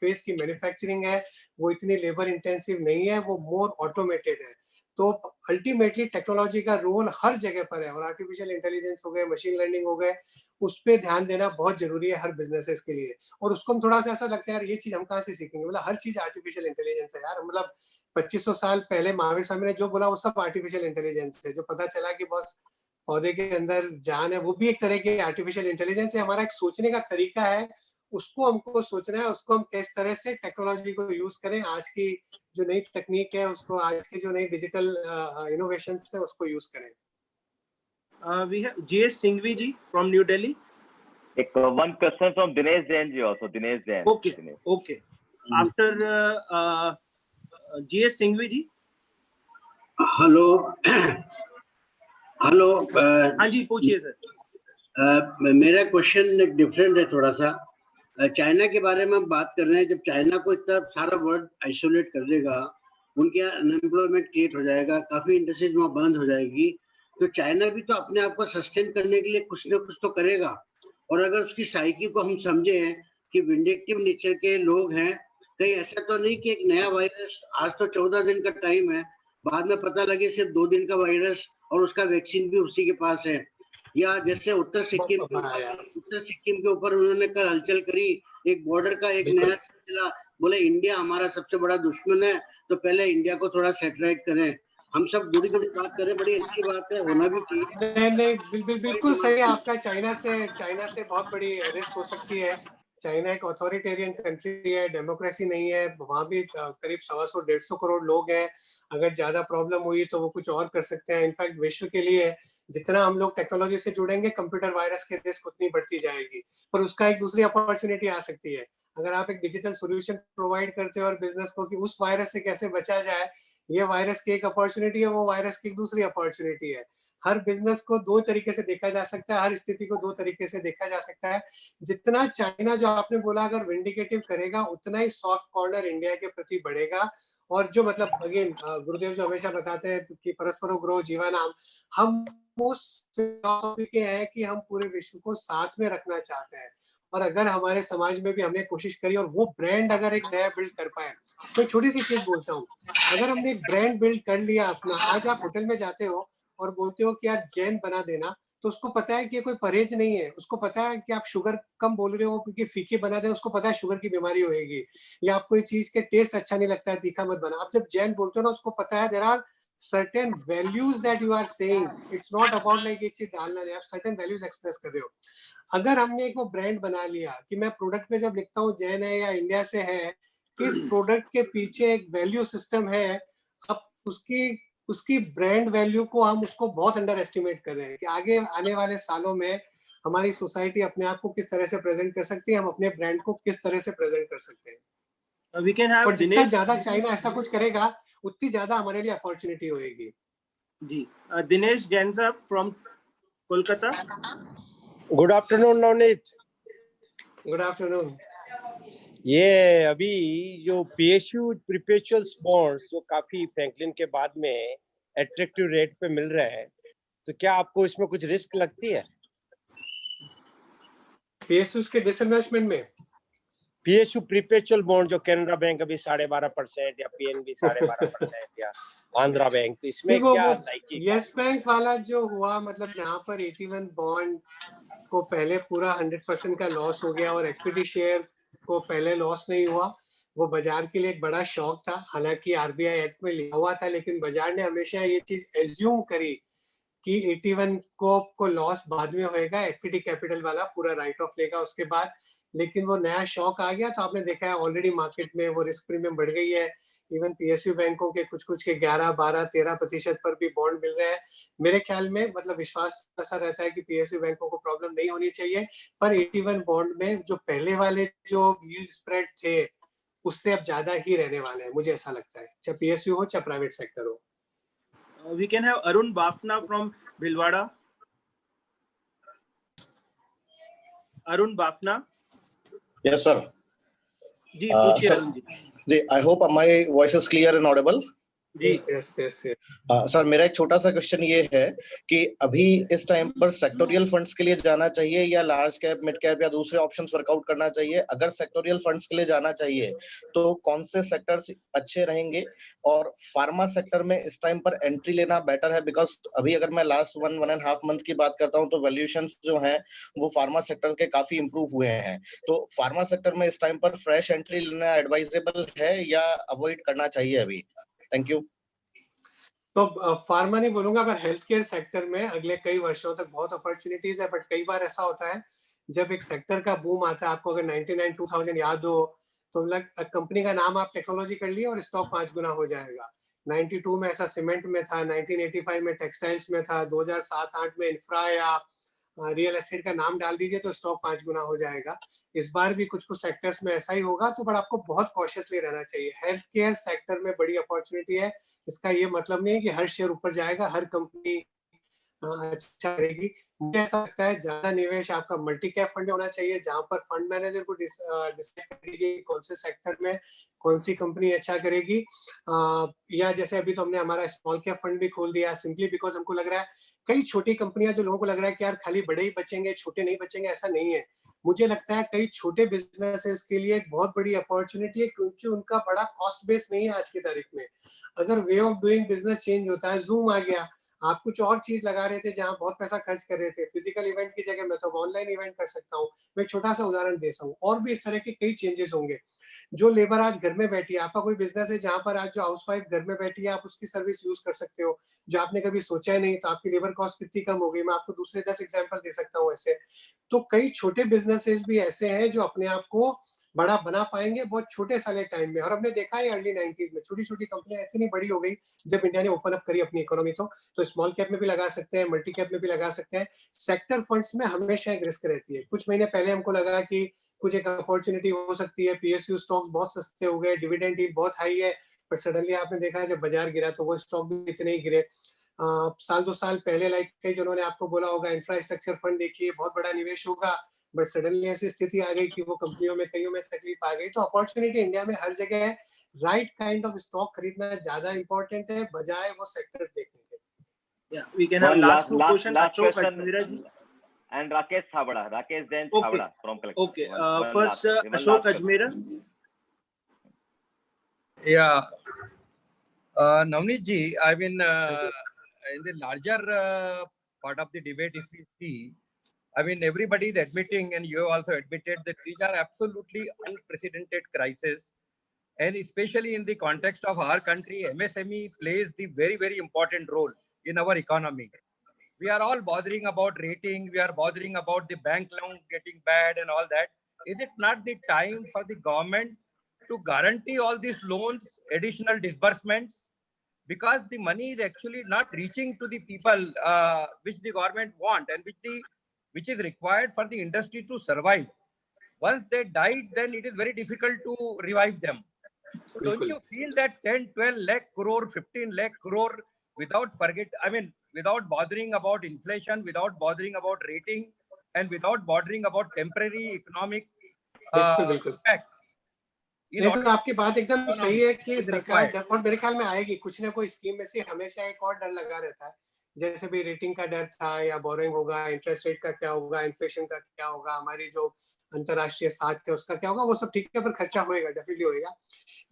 फेज की मैन्युफैक्चरिंग है वो इतनी लेबर इंटेंसिव नहीं है, वो मोर ऑटोमेटेड है। तो अल्टीमेटली टेक्नोलॉजी का रोल हर जगह पर है, और आर्टिफिशियल इंटेलिजेंस हो गए, मशीन लर्निंग हो गए, उस पर ध्यान देना बहुत जरूरी है हर बिजनेसेस के लिए। और उसको हम थोड़ा सा ऐसा लगता है यार ये चीज हम कहाँ से सीखेंगे, मतलब हर चीज आर्टिफिशियल इंटेलिजेंस है यार। मतलब 2500 साल पहले महावीर स्वामी ने जो बोला वो सब आर्टिफिशियल इंटेलिजेंस है। जो पता चला कि बस पौधे के अंदर जान है, वो भी एक तरह की आर्टिफिशियल इंटेलिजेंस है। हमारा एक सोचने का तरीका है, उसको हमको सोचना है, उसको हम किस तरह से टेक्नोलॉजी को यूज करें, आज की जो नई तकनीक है उसको, आज की जो नई डिजिटल इनोवेशंस है उसको यूज करें। We have GS Singhvi ji from New Delhi. One question from Dinesh Jain ji also. Dinesh Jain. Okay. Dinesh. Okay. After GS Singhvi ji. Hello hello. हाँ जी, पूछिए सर। मेरा क्वेश्चन डिफरेंट है थोड़ा सा। China के बारे में हम बात कर रहे हैं। जब चाइना को इतना सारा वर्ल्ड आइसोलेट कर देगा, उनके अनएम्प्लॉयमेंट क्रिएट हो जाएगा, काफी इंडस्ट्रीज वहाँ बंद हो जाएगी, तो चाइना भी तो अपने आप को सस्टेन करने के लिए कुछ ना कुछ तो करेगा। और अगर उसकी साइकी को हम समझे कि विंडिक्टिव नेचर के लोग हैं, कहीं ऐसा तो नहीं कि एक नया वायरस, आज तो 14 दिन का टाइम है, बाद में पता लगे सिर्फ 2 दिन का वायरस और उसका वैक्सीन भी उसी के पास है। या जैसे उत्तर सिक्किम के ऊपर उन्होंने कल हलचल करी, एक बॉर्डर का एक नया सिलसिला, बोले इंडिया हमारा सबसे बड़ा दुश्मन है, तो पहले इंडिया को थोड़ा सेटराइट करें। हम सब बुरी बात करें, बड़ी अच्छी बात है, होना भी चाहिए। नहीं, बिल्कुल सही है आपका। चाइना से बहुत बड़ी रिस्क हो सकती है। चाइना एक ऑथोरिटेरियन कंट्री है, डेमोक्रेसी नहीं है, वहाँ भी करीब 100-150 करोड़ लोग हैं। अगर ज्यादा प्रॉब्लम हुई तो वो कुछ और कर सकते हैं। इनफैक्ट विश्व के लिए जितना हम लोग टेक्नोलॉजी से जुड़ेंगे, कंप्यूटर वायरस के रिस्क उतनी बढ़ती जाएगी, पर उसका एक दूसरी अपॉर्चुनिटी आ सकती है। अगर आप एक डिजिटल सॉल्यूशन प्रोवाइड करते हो और बिजनेस को कि उस वायरस से कैसे बचा जाए, ये वायरस की एक अपॉर्चुनिटी है, वो वायरस की एक दूसरी अपॉर्चुनिटी है। हर बिजनेस को दो तरीके से देखा जा सकता है, हर स्थिति को दो तरीके से देखा जा सकता है। जितना चाइना, जो आपने बोला, अगर विंडिकेटिव करेगा, उतना ही सॉफ्ट कॉर्नर इंडिया के प्रति बढ़ेगा। और जो मतलब अगेन गुरुदेव जो हमेशा बताते हैं कि परस्परो ग्रो जीवानाम, हम उस फिलॉसफी के हैं कि हम पूरे विश्व को साथ में रखना चाहते हैं। और अगर हमारे समाज में भी हमने कोशिश करी और वो ब्रांड अगर एक नया बिल्ड कर पाए, तो छोटी सी चीज बोलता हूँ, अगर हमने एक ब्रांड बिल्ड कर लिया अपना, आज आप होटल में जाते हो और बोलते हो कि यार जैन बना देना, तो उसको पता है कि ये कोई परहेज नहीं है, उसको पता है कि आप शुगर कम बोल रहे हो क्योंकि फीके बना दें, उसको पता है शुगर की बीमारी होगी, या आपको ये चीज के टेस्ट अच्छा नहीं लगता है, तीखा मत बना। आप जब जैन बोलते हो ना, उसको पता है there are certain values that you are saying. It's not about like ये चीज डालना है, आप certain values express कर रहे हो। अगर हमने एक वो ब्रांड बना लिया कि मैं प्रोडक्ट पे जब लिखता हूँ जैन है या इंडिया से है, कि इस प्रोडक्ट के पीछे एक वैल्यू सिस्टम है, अब उसकी ब्रांड वैल्यू को हम उसको बहुत अंडर एस्टिमेट कर रहे हैं कि आगे आने वाले सालों में हमारी सोसाइटी अपने आप को किस तरह से प्रेजेंट कर सकती है, हम अपने ब्रांड को किस तरह से प्रेजेंट कर सकते हैं। We can have और जितना ज्यादा चाइना ऐसा कुछ करेगा, उतनी ज्यादा हमारे लिए अपॉर्चुनिटी होगी। जी, दिनेश जैन साहब from Kolkata. Good afternoon Navneet. Good afternoon. ये अभी जो पीएसयू परपेचुअल बॉन्ड्स जो काफी फ्रैंकलिन के बाद में एट्रैक्टिव रेट पे मिल रहे हैं, तो क्या आपको इसमें कुछ रिस्क लगती है? पीएसयू के डिसइन्वेस्टमेंट में पीएसयू परपेचुअल बॉन्ड जो कैनरा बैंक अभी 12.5% या पीएनबी 12.5% या आंध्रा बैंक, तो इसमें क्या साइकिल? यस बैंक वाला जो हुआ, मतलब जहां पर 81 बॉन्ड को पहले पूरा 100% का लॉस हो गया और इक्विटी शेयर को पहले लॉस नहीं हुआ, वो बाजार के लिए एक बड़ा शॉक था। हालांकि आरबीआई एक्ट में लिखा हुआ था, लेकिन बाजार ने हमेशा ये चीज एज्यूम करी कि 81 को लॉस बाद में होएगा, इक्विटी कैपिटल वाला पूरा राइट ऑफ लेगा उसके बाद। लेकिन वो नया शॉक आ गया, तो आपने देखा है ऑलरेडी मार्केट में वो रिस्क प्रीमियम बढ़ गई है। इवन पीएसयू बैंकों के कुछ के 11, 12, 13% पर भी बॉन्ड मिल रहे हैं। मेरे ख्याल में मतलब विश्वास ऐसा रहता है कि पीएसयू बैंकों को प्रॉब्लम नहीं होनी चाहिए, पर 81 बॉन्ड में जो पहले वाले जो यील्ड स्प्रेड थे, उससे अब ज्यादा ही रहने वाले हैं, मुझे ऐसा लगता है, चाहे पीएसयू हो चाहे प्राइवेट सेक्टर हो। We can have Arun Bafna from Bhilwara. Arun Bafna. Yes, sir. जी पूछिए Arun ji. I hope my voice is clear and audible. Yes. Sir मेरा एक छोटा सा क्वेश्चन ये है कि अभी इस टाइम पर सेक्टोरियल फंड्स के लिए जाना चाहिए या लार्ज कैप, मिड कैप या दूसरे ऑप्शंस वर्कआउट करना चाहिए? अगर सेक्टोरियल फंड्स के लिए जाना चाहिए तो कौन से सेक्टर्स अच्छे रहेंगे? और फार्मा सेक्टर में इस टाइम पर एंट्री लेना बेटर है? बिकॉज अभी अगर मैं लास्ट 1.5 मंथ की बात करता हूँ तो वैल्यूएशंस जो हैं वो फार्मा सेक्टर के काफी इंप्रूव हुए हैं, तो फार्मा सेक्टर में इस टाइम पर फ्रेश एंट्री लेना एडवाइजेबल है या अवॉइड करना चाहिए अभी? Thank you. तो फार्मा नहीं बोलूंगा, पर हेल्थ केयर सेक्टर में अगले कई वर्षों तक बहुत अपॉर्चुनिटीज है। बट कई बार ऐसा होता है जब एक सेक्टर का बूम आता है, आपको अगर 99 2000 याद हो, तो कंपनी का नाम आप टेक्नोलॉजी कर लिए और स्टॉक 5 गुना हो जाएगा। 92 में ऐसा सीमेंट में था, 1985 में टेक्सटाइल्स में था, 2007-8 में इंफ्रा या रियल एस्टेट का नाम डाल दीजिए तो स्टॉक 5 गुना हो जाएगा। इस बार भी कुछ सेक्टर्स में ऐसा ही होगा, तो बट आपको बहुत कॉशियसली रहना चाहिए। हेल्थ केयर सेक्टर में बड़ी अपॉर्चुनिटी है। इसका ये मतलब नहीं है कि हर शेयर ऊपर जाएगा, हर कंपनी अच्छा करेगी। मुझे ऐसा लगता है ज्यादा निवेश आपका मल्टी कैप फंड में होना चाहिए, जहां पर फंड मैनेजर को डिसाइड कर दीजिए कौन से सेक्टर में कौन सी कंपनी अच्छा करेगी। या जैसे अभी तो हमने हमारा स्मॉल कैप फंड भी खोल दिया, सिंपली बिकॉज हमको लग रहा है कई छोटी कंपनियां, जो लोगों को लग रहा है कि यार खाली बड़े ही बचेंगे छोटे नहीं बचेंगे, ऐसा नहीं है। मुझे लगता है कई छोटे बिजनेसेस के लिए एक बहुत बड़ी अपॉर्चुनिटी है, क्योंकि उनका बड़ा कॉस्ट बेस नहीं है आज की तारीख में। अगर way of doing business change होता है, जूम आ गया, आप कुछ और चीज लगा रहे थे जहां बहुत पैसा खर्च कर रहे थे, फिजिकल इवेंट की जगह मैं तो ऑनलाइन इवेंट कर सकता हूँ। मैं छोटा सा उदाहरण दे सकता हूँ, और भी इस तरह के कई चेंजेस होंगे। जो लेबर आज घर में बैठी है, आपका कोई बिजनेस है जहां पर आज जो हाउसवाइफ घर में बैठी है, आप उसकी सर्विस यूज कर सकते हो, जो आपने कभी सोचा ही नहीं, तो आपकी लेबर कॉस्ट कितनी कम हो गई। मैं आपको दूसरे 10 एग्जांपल दे सकता हूँ ऐसे। तो कई छोटे बिजनेसेस भी ऐसे हैं जो अपने आप को बड़ा बना पाएंगे बहुत छोटे साले टाइम में। और हमने देखा है अर्ली 90s में छोटी छोटी कंपनियां इतनी बड़ी हो गई जब इंडिया ने ओपन अप करी अपनी इकोनॉमी। तो स्मॉल कैप में भी लगा सकते हैं, मल्टी कैप में भी लगा सकते हैं। सेक्टर फंड्स में हमेशा एक रिस्क रहती है। कुछ महीने पहले हमको लगा कि कुछ एक अपॉर्चुनिटी हो सकती है, पीएसयू स्टॉक्स बहुत सस्ते हो गए, डिविडेंड यील्ड बहुत हाई है, पर सडनली आपने देखा जब बाजार गिरा तो वो स्टॉक भी इतने ही गिरे। साल 2 साल पहले लाइक कई जिन्होंने आपको बोला होगा इंफ्रास्ट्रक्चर फंड देखिए बहुत बड़ा निवेश होगा, बट सडनली ऐसी स्थिति आ गई कि वो कंपनियों में कईयों में तकलीफ आ गई। तो अपॉर्चुनिटी इंडिया में हर जगह है। राइट काइंड ऑफ स्टॉक खरीदना ज्यादा इंपॉर्टेंट है बजाय वो सेक्टर्स देखने के। Yeah, we can have One last two questions. last Ashok question, Ajmera ji. and Rakesh Chhabra, Rakesh Jain Okay. Chhabra from Kolkata. Okay. One First, last Ashok question. Ajmera. Yeah, Navneet ji, I mean, in the larger part of the debate, if we see, I mean, everybody is admitting, and you also admitted that these are absolutely unprecedented crises, and especially in the context of our country, MSME plays the very, very important role in our economy. We are all bothering about rating, we are bothering about the bank loan getting bad and all that. Is it not the time for the government to guarantee all these loans, additional disbursements? Because the money is actually not reaching to the people which the government want and which is required for the industry to survive. Once they died, then it is very difficult to revive them. So don't you feel that 10, 12 lakh crore, 15 lakh crore without bothering about inflation, without bothering about rating, and without bothering about temporary economic impact? नहीं तो आपकी बात एकदम सही है कि सरकार, और मेरे ख्याल में आएगी कुछ ना कोई स्कीम में से। हमेशा एक और डर लगा रहता है, जैसे भी रेटिंग का डर था या बोरिंग होगा, इंटरेस्ट रेट का क्या होगा, इन्फ्लेशन का क्या होगा, हमारी जो अंतरराष्ट्रीय साख है उसका क्या होगा, वो सब ठीक है पर खर्चा होएगा, डेफिनेटली होएगा।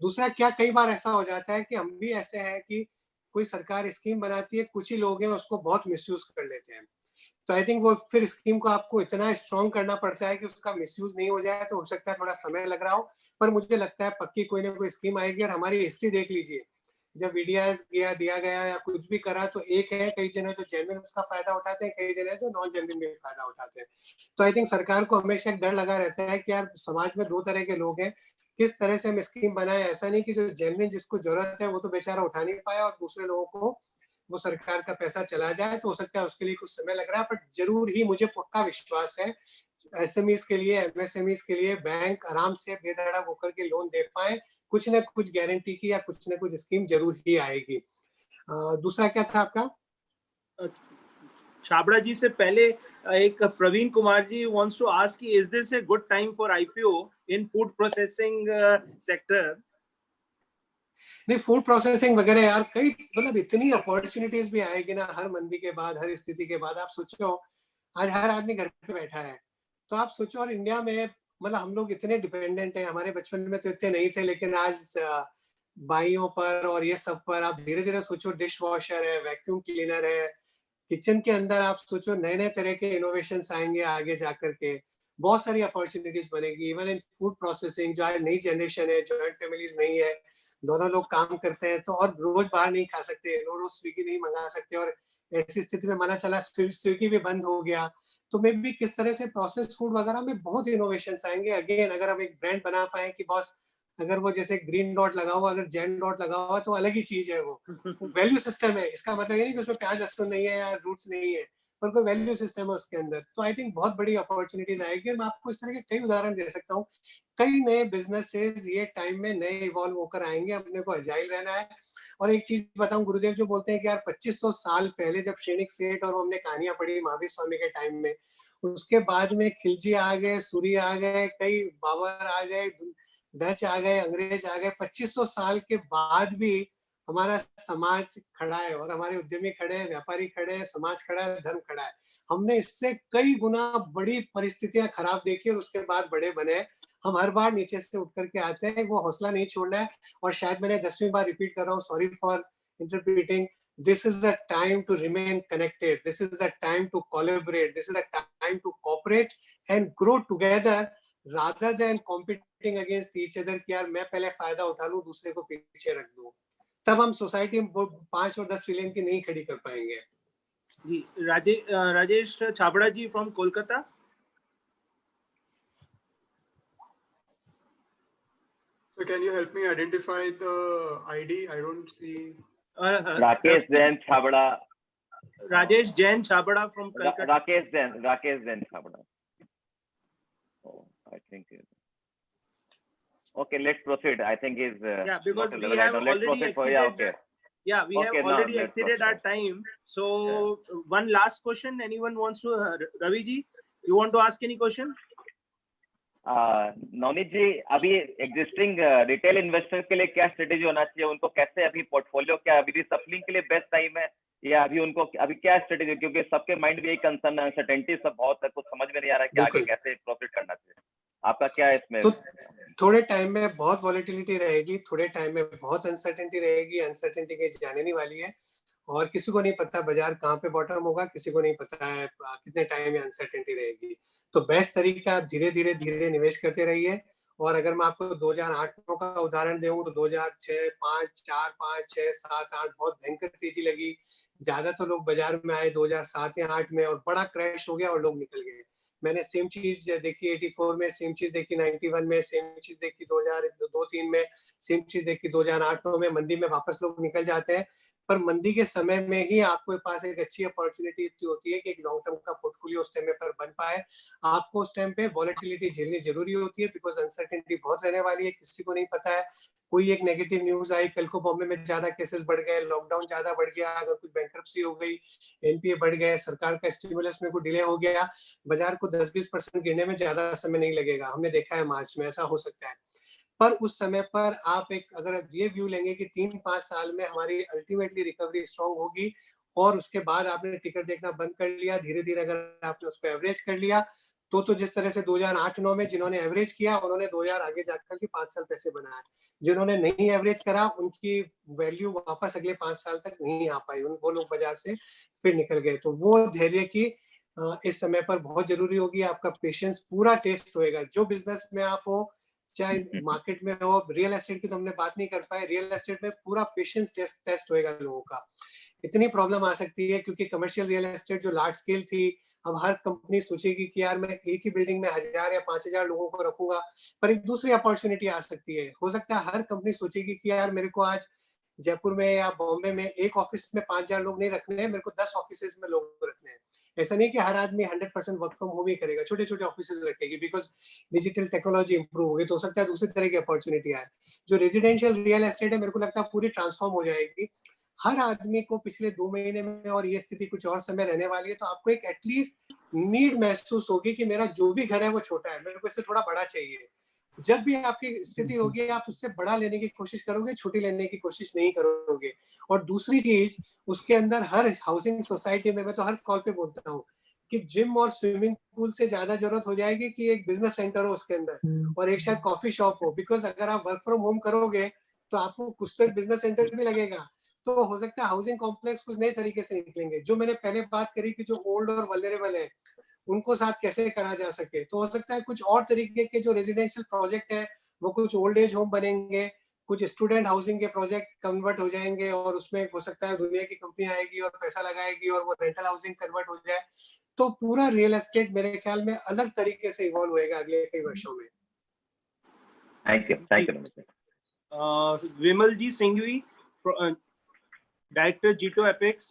दूसरा क्या कई बार ऐसा हो जाता है कि हम भी ऐसे हैं कि कोई सरकार स्कीम बनाती है, कुछ ही लोग हैं उसको बहुत मिसयूज कर लेते हैं। तो आई थिंक वो फिर स्कीम को आपको इतना स्ट्रॉन्ग करना पड़ता है कि उसका मिसयूज नहीं हो जाए। तो हो सकता है थोड़ा समय लग रहा हो, पर मुझे लगता है पक्की कोई ना कोई स्कीम आएगी। और हमारी हिस्ट्री देख लीजिए, जब वीडियास दिया गया या कुछ भी करा तो एक है, कई जने जो जेन्युइन उसका फायदा उठाते हैं, कई जने जो नॉन जेन्युइन में फायदा उठाते हैं। तो आई थिंक सरकार को हमेशा एक डर लगा रहता है कि यार समाज में दो तरह के लोग हैं, किस तरह से हम स्कीम बनाए। ऐसा नहीं कि जो जेन्युइन जिसको जरूरत है वो तो बेचारा उठा नहीं पाया और दूसरे लोगों को वो सरकार का पैसा चला जाए। तो हो सकता है उसके लिए कुछ समय लग रहा है, बट जरूर ही मुझे पक्का विश्वास है एसएमईज के लिए, एमएसएमईज के लिए बैंक आराम से बेधड़क होकर के लोन दे पाए। कुछ न कुछ गारंटी की या कुछ न कुछ स्कीम जरूर ही आएगी। दूसरा क्या था आपका? छाबड़ा जी से पहले एक Praveen Kumar ji wants to ask, is this a good time for IPO in food processing sector? नहीं, फूड प्रोसेसिंग वगैरह यार कई मतलब इतनी अपॉर्चुनिटीज भी आएगी ना हर मंदी के बाद, हर स्थिति के बाद। आप सोचो आज हर आदमी घर पे बैठा है, तो आप सोचो और इंडिया में मतलब हम लोग इतने डिपेंडेंट हैं। हमारे बचपन में तो इतने नहीं थे, लेकिन आज बाइयों पर और ये सब पर आप धीरे धीरे सोचो, डिश वॉशर है, वैक्यूम क्लीनर है, किचन के अंदर आप सोचो नए नए तरह के इनोवेशन आएंगे आगे जाकर के, बहुत सारी अपॉर्चुनिटीज बनेगी। इवन इन फूड प्रोसेसिंग जो आज नई जनरेशन है, जॉइंट फैमिलीज नहीं है, दोनों लोग काम करते हैं, तो और रोज बाहर नहीं खा सकते, रोज स्विगी नहीं मंगा सकते, और ऐसी स्थिति में माना चला स्विगी भी बंद हो गया, तो मे भी किस तरह से प्रोसेस फूड वगैरह में बहुत इनोवेशन आएंगे। अगेन अगर हम एक ब्रांड बना पाए कि बॉस अगर वो जैसे ग्रीन डॉट लगा हुआ, अगर जैन डॉट लगा हुआ तो अलग ही चीज है, वो वैल्यू सिस्टम है। इसका मतलब ये नहीं कि उसमें प्याज लहसुन नहीं है या रूट्स नहीं है, पर कोई वैल्यू सिस्टम है उसके अंदर। तो आई थिंक बहुत बड़ी अपॉर्चुनिटीज आएगी। मैं आपको इस तरह के कई उदाहरण दे सकता हूँ। कई नए बिजनेसेस ये टाइम में नए इवॉल्व होकर आएंगे, अपने को अजाइल रहना है। और एक चीज बताऊं, गुरुदेव जो बोलते हैं कि यार 2500 साल पहले जब श्रेणिक सेठ और हमने कहानियां पढ़ी महावीर स्वामी के टाइम में, उसके बाद में खिलजी आ गए, सूरी आ गए, कई बाबर आ गए, डच आ गए, अंग्रेज आ गए, 2500 साल के बाद भी हमारा समाज खड़ा है और हमारे उद्यमी खड़े हैं, व्यापारी खड़े हैं, समाज खड़ा है, धर्म खड़ा है। हमने इससे कई गुना बड़ी परिस्थितियां खराब देखी और उसके बाद बड़े बने। हम हर बार नीचे से उठ करके आते हैं, वो हौसला नहीं छोड़ना है। और शायद मैंने 10वीं बार रिपीट कर रहा हूँ, sorry for interpreting, this is the time to remain connected, this is the time to collaborate, this is the time to cooperate and grow together rather than competing against each other कि यार मैं पहले फायदा उठा लूं, दूसरे को पीछे रख दूं, तब हम सोसाइटी में 5 और 10 ट्रिलियन की नहीं खड़ी कर पाएंगे। जी, राजेश छाबड़ा जी from Kolkata. So can you help me identify the ID? I don't see. Rakesh Jain Chhabda. Rajesh Jain Chhabda from Kolkata. Rakesh Jain Chhabda. Oh, I think. Okay, let's proceed. I think is. Yeah, because we have already exceeded. Yeah, we have already exceeded our time. So one last question. Anyone wants to? Ravi ji, you want to ask any question? Navneet ji, अभी existing retail investor के लिए क्या strategy होना चाहिए, उनको कैसे अभी portfolio क्या अभी रिसफलिंग के लिए बेस्ट टाइम है या अभी उनको अभी क्या स्ट्रेटेजी, क्योंकि सबके माइंड में यही कंसर्न है, अनसर्टेनिटी सब बहुत है, कुछ समझ में नहीं आ रहा है कि आगे कैसे प्रॉफिट करना चाहिए, आपका क्या है इसमें? तो थोड़े टाइम में बहुत वॉलेटिलिटी रहेगी, थोड़े टाइम में बहुत अनसर्टेनिटी रहेगी, अनसर्टेनिटी के जाने नहीं वाली है और किसी को नहीं पता बाजार कहाँ पे बॉटम होगा, किसी को नहीं पता है कितने टाइम में अनसर्टेनिटी रहेगी। तो बेस्ट तरीका आप धीरे धीरे निवेश करते रहिए। और अगर मैं आपको 2008-9 का उदाहरण दूं तो 2006, 5, 4, 5, 6, 7, 8 बहुत भयंकर तेजी लगी, ज्यादा तो लोग बाजार में आए 2007 या 8 में और बड़ा क्रैश हो गया और लोग निकल गए। मैंने सेम चीज देखी 84 में, सेम चीज देखी 91 में, सेम चीज देखी 2002-3 में, सेम चीज देखी 2008-9 में। मंदी में वापस लोग निकल जाते हैं, पर मंदी के समय में ही आपके पास एक अच्छी अपॉर्चुनिटी होती है कि एक लॉन्ग टर्म का पोर्टफोलियो उस टाइम पर बन पाए। आपको उस टाइम पे वॉलेटिलिटी झेलनी जरूरी होती है, बिकॉज अनसर्टेनिटी बहुत रहने वाली है, किसी को नहीं पता है। कोई एक नेगेटिव न्यूज आई, कल को बॉम्बे में ज्यादा केसेस बढ़ गए, लॉकडाउन ज्यादा बढ़ गया, अगर कुछ बैंकरप्सी हो गई, एनपीए बढ़ गए, सरकार का स्टिमुलस में कोई डिले हो गया, बाजार को 10-20% गिरने में ज्यादा समय नहीं लगेगा। हमने देखा है मार्च में ऐसा हो सकता है। पर उस समय पर आप एक अगर ये व्यू लेंगे कि 3-5 साल में हमारी अल्टीमेटली रिकवरी स्ट्रांग होगी और उसके बाद आपने टिकर देखना बंद कर लिया, धीरे धीरे अगर आपने उसको एवरेज कर लिया तो जिस तरह से 2008-9 में जिन्होंने एवरेज किया उन्होंने 2000 आगे जाकर के 5 साल पैसे बनाए, जिन्होंने नहीं एवरेज करा उनकी वैल्यू वापस अगले 5 साल तक नहीं आ पाई, वो लोग बाजार से फिर निकल गए। तो वो धैर्य की इस समय पर बहुत जरूरी होगी। आपका पेशेंस पूरा टेस्ट होएगा। जो बिजनेस में आप हो, चाहे मार्केट में हो, रियल एस्टेट की तो हमने बात नहीं कर पाए, रियल एस्टेट में पूरा पेशेंस टेस्ट होएगा लोगों का। इतनी प्रॉब्लम आ सकती है क्योंकि कमर्शियल रियल एस्टेट जो लार्ज स्केल थी, अब हर कंपनी सोचेगी कि यार मैं एक ही बिल्डिंग में 1000 या 5000 लोगों को रखूंगा, पर एक दूसरी अपॉर्चुनिटी आ सकती है। हो सकता है हर कंपनी सोचेगी कि यार मेरे को आज जयपुर में या बॉम्बे में एक ऑफिस में 5000 लोग नहीं रखने हैं, मेरे को 10 ऑफिस में लोग रखने हैं। ऐसा नहीं कि हर आदमी 100% वर्क फ्रॉम होम ही करेगा, छोटे छोटे ऑफिस रखेगी, बिकॉज डिजिटल टेक्नोलॉजी इंप्रूव होगी तो हो सकता है दूसरी तरह की अपॉर्चुनिटी आए। जो रेजिडेंशियल रियल एस्टेट है मेरे को लगता है पूरी ट्रांसफॉर्म हो जाएगी। हर आदमी को पिछले 2 महीने में और ये स्थिति कुछ और समय रहने वाली है, तो आपको एक एटलीस्ट नीड महसूस होगी कि मेरा जो भी घर है वो छोटा है, मेरे को इससे थोड़ा बड़ा चाहिए। जब भी आपकी स्थिति होगी आप उससे बड़ा लेने की कोशिश करोगे, छोटी लेने की कोशिश नहीं करोगे। और दूसरी चीज उसके अंदर हर हाउसिंग सोसाइटी में, मैं तो हर कॉल पे बोलता हूँ कि जिम और स्विमिंग पूल से ज्यादा जरूरत हो जाएगी कि एक बिजनेस सेंटर हो उसके अंदर और एक शायद कॉफी शॉप हो। बिकॉज अगर आप वर्क फ्रॉम होम करोगे तो आपको कुछ तो बिजनेस सेंटर भी लगेगा, तो हो सकता है हाउसिंग कॉम्प्लेक्स कुछ नए तरीके से निकलेंगे। जो मैंने पहले बात करी कि जो ओल्ड और वल्नरेबल है उनको साथ कैसे करा जा सके, तो हो सकता है कुछ और तरीके के जो रेजिडेंशियल प्रोजेक्ट है वो कुछ ओल्ड एज होम बनेंगे, कुछ स्टूडेंट हाउसिंग के प्रोजेक्ट कन्वर्ट हो जाएंगे और उसमें हो सकता है दुनिया की कंपनी आएगी और पैसा लगाएगी और वो रेंटल हाउसिंग कन्वर्ट हो जाए। तो पूरा रियल एस्टेट मेरे ख्याल में अलग तरीके से इवॉल्व होएगा अगले कई वर्षों में। Thank you. Vimal ji Singhvi, Director Jito Apex.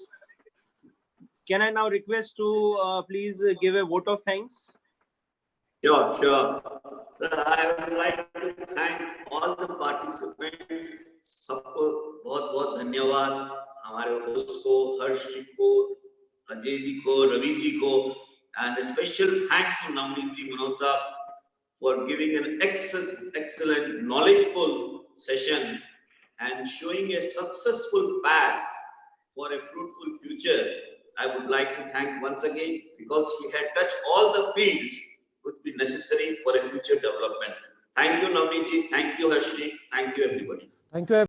Can I now request to please give a vote of thanks? Sure. Sir, I would like to thank all the participants. सबको बहुत धन्यवाद, हमारे होस्ट को, हर्ष जी को, अजय जी को, रवि जी को, and a special thanks to Navneet ji, Manoj sir, for giving an excellent knowledgeable session and showing a successful path for a fruitful future. I would like to thank once again because he had touched all the fields would be necessary for a future development. Thank you, Navneet ji. Thank you, Harshji. Thank you, everybody. Thank you.